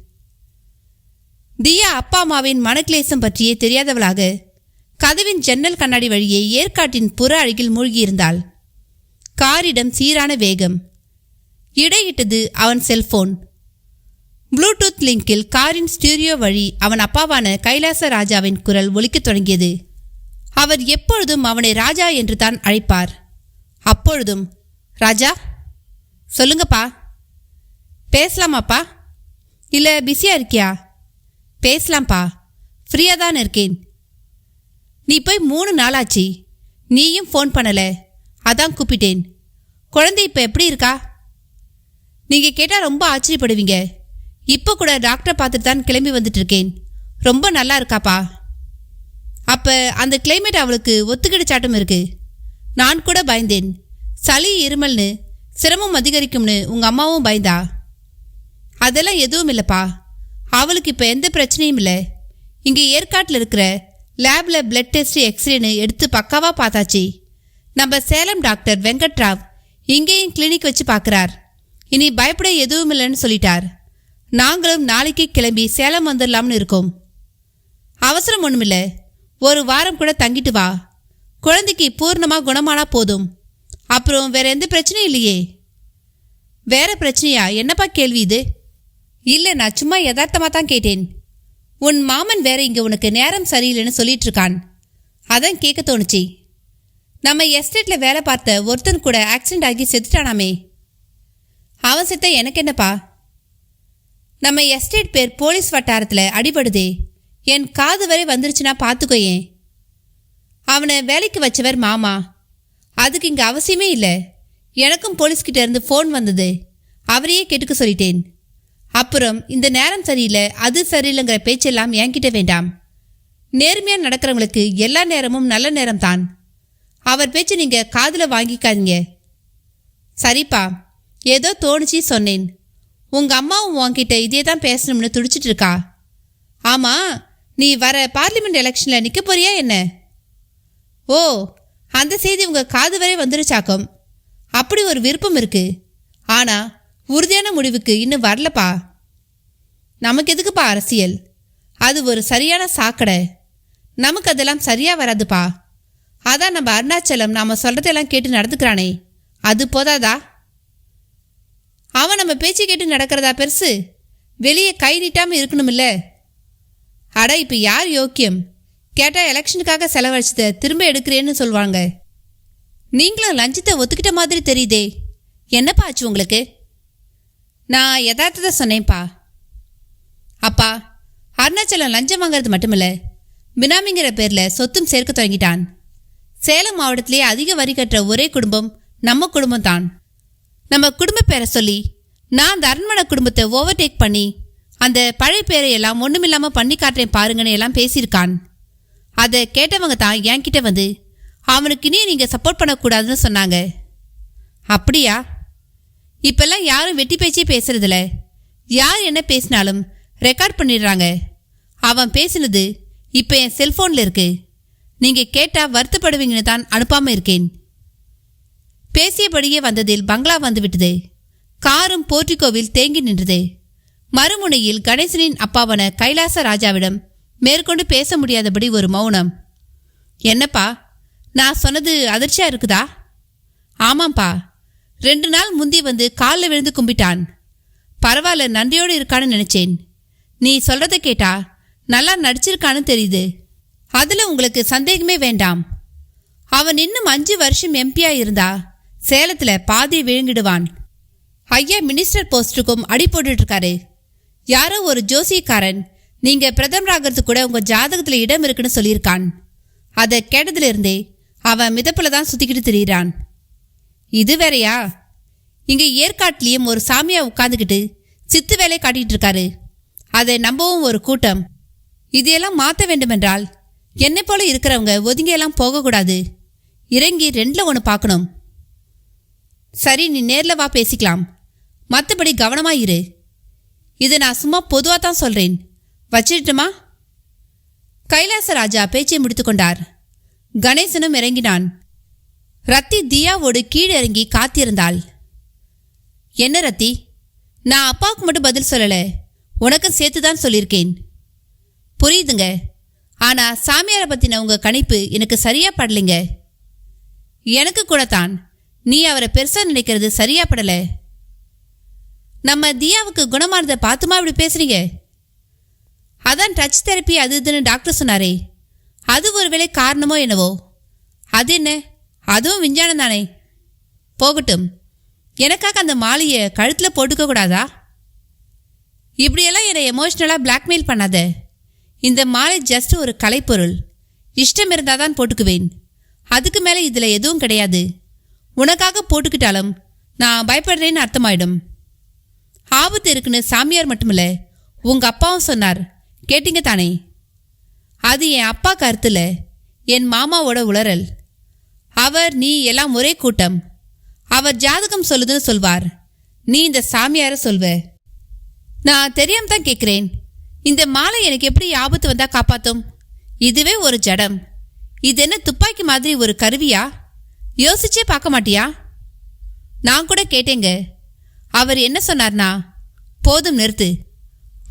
தியா அப்பா அம்மாவின் மனக்லேசம் பற்றியே தெரியாதவளாக கதவின் ஜன்னல் கண்ணாடி வழியே ஏற்காட்டின் புற அழகில் மூழ்கியிருந்தாள். காரிடம் சீரான வேகம். இடையிட்டது அவன் செல்போன். ப்ளூடூத் லிங்கில் காரின் ஸ்டீரியோ வழி அவன் அப்பாவான கைலாச ராஜாவின் குரல் ஒலிக்கத் தொடங்கியது. அவர் எப்பொழுதும் அவனை ராஜா என்று தான் அழைப்பார். அப்பொழுதும், ராஜா, சொல்லுங்கப்பா. பேசலாமாப்பா? இல்லை பிஸியா இருக்கியா? பேசலாம்ப்பா, ஃப்ரீயாக தான் இருக்கேன். நீ போய் 3 நாளாச்சு, நீயும் ஃபோன் பண்ணல, அதான் கூப்பிட்டேன். குழந்தை இப்போ எப்படி இருக்கா? நீங்கள் கேட்டால் ரொம்ப ஆச்சரியப்படுவீங்க. இப்போ கூட டாக்டரை பார்த்துட்டு தான் கிளம்பி வந்துட்டு இருக்கேன். ரொம்ப நல்லா இருக்காப்பா. அப்போ அந்த கிளைமேட் அவளுக்கு ஒத்துக்கிடுச்சாட்டம் இருக்கு. நான் கூட பயந்தேன், சளி இருமல்னு சிரமம் அதிகரிக்கும்னு உங்கள் அம்மாவும் பயந்தா. அதெல்லாம் எதுவும் இல்லைப்பா, அவளுக்கு இப்போ எந்த பிரச்சனையும் இல்லை. இங்கே ஏற்காட்டில் இருக்கிற லேபில் பிளட் டெஸ்ட் எக்ஸ்ரேன்னு எடுத்து பக்காவாக பார்த்தாச்சு. நம்ம சேலம் டாக்டர் வெங்கட்ராவ் இங்கேயும் கிளினிக் வச்சு பார்க்குறார். இனி பயப்பட எதுவும் இல்லைன்னு சொல்லிட்டார். நாங்களும் நாளைக்கு கிளம்பி சேலம் வந்துடலாம்னு இருக்கோம். அவசரம் ஒன்றுமில்லை, 1 வாரம் கூட தங்கிட்டு வா. குழந்தைக்கு பூர்ணமாக குணமானா போதும். அப்புறம் வேற எந்த பிரச்சனையும் இல்லையே? வேற பிரச்சனையா? என்னப்பா கேள்வி இது? இல்லை, நான் சும்மா யதார்த்தமாக தான் கேட்டேன். உன் மாமன் வேற இங்கே உனக்கு நேரம் சரியில்லைன்னு சொல்லிட்டு இருக்கான், அதான் கேட்க தோணுச்சு. நம்ம எஸ்டேட்டில் வேலை பார்த்த ஒருத்தன் கூட ஆக்சிடென்ட் ஆகி செத்துட்டானாமே. அவன் செத்த எனக்கு என்னப்பா? நம்ம எஸ்டேட் பேர் போலீஸ் வட்டாரத்தில் அடிபடுதே, என் காது வரை வந்துருச்சுன்னா பார்த்துக்கோயேன். அவனை வேலைக்கு வச்சவர் மாமா, அதுக்கு இங்கே அவசியமே இல்லை. எனக்கும் போலீஸ்கிட்ட இருந்து ஃபோன் வந்தது, அவரையே கேட்டுக்க சொல்லிட்டேன். அப்புறம் இந்த நேரம் சரியில்லை அது சரியில்லைங்கிற பேச்செல்லாம் என்கிட்ட வேண்டாம். நேர்மையாக நடக்கிறவங்களுக்கு எல்லா நேரமும் நல்ல நேரம்தான். அவர் பேச்சு நீங்கள் காதில் வாங்கிக்காதீங்க. சரிப்பா, ஏதோ தோணுச்சு சொன்னேன். உங்கள் அம்மாவும் உன்கிட்ட இதே தான் பேசணும்னு துடிச்சிட்டு இருக்கா. ஆமாம், நீ வர பார்லிமெண்ட் எலெக்ஷனில் நிற்க போறியா என்ன? ஓ, அந்த செய்தி உங்கள் காது வரை வந்துருச்சாக்கும். அப்படி ஒரு விருப்பம் இருக்கு. ஆனால் உறுதியான முடிவுக்கு இன்னும் வரலப்பா. நமக்கு எதுக்குப்பா அரசியல்? அது ஒரு சரியான சாக்கடை. நமக்கு அதெல்லாம் சரியாக வராதுப்பா. அதான் நம்ம அருணாச்சலம் நாம் சொல்கிறதெல்லாம் கேட்டு நடந்துக்கிறானே, அது போதாதா? அவன் நம்ம பேச்சு கேட்டு நடக்கிறதா பெருசு? வெளியே கை நீட்டாமல் இருக்கணுமில்ல? அட, இப்போ யார் யோக்கியம்? கேட்டால் எலெக்ஷனுக்காக செலவழிச்சதை திரும்ப எடுக்கிறேன்னு சொல்லுவாங்க. நீங்களும் லஞ்சத்தை ஒத்துக்கிட்ட மாதிரி தெரியுதே, என்னப்பா ஆச்சு உங்களுக்கு? நான் யதார்த்தத்தை சொன்னேன்ப்பா. அப்பா, அருணாச்சலம் லஞ்சம் வாங்கிறது மட்டுமில்ல, பினாமிங்கிற பேரில் சொத்தும் சேர்க்க தொடங்கிட்டான். சேலம் மாவட்டத்திலே அதிக வரி கட்டுற ஒரே குடும்பம் நம்ம குடும்பம் தான். நம்ம குடும்ப பேரை சொல்லி நான் அந்த அரண்மனை குடும்பத்தை ஓவர்டேக் பண்ணி அந்த பழைய பேரையெல்லாம் ஒன்றுமில்லாமல் பண்ணி காட்டுறேன் பாருங்கன்னு எல்லாம் பேசியிருக்கான். அதை கேட்டவங்க தான் என்கிட்ட வந்து அவனுக்கு இனி நீங்கள் சப்போர்ட் பண்ணக்கூடாதுன்னு சொன்னாங்க. அப்படியா? இப்பெல்லாம் யாரும் வெட்டி பேச்சே பேசுறதில்ல. யார் என்ன பேசினாலும் ரெக்கார்ட் பண்ணிடுறாங்க. அவன் பேசினது இப்போ என் செல்ஃபோனில் இருக்கு. நீங்கள் கேட்டால் வருத்தப்படுவீங்கன்னு தான் அனுப்பாமல் இருக்கேன். பேசியபடியே வந்ததில் பங்களா வந்துவிட்டது. காரும் போர்ட்டிகோவில் தேங்கி நின்றது. மறுமுனையில் கணேசனின் அப்பாவான கைலாச ராஜாவிடம் மேற்கொண்டு பேச முடியாதபடி ஒரு மௌனம். என்னப்பா, நான் சொன்னது அதிர்ச்சியாக இருக்குதா? ஆமாம்ப்பா, 2 நாள் முந்தி வந்து காலில் விழுந்து கும்பிட்டான். பரவாயில்ல, நன்றியோடு இருக்கான்னு நினச்சேன். நீ சொல்கிறத கேட்டா நல்லா நடிச்சிருக்கான்னு தெரியுது. அதில் உங்களுக்கு சந்தேகமே வேண்டாம். அவன் இன்னும் 5 வருஷம் எம்பியா இருந்தா சேலத்தில் பாதி விழுங்கிடுவான். ஐயா மினிஸ்டர் போஸ்ட்டுக்கும் அடி போட்டுட்ருக்காரு. யாரோ ஒரு ஜோசியக்காரன் நீங்கள் பிரதமராகிறது கூட உங்கள் ஜாதகத்தில் இடம் இருக்குன்னு சொல்லியிருக்கான். அதை கேட்டதுலேருந்தே அவன் மிதப்பில் தான் சுற்றிக்கிட்டு திரியிறான். இது வேறையா? இங்கே ஏற்காட்டிலையும் ஒரு சாமியா உட்காந்துக்கிட்டு சித்து வேலை காட்டிகிட்டு இருக்காரு. அதை நம்பவும் ஒரு கூட்டம். இதையெல்லாம் மாற்ற வேண்டுமென்றால் என்னை போல இருக்கிறவங்க ஒதுங்கியெல்லாம் போகக்கூடாது. இறங்கி 2ல் 1 பார்க்கணும். சரி, நீ நேரில் வா, பேசிக்கலாம். மற்றபடி கவனமாக இரு. இதை நான் சும்மா பொதுவாக தான் சொல்கிறேன். வச்சிட்டுமா? கைலாச ராஜா பேச்சை முடித்து கொண்டார். கணேசனும் இறங்கினான். ரத்தி தியாவோடு கீழே இறங்கி காத்திருந்தாள். என்ன ரத்தி, நான் அப்பாவுக்கு மட்டும் பதில் சொல்லலை, உனக்கும் சேர்த்து தான் சொல்லியிருக்கேன். புரியுதுங்க. ஆனால் சாமியாரை பற்றின உங்கள் கணிப்பு எனக்கு சரியாக படலைங்க. எனக்கு கூட தான். நீ அவரை பெருசாக நினைக்கிறது சரியா படலை. நம்ம தியாவுக்கு குணமானதை பார்த்துமா இப்படி பேசுறீங்க? அதான் டச் தெரப்பி அது இதுன்னு டாக்டர் சொன்னாரே, அது ஒருவேளை காரணமோ என்னவோ. அது என்ன, அதுவும் விஞ்ஞானம் தானே. போகட்டும், எனக்காக அந்த மாலையை கழுத்தில் போட்டுக்க கூடாதா? இப்படியெல்லாம் என்னை எமோஷ்னலாக பிளாக்மெயில் பண்ணாத. இந்த மாலை ஜஸ்ட் ஒரு கலைப்பொருள். இஷ்டம் இருந்தால் தான் போட்டுக்குவேன். அதுக்கு மேலே இதில் எதுவும் கிடையாது. உனக்காக போட்டுக்கிட்டாலும் நான் பயப்படுறேன்னு அர்த்தமாயிடும். ஆபத்து இருக்குன்னு சாமியார் மட்டுமில்ல, உங்கள் அப்பாவும் சொன்னார். கேட்டீங்க தானே? அது என் அப்பா கருத்தில் என் மாமாவோட உளறல். அவர் நீ எல்லாம் ஒரே கூட்டம். அவர் ஜாதகம் சொல்லுதுன்னு சொல்வார், நீ இந்த சாமியாரை சொல்வ. நான் தெரியாம தான் கேட்குறேன். இந்த மாலை எனக்கு எப்படி ஆபத்து வந்தால் காப்பாற்றும்? இதுவே ஒரு ஜடம். இது என்ன துப்பாக்கி மாதிரி ஒரு கருவியா? யோசிச்சே பார்க்க மாட்டியா? நான் கூட கேட்டேங்க. அவர் என்ன சொன்னார்னா, போதும் நிறுத்து,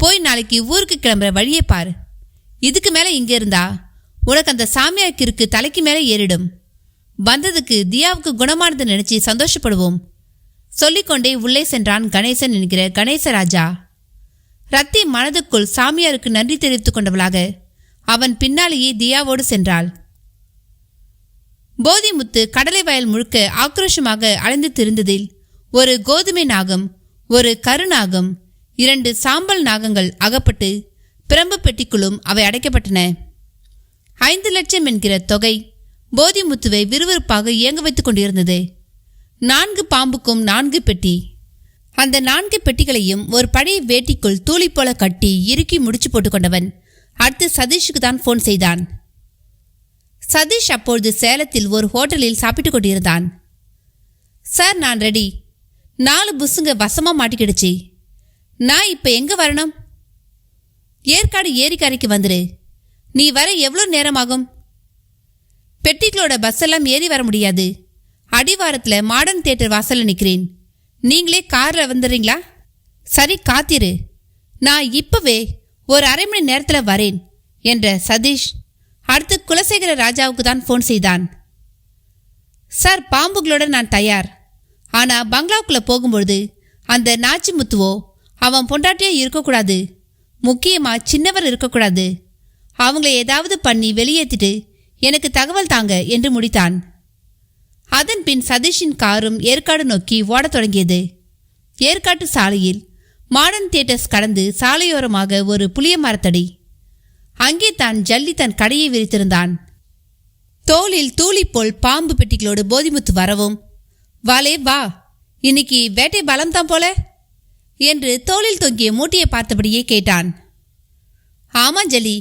போய் நாளைக்கு ஊருக்கு கிளம்புற வழியே பாரு. இதுக்கு மேலே இங்கே இருந்தா உனக்கு அந்த சாமியாருக்கு இருக்கு தலைக்கு மேலே ஏறிடும். வந்ததுக்கு தியாவுக்கு குணமானது நினைச்சு சந்தோஷப்படுவோம். சொல்லிக்கொண்டே உள்ளே சென்றான் கணேசன் என்கிற கணேசராஜா. ரத்தி மனதுக்குள் சாமியாருக்கு நன்றி தெரிவித்துக் கொண்டவளாக அவன் பின்னாலேயே தியாவோடு சென்றாள். போதிமுத்து கடலை வயல் முழுக்க ஆக்ரோஷமாக அலைந்து திரிந்ததில் ஒரு கோதுமை நாகம், ஒரு கருநாகம், 2 சாம்பல் நாகங்கள் அகப்பட்டு பிரம்பு பெட்டிக்குள்ளும் அவை அடைக்கப்பட்டன. 5 லட்சம் என்கிற தொகை போதிமுத்துவை விறுவிறுப்பாக இயங்க வைத்துக் கொண்டிருந்தது. 4 பாம்புக்கும் 4 பெட்டி. அந்த 4 பெட்டிகளையும் ஒரு பழைய வேட்டிக்குள் தூளி போல கட்டி இறுக்கி முடிச்சு போட்டுக்கொண்டவன் அடுத்து சதீஷுக்கு தான் போன் செய்தான். சதீஷ் அப்பொழுது சேலத்தில் ஒரு ஹோட்டலில் சாப்பிட்டு கொண்டிருந்தான். சார், நான் ரெடி. 4 புஸ்ஸுங்க வசமாக மாட்டிக்கிடுச்சு. நான் இப்போ எங்கே வரணும்? ஏற்காடு ஏரிக்கரைக்கு வந்துரு. நீ வர எவ்வளோ நேரமாகும்? பெட்டிகளோட பஸ் எல்லாம் ஏறி வர முடியாது. அடிவாரத்தில் மாடர்ன் தியேட்டர் வாசலில் நிற்கிறேன். நீங்களே காரில் வந்துடுறீங்களா? சரி, காத்திரு, நான் இப்போவே ஒரு அரை மணி நேரத்தில் வரேன் என்ற சதீஷ் அடுத்து குலசேகர ராஜாவுக்கு தான் ஃபோன் செய்தான். சார், பாம்புகளோட நான் தயார். ஆனால் பங்களாவுக்குள்ளே போகும்பொழுது அந்த நாச்சிமுத்துவோ அவன் பொண்டாட்டியோ இருக்கக்கூடாது. முக்கியமாக சின்னவர் இருக்கக்கூடாது. அவங்கள ஏதாவது பண்ணி வெளியேற்றிட்டு எனக்கு தகவல் தாங்க என்று முடித்தான். அதன் பின் சதீஷின் காரும் ஏற்காடு நோக்கி ஓடத் தொடங்கியது. ஏற்காட்டு சாலையில் மாடர்ன் தியேட்டர்ஸ் கடந்து சாலையோரமாக ஒரு புளிய மரத்தடி. அங்கே தான் ஜல்லி தன் கடையை விரித்திருந்தான். தோளில் தூளி போல் பாம்பு பெட்டிகளோடு போதிமுத்து வரவும், வாலே வா, இன்னைக்கு வேட்டை பலம்தான் போல என்று தோளில் தொங்கிய மூட்டையை பார்த்தபடியே கேட்டான். ஆமா ஜல்லி,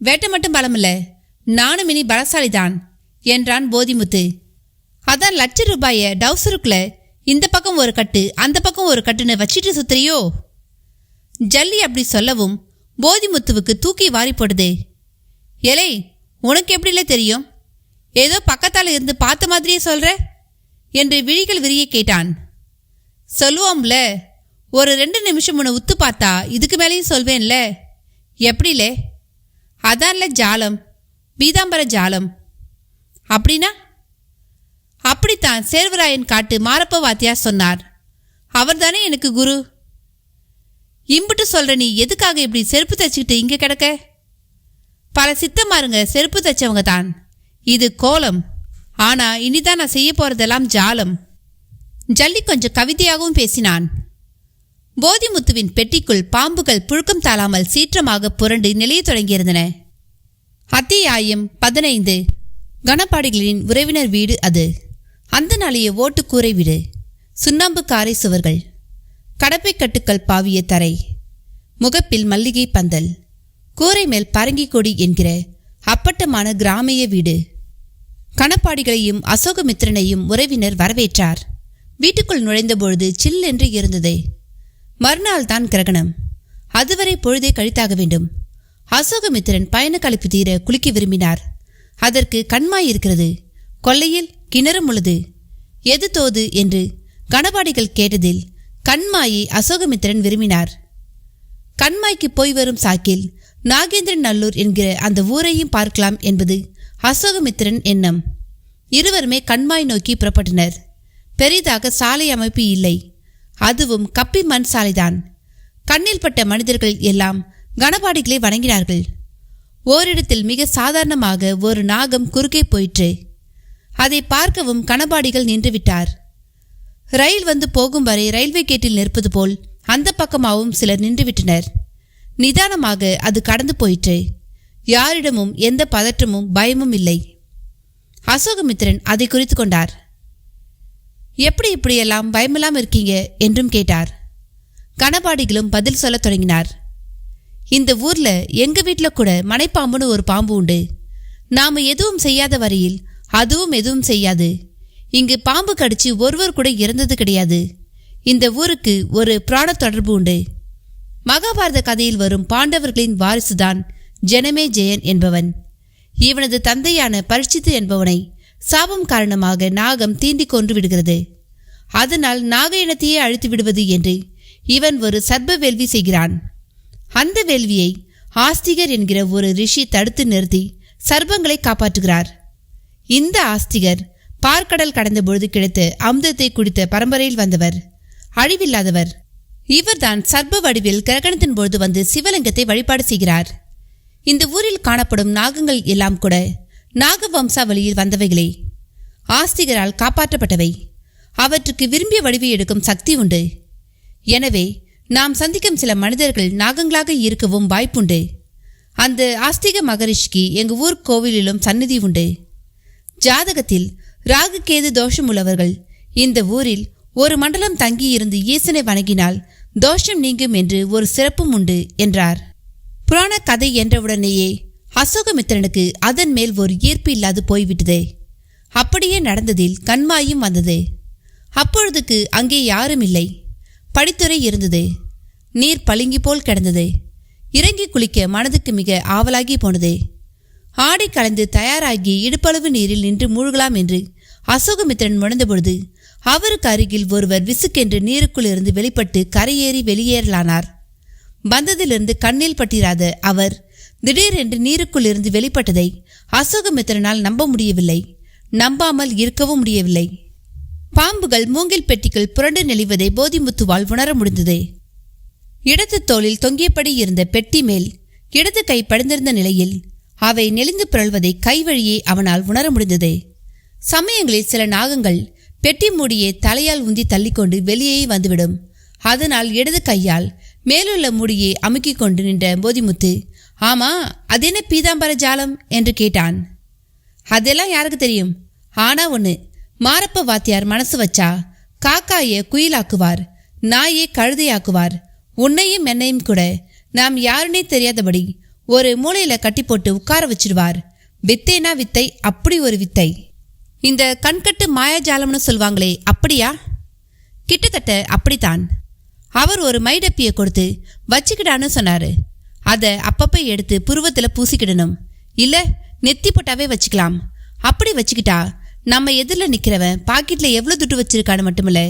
வேட்டை மட்டும் பலமில்ல, நானும் இனி பலசாலிதான் என்றான் போதிமுத்து. அதான் ₹1,00,000 டவுசருக்குள்ள இந்த பக்கம் ஒரு கட்டு அந்த பக்கம் ஒரு கட்டுன்னு வச்சிட்டு சுத்துறியோ? ஜல்லி அப்படி சொல்லவும் போதிமுத்துவுக்கு தூக்கி வாரி போடுது. ஏலே, உனக்கு எப்படில தெரியும்? ஏதோ பக்கத்தால் இருந்து பார்த்த மாதிரியே சொல்ற என்று விழிகள் விரிய கேட்டான். சொல்லுவோம்ல, ஒரு 2 நிமிஷம் உன்னை உத்து பார்த்தா இதுக்கு மேலேயும் சொல்வேன்ல. எப்படிலே? அதான்ல ஜாலம், பீதாம்பர ஜாலம். அப்படின்னா? அப்படித்தான் சேர்வராயன் காட்டு மாரப்ப வாத்தியார் சொன்னார். அவர் தானே எனக்கு குரு. இம்புட்டு சொல்ற நீ எதுக்காக இப்படி செருப்பு தைச்சிக்கிட்டு இங்கே கிடக்க? பல சித்தமாருங்க செருப்பு தைச்சவங்க தான். இது கோலம். ஆனா இனிதான் நான் செய்ய போறதெல்லாம் ஜாலம். ஜல்லி கொஞ்சம் கவிதையாகவும் பேசினான். போதிமுத்துவின் பெட்டிக்குள் பாம்புகள் புழுக்கம் தாளாமல் சீற்றமாக புரண்டு நிலைய தொடங்கியிருந்தன. அத்தியாயம் 15. கணப்பாடிகளின் உறவினர் வீடு அது. அந்த நாளைய ஓட்டுக்கூரை வீடு, சுண்ணாம்பு காரை சுவர்கள், கடப்பை கட்டுக்கள் பாவிய தரை, முகப்பில் மல்லிகை பந்தல், கூரை மேல் பரங்கி கொடி என்கிற அப்பட்டமான கிராமிய வீடு. கணப்பாடிகளையும் அசோகமித்திரனையும் உறவினர் வரவேற்றார். வீட்டுக்குள் நுழைந்தபொழுது சில் என்று இருந்தது. மறுநாள் தான் கிரகணம். அதுவரை பொழுதை கழித்தாக வேண்டும். அசோகமித்திரன் பயண கழிப்பு தீர குளிக்க விரும்பினார். அதற்கு கண்மாய் இருக்கிறது. கொல்லையில் கிணறும் உள்ளது. எது தோது என்று கணபாடிகள் கேட்டதில் கண்மாயை அசோகமித்திரன் விரும்பினார். கண்மாய்க்கு போய் வரும் சாக்கில் நாகேந்திரன் நல்லூர் என்கிற அந்த ஊரையும் பார்க்கலாம் என்பது அசோகமித்திரன் எண்ணம். இருவருமே கண்மாய் நோக்கி புறப்பட்டனர். பெரிதாக சாலை அமைப்பு இல்லை. அதுவும் கப்பி மண் சாலைதான். கண்ணில் பட்ட மனிதர்கள் எல்லாம் கணபாடிகளை வணங்கினார்கள். ஓரிடத்தில் மிக சாதாரணமாக ஒரு நாகம் குறுக்கே போயிற்று. அதை பார்க்கவும் கணபாடிகள் நின்றுவிட்டார். ரயில் வந்து போகும் வரை ரயில்வே கேட்டில் நிற்பது போல் அந்த பக்கமாகவும் சிலர் நின்றுவிட்டனர். நிதானமாக அது கடந்து போயிற்று. யாரிடமும் எந்த பதற்றமும் பயமும் இல்லை. அசோகமித்திரன் அதை குறித்து கொண்டார். எப்படி இப்படியெல்லாம் பயமெல்லாம் இருக்கீங்க என்றும் கேட்டார். கணபாடிகளும் பதில் சொல்ல தொடங்கினார். இந்த ஊர்ல எங்க வீட்டில் கூட மனைப்பாம்புன்னு ஒரு பாம்பு உண்டு. நாம எதுவும் செய்யாத வரையில் அதுவும் எதுவும் செய்யாது. இங்கு பாம்பு கடிச்சு ஒருவர் கூட இறந்தது கிடையாது. இந்த ஊருக்கு ஒரு பிராண தொடர்பு உண்டு. மகாபாரத கதையில் வரும் பாண்டவர்களின் வாரிசுதான் ஜனமே ஜெயன் என்பவன். இவனது தந்தையான பரீட்சித்து என்பவனை சாபம் காரணமாக நாகம் தீண்டி கொன்று விடுகிறது. அதனால் நாக இனத்தையே அழித்து விடுவது என்று இவன் ஒரு சர்ப்ப வேள்வி செய்கிறான். அந்த வேள்வியை ஆஸ்திகர் என்கிற ஒரு ரிஷி தடுத்து நிறுத்தி சர்ப்பங்களை காப்பாற்றுகிறார். இந்த ஆஸ்திகர் பார்க்கடல் கடந்த பொழுது கிடைத்த அமுதத்தை குடித்த பரம்பரையில் வந்தவர், அழிவில்லாதவர். இவர்தான் சர்ப்ப வடிவில் கிரகணத்தின் பொழுது வந்து சிவலிங்கத்தை வழிபாடு செய்கிறார். இந்த ஊரில் காணப்படும் நாகங்கள் எல்லாம் கூட நாக வம்சாவளியில் வந்தவைகளே. ஆஸ்திகரால் காப்பாற்றப்பட்டவை. அவற்றுக்கு விரும்பிய வடிவை எடுக்கும் சக்தி உண்டு. எனவே நாம் சந்திக்கும் சில மனிதர்கள் நாகங்களாக இருக்கவும் வாய்ப்புண்டு. அந்த ஆஸ்திக மகரிஷிக்கு எங்கள் ஊர் கோவிலிலும் சந்நிதி உண்டு. ஜாதகத்தில் ராகு கேது தோஷம் உள்ளவர்கள் இந்த ஊரில் ஒரு மண்டலம் தங்கியிருந்து ஈசனை வணங்கினால் தோஷம் நீங்கும் என்று ஒரு சிறப்பும் உண்டு என்றார். புராண கதை என்றவுடனேயே அசோகமித்திரனுக்கு அதன் மேல் ஒரு ஈர்ப்பு இல்லாது போய்விட்டது. அப்படியே நடந்ததில் கண்மாயும் வந்தது. அப்பொழுதுக்கு அங்கே யாரும் இல்லை. படித்துறை இருந்தது. நீர் பளிங்கி போல் கிடந்தது. இறங்கி குளிக்க மனதுக்கு மிக ஆவலாகி போனது. ஆடை கலந்து தயாராகி இடுப்பளவு நீரில் நின்று மூழ்கலாம் என்று அசோகமித்திரன் முழந்தபொழுது அவருக்கு அருகில் ஒருவர் விசுக்கென்று நீருக்குள் இருந்து வெளிப்பட்டு கரையேறி வெளியேறலானார். வந்ததிலிருந்து கண்ணில் பட்டிராத அவர் திடீரென்று நீருக்குள் இருந்து வெளிப்பட்டதை அசோகமித்திரனால் நம்ப முடியவில்லை. நம்பாமல் இருக்கவும் முடியவில்லை. பாம்புகள் மூங்கில் பெட்டிக்குள் புரண்டு நெளிவதை போதிமுத்துவால் உணர முடிந்தது. இடது தோளில் தொங்கியபடி இருந்த பெட்டி மேல் இடது கை படிந்திருந்த நிலையில் அவை நெளிந்து புரள்வதை கைவழியே அவனால் உணர முடிந்தது. சமயங்களில் சில நாகங்கள் பெட்டி மூடியை தலையால் உந்தி தள்ளிக்கொண்டு வெளியே வந்துவிடும். அதனால் இடது கையால் மேலுள்ள மூடியை அமுக்கிக் கொண்டு நின்ற போதிமுத்து, ஆமா, அதென்ன பீதாம்பர ஜாலம் என்று கேட்டான். அதெல்லாம் யாருக்கு தெரியும்? ஆனா ஒன்று, மாரப்ப வாத்தியார் மனசு வச்சா காக்காய குயிலாக்குவார், நாயே கழுதையாக்குவார். உன்னையும் என்னையும் கூட நாம் யாருன்னே தெரியாதபடி ஒரு மூலையில கட்டி போட்டு உட்கார வச்சிடுவார். வித்தைனா வித்தை, அப்படி ஒரு வித்தை. இந்த கண்கட்டு மாயாஜாலம்னு சொல்வாங்களே, அப்படியா? கிட்டத்தட்ட அப்படித்தான். அவர் ஒரு மைடப்பியை கொடுத்து வச்சுக்கிடான்னு சொன்னாரு. அதை அப்பப்போ எடுத்து புருவத்தில் பூசிக்கிடணும், இல்லை நெத்தி போட்டாவே வச்சுக்கலாம். அப்படி வச்சுக்கிட்டா நம்ம எதிரில் நிற்கிறவன் பாக்கெட்டில் எவ்வளோ துட்டு வச்சிருக்கான்னு மட்டுமில்ல,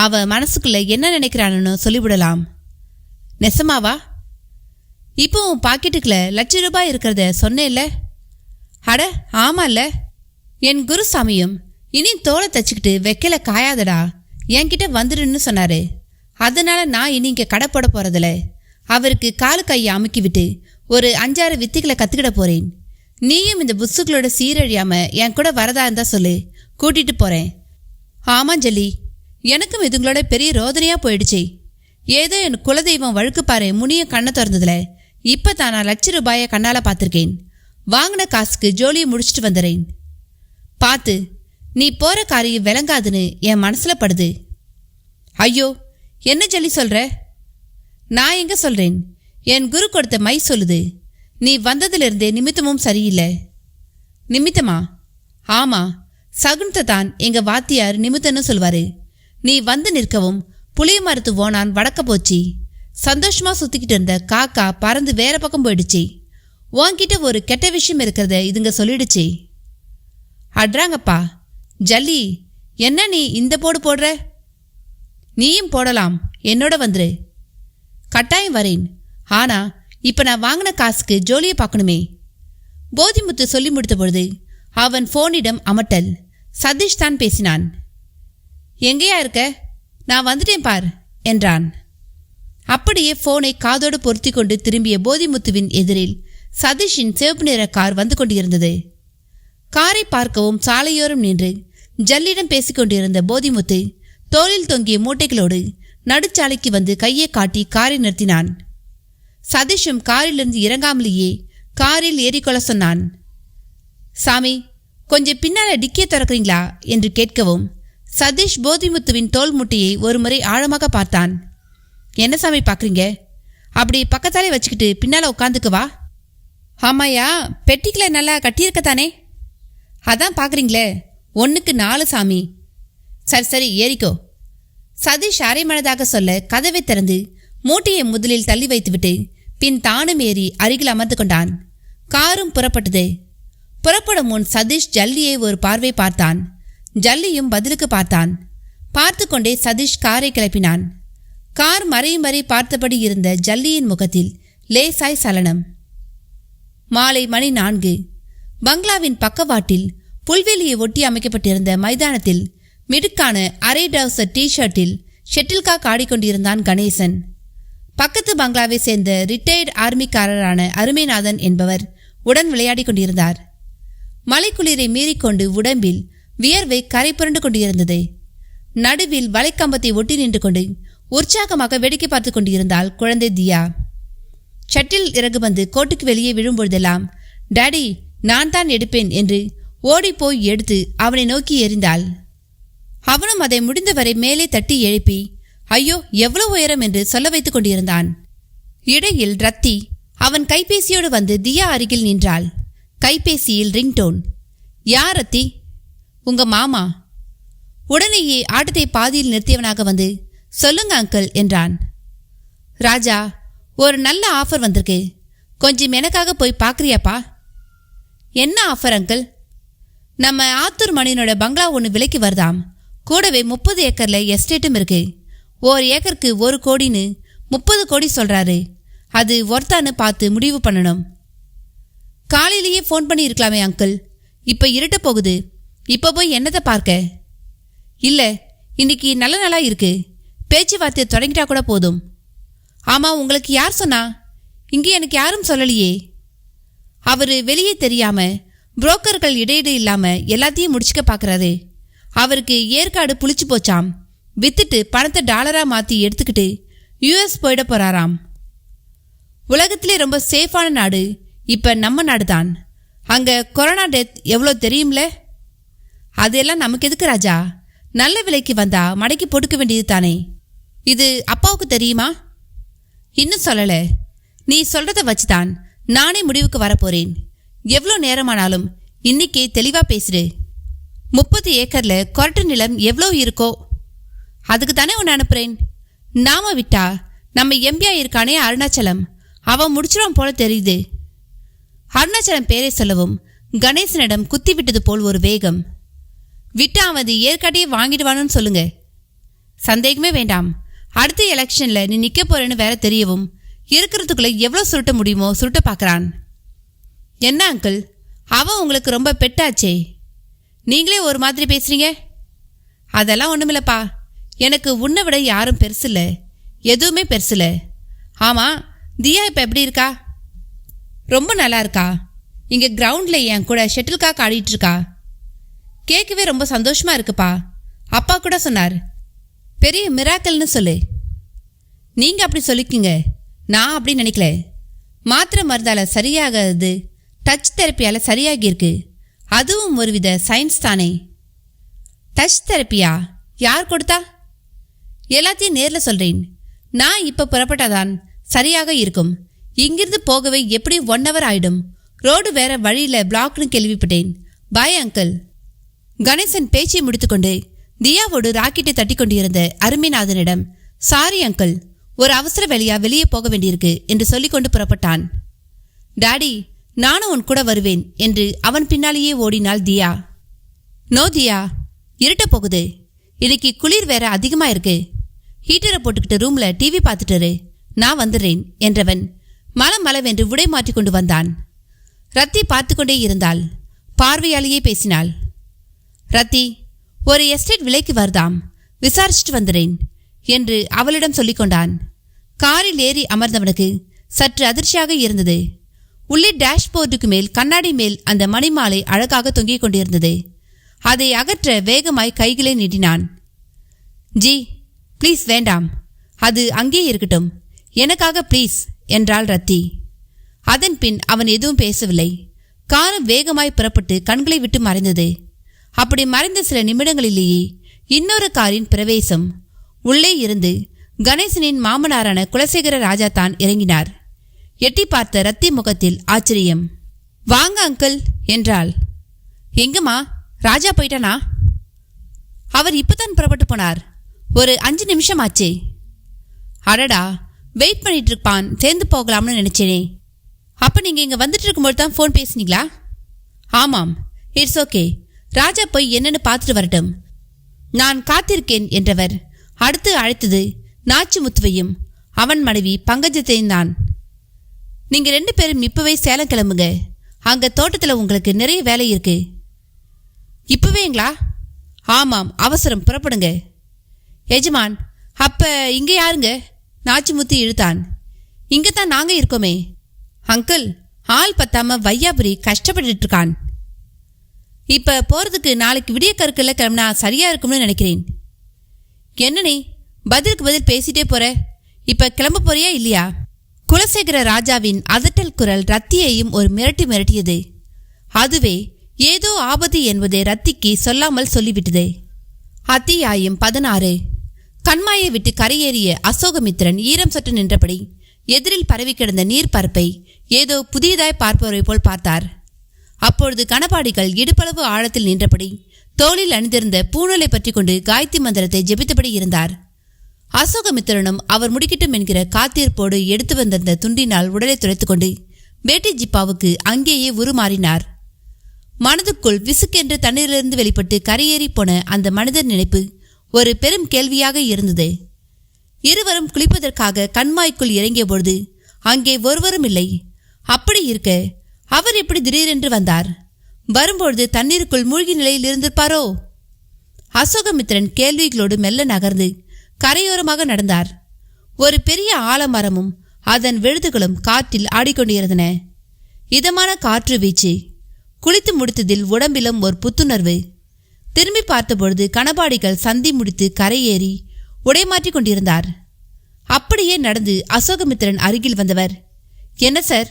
அவன் மனசுக்குள்ள என்ன நினைக்கிறான்னு சொல்லிவிடலாம். நெசமாவா? இப்போ உன் பாக்கெட்டுக்குள்ள ₹1,00,000 இருக்கிறத சொன்னேன்ல? அட ஆமால்ல. என் குருசாமியும் இனி தோலை தச்சுக்கிட்டு வைக்கல காயாதடா, என்கிட்ட வந்துடுன்னு சொன்னாரு. அதனால நான் இனி இங்கே கடை போட போறதில்ல. அவருக்கு காலு கையை அமுக்கிவிட்டு ஒரு 5-6 வித்திகளை கற்றுக்கிட போறேன். நீயும் இந்த புஸ்ஸுகளோட சீரழியாம என் கூட வரதா இருந்தா சொல்லு, கூட்டிட்டு போறேன். ஆமாஞ்சலி, எனக்கும் இதுங்களோட பெரிய ரோதனையா போயிடுச்சு. ஏதோ என் குலதெய்வம் வழுக்கு பாரு முனிய கண்ணை திறந்ததுல இப்போ தான் நான் ₹1,00,000 கண்ணால் பார்த்துருக்கேன். வாங்கின காசுக்கு ஜோலியை முடிச்சுட்டு வந்துடுறேன். பார்த்து, நீ போகிற காரியம் விளங்காதுன்னு என் மனசில் படுது. ஐயோ, என்ன ஜல்லி சொல்கிற? நான் எங்கே சொல்கிறேன்? என் குரு கொடுத்த மை சொல்லுது. நீ வந்ததிலிருந்தே நிமித்தமும் சரியில்லை. நிமித்தமா? ஆமாம், சகுனத்தை தான் எங்கள் வாத்தியார் நிமித்தன்னு சொல்வார். நீ வந்து நிற்கவும் புளிய மரத்து ஓனான் வடக்க போச்சு. சந்தோஷமாக சுற்றிக்கிட்டு இருந்த காக்கா பறந்து வேற பக்கம் போயிடுச்சு. உன்கிட்ட ஒரு கெட்ட விஷயம் இருக்கிறத இதுங்க சொல்லிடுச்சு. அட்றாங்கப்பா. ஜல்லி, என்ன நீ இந்த போடு போடுற? நீயும் போடலாம், என்னோட வந்துரு. கட்டாயம் வரேன். ஆனா இப்போ நான் வாங்கின காசுக்கு ஜோலியை பார்க்கணுமே. போதிமுத்து சொல்லி முடித்த பொழுது அவன் ஃபோனிடம் அமட்டல். சதீஷ் தான் பேசினான். எங்கேயா இருக்க? நான் வந்துட்டேன் பார் என்றான். அப்படியே ஃபோனை காதோடு பொருத்தி கொண்டு திரும்பிய போதிமுத்துவின் எதிரில் சதீஷின் சிவப்பு நிற கார் வந்து கொண்டிருந்தது. காரை பார்க்கவும் சாலையோரம் நின்று ஜல்லிடம் பேசிக்கொண்டிருந்த போதிமுத்து தோளில் தொங்கிய மூட்டைகளோடு நடுச்சாலைக்கு வந்து கையை காட்டி காரை நிறுத்தினான். சதீஷும் காரிலிருந்து இறங்காமலேயே காரில் ஏறிக்கொள்ள சொன்னான். சாமி, கொஞ்சம் பின்னால டிக்கியை திறக்கிறீங்களா என்று கேட்கவும் சதீஷ் போதிமுத்துவின் தோல் முட்டையை ஒரு முறை ஆழமாக பார்த்தான். என்ன சாமி பார்க்குறீங்க? அப்படி பக்கத்தாலே வச்சுக்கிட்டு பின்னால் உட்காந்துக்குவா. ஆமாயா, பெட்டிக்கில் நல்லா கட்டியிருக்கத்தானே? அதான் பார்க்குறீங்களே, 1க்கு 4 சாமி. சரி சரி ஏறிக்கோ. சதீஷ் அரைமனதாக சொல்ல கதவை திறந்து மூட்டையை முதலில் தள்ளி வைத்துவிட்டு பின் தானும் ஏறி அருகில் அமர்ந்து கொண்டான். காரும் புறப்பட்டது. புறப்படும் முன் சதீஷ் ஜல்லியை ஒரு பார்வை பார்த்தான். ஜல்லியும் பதிலுக்கு பார்த்தான். பார்த்து கொண்டே சதீஷ் காரை கிளப்பினான். கார் மறையும் வரை பார்த்தபடி இருந்த ஜல்லியின் முகத்தில் லேசாய் சலனம். மாலை மணி 4. பங்களாவின் பக்கவாட்டில் புல்வெளியை ஒட்டி அமைக்கப்பட்டிருந்த மைதானத்தில் மிடுக்கான அரை டவுசர் டிஷர்ட்டில் ஷெட்டில்காக் ஆடிக்கொண்டிருந்தான் கணேசன். பக்கத்து பங்களாவை சேர்ந்த ரிட்டையர்டு ஆர்மிக்காரரான அருமைநாதன் என்பவர் உடன் விளையாடி கொண்டிருந்தார். மலைக்குளிரை மீறிக்கொண்டு உடம்பில் வியர்வை கரை புரண்டு கொண்டிருந்தது. நடுவில் வலைக்கம்பத்தை ஒட்டி நின்று கொண்டு உற்சாகமாக வேடிக்கை பார்த்து கொண்டிருந்தாள் குழந்தை தியா. ஷட்டில் இறகுபந்து கோட்டுக்கு வெளியே விழும்பொழுதெல்லாம் டாடி நான் தான் எடுப்பேன் என்று ஓடிப்போய் எடுத்து அவனை நோக்கி எறிந்தாள். அவனும் அதை முடிந்தவரை மேலே தட்டி எழுப்பி ஐயோ எவ்வளவு உயரம் என்று சொல்ல வைத்துக் கொண்டிருந்தான். இடையில் ரத்தி அவன் கைபேசியோடு வந்து தியா அருகில் நின்றாள். கைபேசியில் ரிங்டோன். யார் ரத்தி? உங்க மாமா. உடனேயே ஆட்டத்தை பாதியில் நிறுத்தியவனாக வந்து சொல்லுங்க அங்கிள் என்றான். ராஜா, ஒரு நல்ல ஆஃபர் வந்திருக்கு, கொஞ்சம் எனக்காக போய் பார்க்குறியாப்பா? என்ன ஆஃபர் அங்கிள்? நம்ம ஆத்தூர் மணியனோட பங்களா ஒன்று விலைக்கு வருதாம். கூடவே 30 ஏக்கரில் எஸ்டேட்டும் இருக்கு. 1 ஏக்கருக்கு 1 கோடின்னு 30 கோடி சொல்கிறாரு. அது ஒர்த்தான்னு பார்த்து முடிவு பண்ணணும். காலையிலேயே ஃபோன் பண்ணி இருக்கலாமே அங்கிள். இப்போ இருட்ட போகுது. இப்போ போய் என்னத்தை பார்க்க? இல்லை, இன்னைக்கு நல்ல நாளாக இருக்கு. பேச்சுவார்த்தையை தொடங்கிட்டா கூட போதும். ஆமாம், உங்களுக்கு யார் சொன்னா? இங்கே எனக்கு யாரும் சொல்லலையே. அவர் வெளியே தெரியாமல் புரோக்கர்கள் இடையிட இல்லாமல் எல்லாத்தையும் முடிச்சுக்க பார்க்குறாரு. அவருக்கு ஏற்காடு புளிச்சு போச்சாம். வித்துட்டு பணத்தை டாலராக மாற்றி எடுத்துக்கிட்டு யூஎஸ் போயிட போகிறாராம். உலகத்திலே ரொம்ப சேஃபான நாடு இப்போ நம்ம நாடு தான். அங்கே கொரோனா டெத் எவ்வளோ தெரியும்ல? அதெல்லாம் நமக்கு எதுக்கு ராஜா? நல்ல விலைக்கு வந்தா மடக்கி போட்டுக்க வேண்டியது தானே. இது அப்பாவுக்கு தெரியுமா? இன்னும் சொல்லலை. நீ சொல்கிறத வச்சுதான் நானே முடிவுக்கு வரப்போறேன். எவ்வளோ நேரமானாலும் இன்னைக்கே தெளிவாக பேசுடு. 30 ஏக்கரில் கொரட்டு நிலம் எவ்வளோ இருக்கோ அதுக்கு தானே உன்னை அனுப்புகிறேன். நாம விட்டா நம்ம எம்பியா இருக்கானே அருணாச்சலம், அவன் முடிச்சிடும் போல தெரியுது. அருணாச்சலம் பேரை சொல்லவும் கணேசனிடம் குத்தி விட்டது போல் ஒரு வேகம். விட்டா அவன் ஏற்காட்டையே வாங்கிடுவானுன்னு சொல்லுங்க. சந்தேகமே வேண்டாம். அடுத்த எலெக்ஷனில் நீ நிற்க போறேன்னு வேற தெரியவும் இருக்கிறதுக்குள்ள எவ்வளோ சுருட்ட முடியுமோ சுருட்ட பார்க்குறான். என்ன அங்கிள், அவன் உங்களுக்கு ரொம்ப பெட்டாச்சே. நீங்களே ஒரு மாதிரி பேசுறீங்க. அதெல்லாம் ஒன்றுமில்லப்பா. எனக்கு உன்னை விட யாரும் பெருசில்லை, எதுவுமே பெருசில்லை. ஆமாம், தியா இப்போ எப்படி இருக்கா? ரொம்ப நல்லா இருக்கா. இங்கே கிரவுண்டில் என் கூட ஷட்டில்காக் ஆடிட்டு இருக்கா. கேட்கவே ரொம்ப சந்தோஷமா இருக்குப்பா. அப்பா கூட சொன்னார், பெரிய மிராக்கல்னு சொல்லு. நீங்கள் அப்படி சொல்லிக்கிங்க, நான் அப்படி நினைக்கல. மாத்திரை மருந்தால் சரியாகிறது டச் தெரப்பியால் சரியாகியிருக்கு. அதுவும் ஒருவித சயின்ஸ் தானே. டச் தெரப்பியா? யார் கொடுத்தா? எல்லாத்தையும் நேரில் சொல்கிறேன். நான் இப்போ புறப்பட்டாதான் சரியாக இருக்கும். இங்கிருந்து போகவே எப்படி 1 hour ஆயிடும். ரோடு வேற வழியில் பிளாக்னு கேள்விப்பட்டேன். Bye uncle. கணேசன் பேச்சை முடித்துக்கொண்டு தியாவோடு ராக்கெட்டை தட்டி கொண்டிருந்த அருமைநாதனிடம், சாரி அங்கிள், ஒரு அவசர வேலையா வெளியே போக வேண்டியிருக்கு என்று சொல்லிக்கொண்டு புறப்பட்டான். டாடி, நானும் உன் கூட வருவேன் என்று அவன் பின்னாலேயே ஓடினாள் தியா. நோ தியா, இருட்ட போகுது. இன்னைக்கு குளிர் வேற அதிகமாக இருக்கு. ஹீட்டரை போட்டுக்கிட்டு ரூமில் டிவி பார்த்துட்டு நான் வந்துடுறேன் என்றவன் மலமளவென்று உடை மாற்றி கொண்டு வந்தான். ரத்தி பார்த்து கொண்டே இருந்தாள். பார்வையாலேயே பேசினாள். ரத்தி, ஒரு எஸ்டேட் விலைக்கு வருதாம், விசாரிச்சுட்டு வந்துடுறேன் என்று அவளிடம் சொல்லிக்கொண்டான். காரில் ஏறி அமர்ந்தவனுக்கு சற்று அதிர்ச்சியாக இருந்தது. உள்ளே டேஷ்போர்டுக்கு மேல் கண்ணாடி மேல் அந்த மணிமாலை அழகாக தொங்கிக் கொண்டிருந்தது. அதை அகற்ற வேகமாய் கைகளை நீட்டினான். ஜி, ப்ளீஸ் வேண்டாம், அது அங்கே இருக்கட்டும், எனக்காக ப்ளீஸ் என்றாள் ரத்தி. அதன் பின் அவன் எதுவும் பேசவில்லை. காரம் வேகமாய் புறப்பட்டு கண்களை விட்டு மறைந்தது. அப்படி மறைந்த சில நிமிடங்களிலேயே இன்னொரு காரின் பிரவேசம். உள்ளே இருந்து கணேசனின் மாமனாரான குலசேகர ராஜா தான் இறங்கினார். எட்டி பார்த்த ரத்தி முகத்தில் ஆச்சரியம். வாங்க அங்கிள் என்றாள். எங்கம்மா, ராஜா போயிட்டானா? அவர் இப்பதான் புறப்பட்டு போனார். ஒரு 5 நிமிஷம் ஆச்சே. அடடா, வெயிட் பண்ணிட்டு இருப்பான், சேர்ந்து போகலாம்னு நினைச்சேனே. அப்போ நீங்கள் இங்கே வந்துட்டு இருக்கும்போது தான் ஃபோன் பேசுனீங்களா? ஆமாம், இட்ஸ் ஓகே. ராஜா போய் என்னன்னு பார்த்துட்டு வரட்டும், நான் காத்திருக்கேன் என்றவர் அடுத்து அழைத்தது நாச்சிமுத்துவையும் அவன் மனைவி பங்கஜத்தையும் தான். நீங்கள் 2 பேரும் இப்போவே சேலம் கிளம்புங்க. அங்கே தோட்டத்தில் உங்களுக்கு நிறைய வேலை இருக்கு. இப்போவேங்களா? ஆமாம், அவசரம், புறப்படுங்க. எஜமான், அப்போ இங்கே யாருங்க? நாச்சிமுத்து இழுத்தான். இங்கே தான் நாங்கள் இருக்கோமே. அங்கிள், ஆள் பத்தாம வையாபுரி கஷ்டப்பட்டு இருக்கான். இப்போ போகிறதுக்கு நாளைக்கு விடிய கருக்கல்ல கிளம்புனா சரியாக இருக்கும்னு நினைக்கிறேன். என்னனே பதிலுக்கு பதில் பேசிட்டே போற? இப்போ கிளம்ப போறியா இல்லையா? குலசேகர ராஜாவின் அதட்டல் குரல் ரத்தியையும் ஒரு மிரட்டியது. அதுவே ஏதோ ஆபத்து என்பதை ரத்திக்கு சொல்லாமல் சொல்லிவிட்டது. அத்தியாயம் 16. கண்மாயை விட்டு கரையேறிய அசோகமித்திரன் ஈரம் சற்று நின்றபடி எதிரில் பரவி கிடந்த நீர்ப்பரப்பை ஏதோ புதியதாய் பார்ப்பவரை போல் பார்த்தார். அப்பொழுது கணபாடிகள் இடுப்பளவு ஆழத்தில் நின்றபடி தோளில் அணிந்திருந்த பூணலை பற்றி கொண்டு காயத்ரி மந்திரத்தை ஜெபித்தபடி இருந்தார். அசோகமித்திரனும் அவர் முடிக்கட்டும் என்கிற காத்திருப்போடு எடுத்து வந்திருந்த துண்டினால் உடலை துடைத்துக்கொண்டு வேட்டி ஜிப்பாவுக்கு அங்கேயே உருமாறினார். மனதுக்குள் விசுக்கென்று தண்ணீரிலிருந்து வெளிப்பட்டு கரையேறி போன அந்த மனிதர் நினைப்பு ஒரு பெரும் கேள்வியாக இருந்தது. இருவரும் குளிப்பதற்காக கண்மாய்க்குள் இறங்கிய பொழுது அங்கே ஒருவரும் இல்லை. அப்படி இருக்க அவர் எப்படி திடீரென்று வந்தார்? வரும்பொழுது தண்ணீருக்குள் மூழ்கி நிலையில் இருந்திருப்பாரோ? அசோகமித்திரன் கேள்விகளோடு மெல்ல நகர்ந்து கரையோரமாக நடந்தார். ஒரு பெரிய ஆலமரமும் அதன் விழுதுகளும் காற்றில் ஆடிக்கொண்டிருந்தன. இதமான காற்று வீச்சு. குளித்து முடித்ததில் உடம்பிலும் ஒரு புத்துணர்வு. திரும்பி பார்த்தபொழுது கணபாடிகள் சந்தி முடித்து கரையேறி உடைமாற்றிக் கொண்டிருந்தார். அப்படியே நடந்து அசோகமித்திரன் அருகில் வந்தவர், என்ன சார்,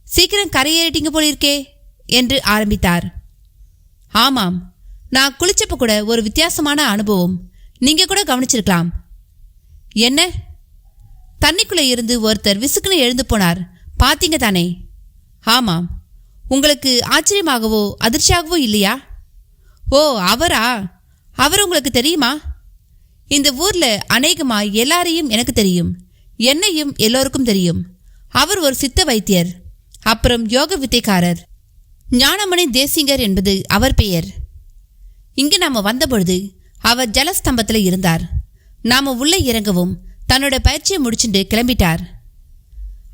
சீக்கிரம் கரையேறிட்டீங்க போலிருக்கே என்று ஆரம்பித்தார். ஆமாம், நான் குளிச்சப்ப கூட ஒரு வித்தியாசமான அனுபவம். நீங்க கூட கவனிச்சிருக்கலாம். என்ன? தண்ணிக்குள்ளே இருந்து ஒருத்தர் விசுக்குன்னு எழுந்து போனார், பார்த்தீங்க தானே? ஆமாம். உங்களுக்கு ஆச்சரியமாகவோ அதிர்ச்சியாகவோ இல்லையா? ஓ, அவரா? அவர் உங்களுக்கு தெரியுமா? இந்த ஊர்ல அநேகமா எல்லாரையும் எனக்கு தெரியும், என்னையும் எல்லோருக்கும் தெரியும். அவர் ஒரு சித்த வைத்தியர், அப்புறம் யோக வித்தைக்காரர். ஞானமணி தேசிங்கர் என்பது அவர் பெயர். இங்கு நாம வந்தபொழுது அவர் ஜலஸ்தம்பத்தில் இருந்தார். நாம உள்ளே இறங்கவும் தன்னோட பயிற்சியை முடிச்சுட்டு கிளம்பிட்டார்.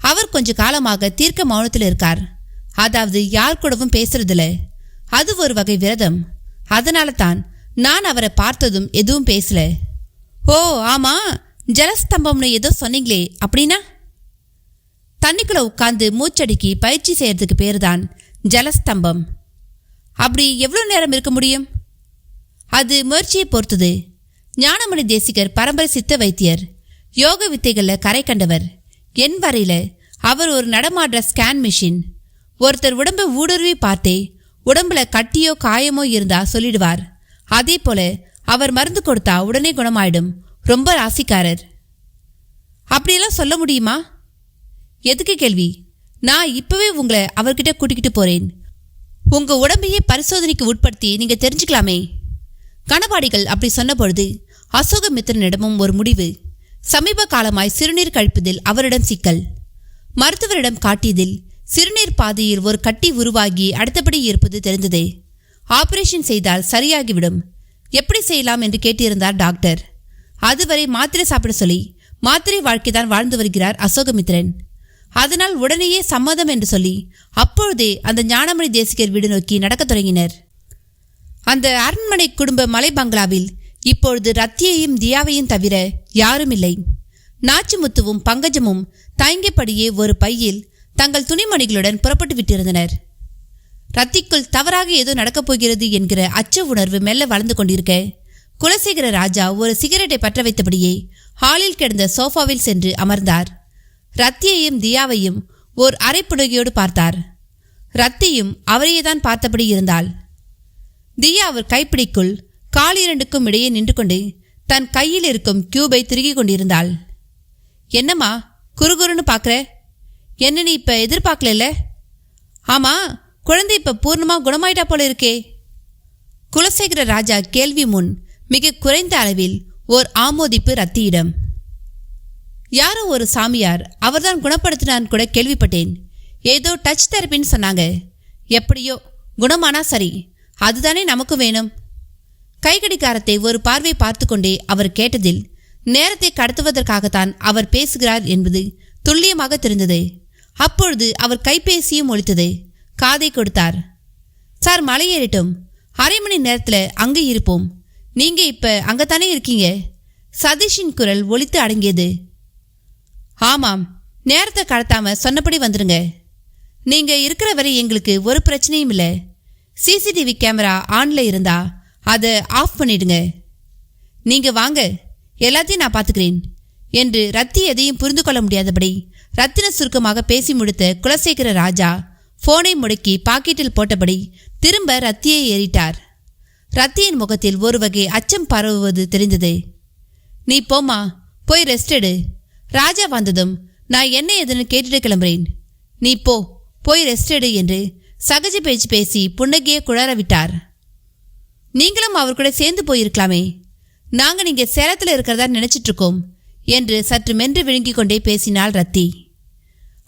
அவர் கொஞ்ச காலமாக தீர்க்க மௌனத்தில் இருக்கார். அதாவது யார் கூடவும் பேசுறதில்ல. அது ஒரு வகை விரதம். அதனால தான் நான் அவரை பார்த்ததும் எதுவும் பேசல. ஓ ஆமா, ஜலஸ்தம்பம்னு ஏதோ சொன்னீங்களே, அப்படின்னா? தண்ணிக்குள்ள உட்கார்ந்து மூச்சடிக்கி பயிற்சி செய்யறதுக்கு பேரு தான் ஜலஸ்தம்பம். அப்படி எவ்வளோ நேரம் இருக்க முடியும்? அது முயற்சியை பொறுத்தது. ஞானமணி தேசிகர் பரம்பரை சித்த வைத்தியர், யோக வித்தைகளில் கரை கண்டவர். என் வரையில அவர் ஒரு நடமாடுற ஸ்கேன் மிஷின். ஒருத்தர் உடம்பை ஊடுருவி பார்த்தே உடம்புல கட்டியோ காயமோ இருந்தா சொல்லிடுவார். அதே போல அவர் மருந்து கொடுத்தா உடனே குணமாயிடும். ரொம்ப ராசிக்காரர். அப்படியெல்லாம் சொல்ல முடியுமா? எதுக்கு கேள்வி? நான் இப்பவே உங்களை அவர்கிட்ட கூட்டிக்கிட்டு போறேன். உங்க உடம்பையே பரிசோதனைக்கு உட்படுத்தி நீங்க தெரிஞ்சுக்கலாமே. கணபாடிகள் அப்படி சொன்ன பொழுது அசோகமித்திரனிடமும் ஒரு முடிவு. சமீப காலமாய் சிறுநீர் கழிப்பதில் அவரிடம் சிக்கல். மருத்துவரிடம் காட்டியதில் சிறுநீர் பாதையில் ஒரு கட்டி உருவாகி அடுத்தபடி இருப்பது தெரிந்தது. ஆபரேஷன் செய்தால் சரியாகிவிடும். எப்படி செய்யலாம் என்று கேட்டிருந்தார் டாக்டர். அதுவரை மாத்திரை சாப்பிட சொல்லி மாத்திரை வாழ்க்கைதான் வாழ்ந்து வருகிறார் அசோகமித்திரன். அதனால் உடனேயே சம்மதம் என்று சொல்லி அப்பொழுதே அந்த ஞானமணி தேசிகர் வீடு நோக்கி நடக்க தொடங்கினர். அந்த அரண்மனை குடும்ப மலை பங்களாவில் இப்பொழுது ரத்தியையும் தியாவையும் தவிர யாரும் இல்லை. நாச்சிமுத்துவும் பங்கஜமும் தயங்கியபடியே ஒரு பையில் தங்கள் துணிமணிகளுடன் புறப்பட்டு விட்டிருந்தனர். ரத்திக்குள் தவறாக ஏதோ நடக்கப் போகிறது என்கிற அச்ச உணர்வு மெல்ல வளர்ந்து கொண்டிருக்க குலசேகர ராஜா ஒரு சிகரெட்டை பற்ற வைத்தபடியே ஹாலில் கிடந்த சோஃபாவில் சென்று அமர்ந்தார். ரத்தியையும் தியாவையும் ஓர் அரைப்புடகையோடு பார்த்தார். ரத்தியும் அவரையேதான் பார்த்தபடி இருந்தாள். தியா அவர் கைப்பிடிக்குள் காலிரண்டுக்கும் இடையே நின்று கொண்டு தன் கையில் இருக்கும் கியூபை திருகிக் கொண்டிருந்தாள். என்னம்மா குறுகுறுன்னு பார்க்குற? என்ன நீ இப்ப எதிர்பார்க்கல? ஆமா, குழந்தை இப்ப பூர்ணமா குணமாயிட்டா போல இருக்கே. குலசேகர ராஜா கேள்வி முன் மிக குறைந்த அளவில் ஓர் ஆமோதிப்பு ரத்தியிடம். யாரோ ஒரு சாமியார் அவர்தான் குணப்படுத்தினான்னு கூட கேள்விப்பட்டேன். ஏதோ டச் தெரப்பின்னு சொன்னாங்க. எப்படியோ குணமானா சரி, அதுதானே நமக்கு வேணும். கைகடிகாரத்தை ஒரு பார்வை பார்த்து கொண்டே அவர் கேட்டதில் நேரத்தை கடத்துவதற்காகத்தான் அவர் பேசுகிறார் என்பது துல்லியமாக தெரிந்தது. அப்பொழுது அவர் கைபேசியும் ஒலித்தது. காதை கொடுத்தார். சார், மலையேறிட்டோம். அரை மணி நேரத்தில் அங்கே இருப்போம். நீங்க இப்ப அங்கத்தானே இருக்கீங்க? சதீஷின் குரல் ஒலித்து அடங்கியது. ஆமாம், நேரத்தை கடத்தாம சொன்னபடி வந்துருங்க. நீங்க இருக்கிற வரை எங்களுக்கு ஒரு பிரச்சனையும் இல்லை. சிசிடிவி கேமரா ஆன்ல இருந்தா அதை ஆஃப் பண்ணிடுங்க. நீங்க வாங்க, எல்லாத்தையும் நான் பார்த்துக்கிறேன் என்று ரத்தி எதையும் புரிந்து கொள்ள முடியாதபடி ரத்தின சுருக்கமாக பேசி முடித்த குலசேகர ராஜா போனை முடக்கி பாக்கெட்டில் போட்டபடி திரும்ப ரத்தியை ஏறிட்டார். ரத்தியின் முகத்தில் ஒரு வகை அச்சம் பரவுவது தெரிந்தது. நீ போமா, போய் ரெஸ்ட் எடு. ராஜா வந்ததும் நான் என்ன எதுன்னு கேட்டுட்டு கிளம்புறேன். நீ போய் ரெஸ்ட் எடு என்று சகஜ பேச்சு பேசி புன்னகையை குளற விட்டார். நீங்களும் அவர் கூட சேர்ந்து போயிருக்கலாமே. நாங்க நீங்க சேலத்தில் இருக்கிறதா நினைச்சிட்டு இருக்கோம் என்று சற்று மென்று விழுங்கிக் கொண்டே பேசினாள் ரத்தி.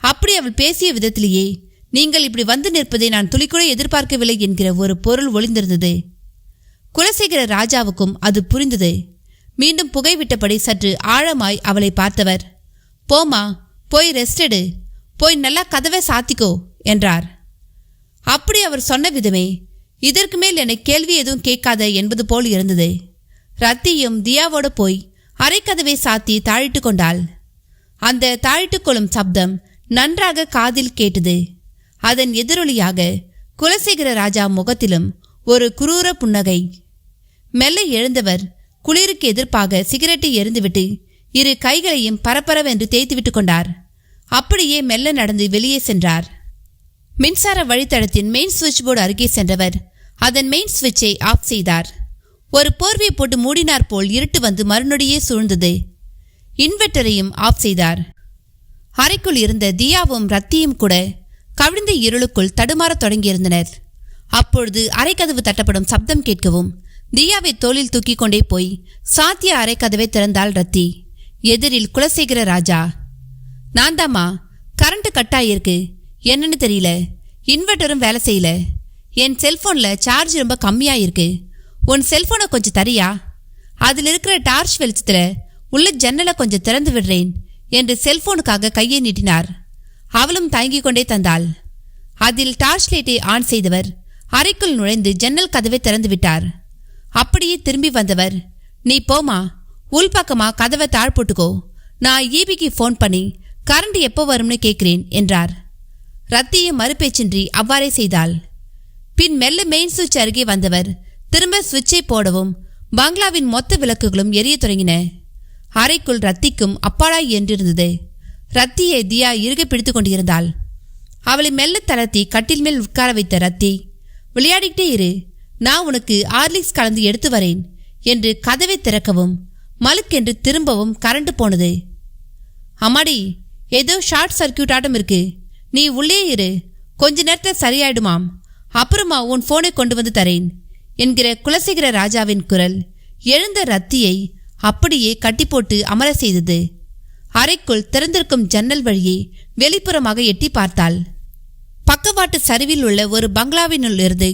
அப்படி அவள் பேசிய விதத்திலேயே நீங்கள் இப்படி வந்து நிற்பதை நான் துளிக்கூட எதிர்பார்க்கவில்லை என்கிற ஒரு பொருள் ஒளிந்திருந்தது. குலசேகர ராஜாவுக்கும் அது புரிந்தது. மீண்டும் புகைவிட்டபடி சற்று ஆழமாய் அவளை பார்த்தவர், போமா, போய் ரெஸ்ட் எடு, போய் நல்லா கதவை சாத்திக்கோ என்றார். அப்படி அவர் சொன்ன விதமே இதற்கு மேல் என்னை கேள்வி எதுவும் கேட்காத என்பது போல் இருந்தது. ரத்தியும் தியாவோடு போய் அரைக்கதவை சாத்தி தாழிட்டு கொண்டாள். அந்த தாழிட்டுக்கொள்ளும் சப்தம் நன்றாக காதில் கேட்டது. அதன் எதிரொலியாக குலசேகர ராஜா முகத்திலும் ஒரு குரூர புன்னகை. மெல்ல எழுந்தவர் குளிருக்கு எதிர்ப்பாக சிகரெட்டை எரிந்துவிட்டு இரு கைகளையும் பரபரவென்று தேய்த்துவிட்டு கொண்டார். அப்படியே மெல்ல நடந்து வெளியே சென்றார். மின்சார வழித்தடத்தின் மெயின் சுவிட்ச் போர்டு அருகே சென்றவர் அதன் மெயின் சுவிட்சை ஆஃப் செய்தார். ஒரு போர்வை போட்டு மூடினார் போல் இருட்டு வந்து மறுநொடியே சூழ்ந்தது. இன்வெர்ட்டரையும் ஆஃப் செய்தார். அறைக்குள் இருந்த தியாவும் ரத்தியும் கூட கவிழ்ந்த இருளுக்குள் தடுமாறத் தொடங்கியிருந்தனர். அப்பொழுது அரைக்கதவு தட்டப்படும் சப்தம் கேட்கவும் தியாவை தோளில் தூக்கி கொண்டே போய் சாத்திய அரைக்கதவை திறந்தாள் ரத்தி. எதிரில் குலசேகர ராஜா. நான் தாம்மா, கரண்ட் கட் ஆகியிருக்கு, என்னன்னு தெரியல, இன்வெர்ட்டரும் வேலை செய்யல, என் செல்போனில் சார்ஜ் ரொம்ப கம்மியாயிருக்கு, உன் செல்போனை கொஞ்சம் தரியா, அதில் இருக்கிற டார்ச் வெளிச்சத்தில் உள்ள ஜன்னலை கொஞ்சம் திறந்து விடுறேன் என்று செல்போனுக்காக கையை நீட்டினார். அவளும் தயங்கிக் கொண்டே தந்தாள். அதில் டார்ச் லைட்டை ஆன் செய்தவர் அறைக்குள் நுழைந்து ஜன்னல் கதவை திறந்து விட்டார். அப்படியே திரும்பி வந்தவர், நீ போமா, உள்பக்கமா கதவை தாழ் போட்டுக்கோ, நான் ஈபிக்கு ஃபோன் பண்ணி கரண்ட் எப்போ வரும்னு கேட்கிறேன் என்றார். ரத்தியும் மறுபேச்சின்றி அவ்வாறே செய்தாள். பின் மெல்ல மெயின் சுவிட்ச் அருகே வந்தவர் திரும்ப சுவிட்சை போடவும் பங்களாவின் மொத்த விளக்குகளும் எரிய தொடங்கின. அறைக்குள் ரத்திக்கும் அப்பாடாய் என்றிருந்தது. ரத்தியை தியா இறுக பிடித்து கொண்டிருந்தாள். அவளை மெல்ல தளர்த்தி கட்டில் மேல் உட்கார வைத்த ரத்தி, விளையாடிக்கிட்டே இரு, நான் உனக்கு ஹார்லிக்ஸ் கலந்து எடுத்து வரேன் என்று கதவை திறக்கவும் மலுக்கென்று திரும்பவும் கரண்ட் போனது. அம்மாடி, ஏதோ ஷார்ட் சர்க்கியூட் ஆட்டம் இருக்கு, நீ உள்ளே இரு, கொஞ்ச நேரத்தில் சரியாயிடுமாம், அப்புறமா உன் போனை கொண்டு வந்து தரேன் என்கிற குலசேகர ராஜாவின் குரல் எழுந்த ரத்தியை அப்படியே கட்டி போட்டு அமர செய்தது. அறைக்குள் திறந்திருக்கும் ஜன்னல் வழியே வெளிப்புறமாக எட்டி பார்த்தாள். பக்கவாட்டு சரிவில் உள்ள ஒரு பங்களாவினுள் இருந்து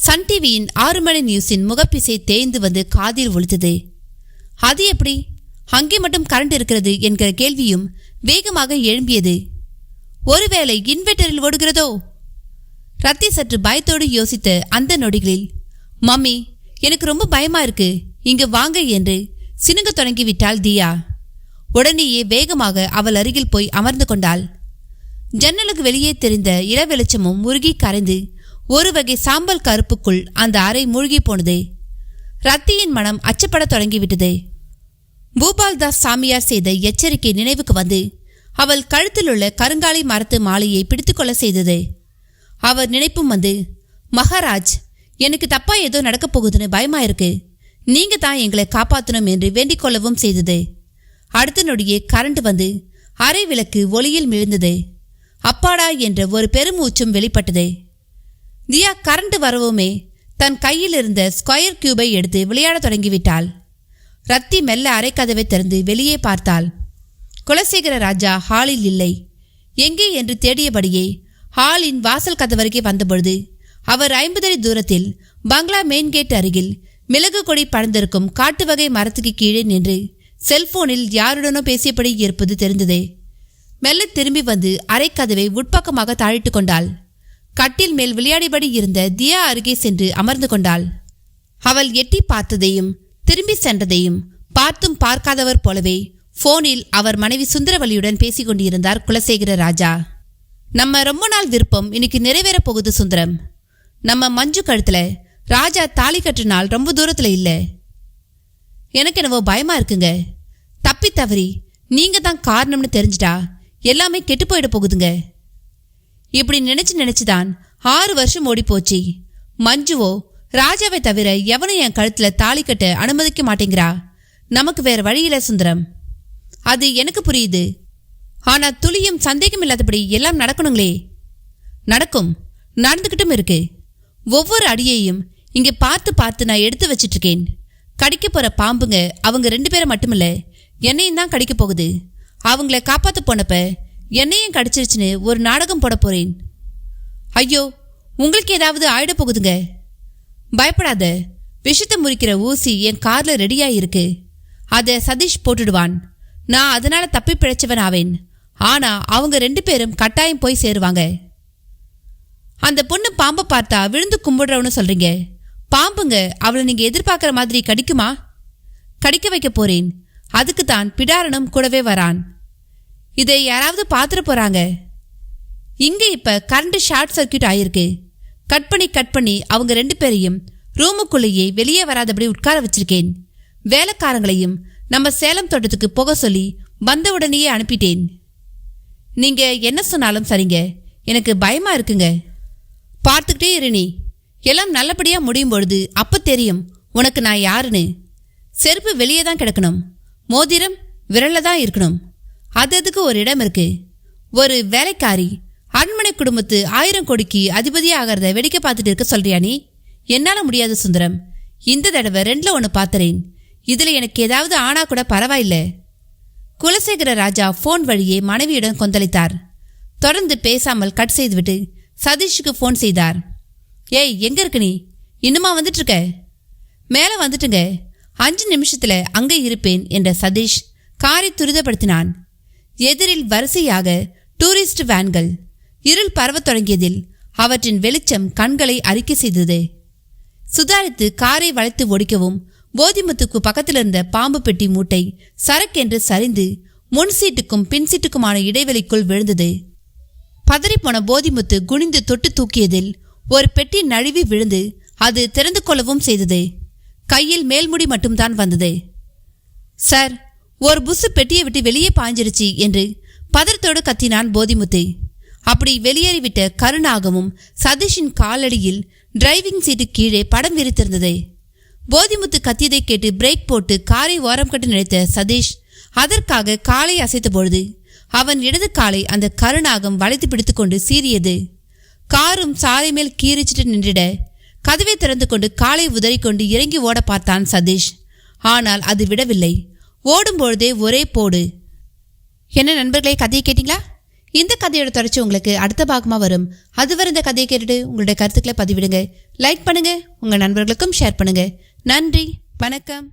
சன் டிவியின் 6 மணி நியூஸின் முகப்பிசை தேய்ந்து வந்து காதில் ஒலித்தது. அது எப்படி அங்கே மட்டும் கரண்ட் இருக்கிறது என்கிற கேள்வியும் வேகமாக எழும்பியது. ஒருவேளை இன்வெர்ட்டரில் ஓடுகிறதோ? ரத்தி சற்று பயத்தோடு யோசித்த அந்த நொடிகளில், மம்மி, எனக்கு ரொம்ப பயமா இருக்கு, இங்கு வாங்க என்று சினுங்க தொடங்கிவிட்டாள் தியா. உடனேயே வேகமாக அவள் அருகில் போய் அமர்ந்து கொண்டாள். ஜன்னலுக்கு வெளியே தெரிந்த இளவெளிச்சமும் முருகி கரைந்து ஒரு வகை சாம்பல் கருப்புக்குள் அந்த அறை மூழ்கி போனது. ரத்தியின் மனம் அச்சப்பட தொடங்கிவிட்டது. பூபால்தாஸ் சாமியார் செய்த எச்சரிக்கை நினைவுக்கு வந்து அவள் கழுத்தில் உள்ள கருங்காலி மரத்து மாலையை பிடித்துக்கொள்ள செய்தது. அவர் நினைப்பும் வந்து, மகாராஜ், எனக்கு தப்பா ஏதோ நடக்கப் போகுதுன்னு பயமா இருக்கு, நீங்க தான் எங்களை காப்பாற்றணும் என்று வேண்டிக் கொள்ளவும் செய்தது. அடுத்த நொடியே கரண்ட் வந்து அரை விளக்கு ஒளியில் மிழ்ந்தது. அப்பாடா என்ற ஒரு பெருமூச்சும் வெளிப்பட்டது. தியா கரண்ட் வரவுமே தன் கையில் இருந்த ஸ்கொயர் கியூபை எடுத்து விளையாட தொடங்கிவிட்டாள். ரத்தி மெல்ல அரைக்கதவை திறந்து வெளியே பார்த்தாள். குலசேகர ராஜா ஹாலில் இல்லை. எங்கே என்று தேடியபடியே ஹாலின் வாசல் கதவருகே வந்தபொழுது அவர் 50 அடி தூரத்தில் பங்களா மெயின் கேட் அருகில் மிளகு கொடி பறந்திருக்கும் காட்டு வகை மரத்துக்கு கீழே நின்று செல்போனில் யாருடனோ பேசியபடி இருப்பது தெரிந்தது. மெல்ல திரும்பி வந்து அரைக்கதவை உட்பக்கமாக தாழிட்டு கொண்டாள். கட்டில் மேல் விளையாடிபடி இருந்த தியா அருகே சென்று அமர்ந்து கொண்டாள். அவள் எட்டி பார்த்ததையும் திரும்பி சென்றதையும் பார்த்தும் பார்க்காதவர் போலவே போனில் அவர் மனைவி சுந்தரவல்லியுடன் பேசிக் கொண்டிருந்தார் குலசேகர ராஜா. நம்ம ரொம்ப நாள் விருப்பம் இன்னைக்கு நிறைவேற போகுது சுந்தரம். நம்ம மஞ்சு கழுத்துல ராஜா தாலி கட்டினால் ரொம்ப தூரத்துல இல்ல. எனக்கு என்னவோ பயமா இருக்குங்க. தப்பி தவறி நீங்க தான் காரணம்னு தெரிஞ்சிட்டா எல்லாமே கெட்டு போயிட போகுதுங்க. இப்படி நினைச்சுதான் 6 வருஷம் ஓடி போச்சு. மஞ்சுவோ ராஜாவை தவிர எவனும் என் கழுத்துல தாலி கட்ட அனுமதிக்க மாட்டேங்கிறா. நமக்கு வேற வழியில சுந்தரம். அது எனக்கு புரியுது. ஆனா துளியும் சந்தேகம் இல்லாதபடி எல்லாம் நடக்கணுங்களே. நடக்கும், நடந்துகிட்டும் இருக்கு. ஒவ்வொரு அடியையும் இங்க பார்த்து நான் எடுத்து வச்சிட்டு இருக்கேன். கடிக்க போற பாம்புங்க அவங்க 2 பேரை மட்டுமில்ல, என்னையும் தான் கடிக்க போகுது. அவங்கள காப்பாத்த போனப்ப என்னையும் கடிச்சிருச்சுன்னு ஒரு நாடகம் போட போறேன். ஐயோ, உங்களுக்கு ஏதாவது ஆயிட போகுதுங்க. பயப்படாத, விஷத்தை முறிக்கிற ஊசி என் கார்ல ரெடியா இருக்கு. அதை சதீஷ் போட்டுடுவான். நான் அதனால தப்பி பிழைச்சவன் ஆவேன். ஆனா அவங்க 2 பேரும் கட்டாயம் போய் சேருவாங்க. அந்த பொண்ணு பாம்பை பார்த்தா விழுந்து கும்பிடுறவனு சொல்றீங்க. பாம்புங்க அவளை நீங்க எதிர்பார்க்குற மாதிரி கடிக்குமா? கடிக்க வைக்க போறேன். அதுக்கு தான் பிடாரனும் கூடவே வரான். இதை யாராவது பார்த்துட்டு போறாங்க. இங்க இப்ப கரண்ட் ஷார்ட் சர்க்கியூட் ஆயிருக்கு. கட் பண்ணி அவங்க 2 பேரையும் ரூமுக்குள்ளேயே வெளியே வராதபடி உட்கார வச்சிருக்கேன். வேலைக்காரங்களையும் நம்ம சேலம் தோட்டத்துக்கு போக சொல்லி வந்தவுடனேயே அனுப்பிட்டேன். நீங்க என்ன சொன்னாலும் சரிங்க, எனக்கு பயமா இருக்குங்க. பார்த்துக்கிட்டே இரு நீ. எல்லாம் நல்லபடியா முடியும் பொழுது அப்ப தெரியும் உனக்கு நான் யாருன்னு. செருப்பு வெளியே தான் கிடக்கணும், மோதிரம் விரல்ல தான் இருக்கணும். அதுக்கு ஒரு இடம் இருக்கு. ஒரு வேலைக்காரி அரண்மனை குடும்பத்து 1000 கோடிக்கு அதிபதியா ஆகிறத வேடிக்கை பார்த்துட்டு இருக்க சொல்றியா நீ? என்னால முடியாது சுந்தரம். இந்த தடவை 2ல் 1 பார்த்துறேன். இதுல எனக்கு ஏதாவது ஆனா கூட பரவாயில்ல. குலசேகர ராஜா போன் வழியே மனைவியுடன் கொந்தளித்தார். தொடர்ந்து பேசாமல் கட் செய்துவிட்டு சதீஷுக்கு போன் செய்தார். ஏய், எங்க இருக்கு நீ? இன்னுமா வந்துட்டு இருக்க? மேலே வந்துட்டுங்க, 5 நிமிஷத்துல அங்கே இருப்பேன் என்ற சதீஷ் காரை துரிதப்படுத்தினான். எதிரில் வரிசையாக டூரிஸ்ட் வேன்கள். இருள் பரவத் தொடங்கியதில் அவற்றின் வெளிச்சம் கண்களை அறிக்கை செய்தது. சுதாரித்து காரை வளைத்து ஒடிக்கவும் போதிமுத்துக்கு பக்கத்தில் இருந்த பாம்பு பெட்டி மூட்டை சரக்கென்று சரிந்து முன் சீட்டுக்கும் பின் சீட்டுக்குமான இடைவெளிக்குள் விழுந்தது. பதறிப்போன போதிமுத்து குனிந்து தொட்டு தூக்கியதில் ஒரு பெட்டி நழுவி விழுந்து அது திறந்து கொள்ளவும் செய்தது. கையில் மேல்முடி மட்டும்தான் வந்தது. சார், ஒரு புசு பெட்டியை விட்டு வெளியே பாய்ஞ்சிருச்சு என்று பதறத்தோடு கத்தினான் போதிமுத்து. அப்படி வெளியேறிவிட்ட கருணாகமும் சதீஷின் காலடியில் டிரைவிங் சீட்டு கீழே படம் விரித்திருந்தது. போதிமுத்து கத்தியதை கேட்டு பிரேக் போட்டு காரை ஓரம் கட்டி நினைத்த சதீஷ் அதற்காக காலை அசைத்த பொழுது அவன் இடது காலை அந்த கருணாகம் வளைத்து பிடித்து கொண்டு சீறியது. காரும் சாலை மேல் கீறிச்சிட்டு நின்றிட கதவை திறந்து கொண்டு காலை உதறிக்கொண்டு இறங்கி ஓட பார்த்தான் சதீஷ். ஆனால் அது விடவில்லை. ஓடும்பொழுதே ஒரே போடு. என்ன நண்பர்களே, கதையை கேட்டீங்களா? இந்த கதையோட தொடர்ச்சி உங்களுக்கு அடுத்த பாகமா வரும். அதுவரை இந்த கதையை கேட்டுட்டு உங்களுடைய கருத்துக்களை பதிவிடுங்க. லைக் பண்ணுங்க, உங்க நண்பர்களுக்கும் ஷேர் பண்ணுங்க. நன்றி, வணக்கம்.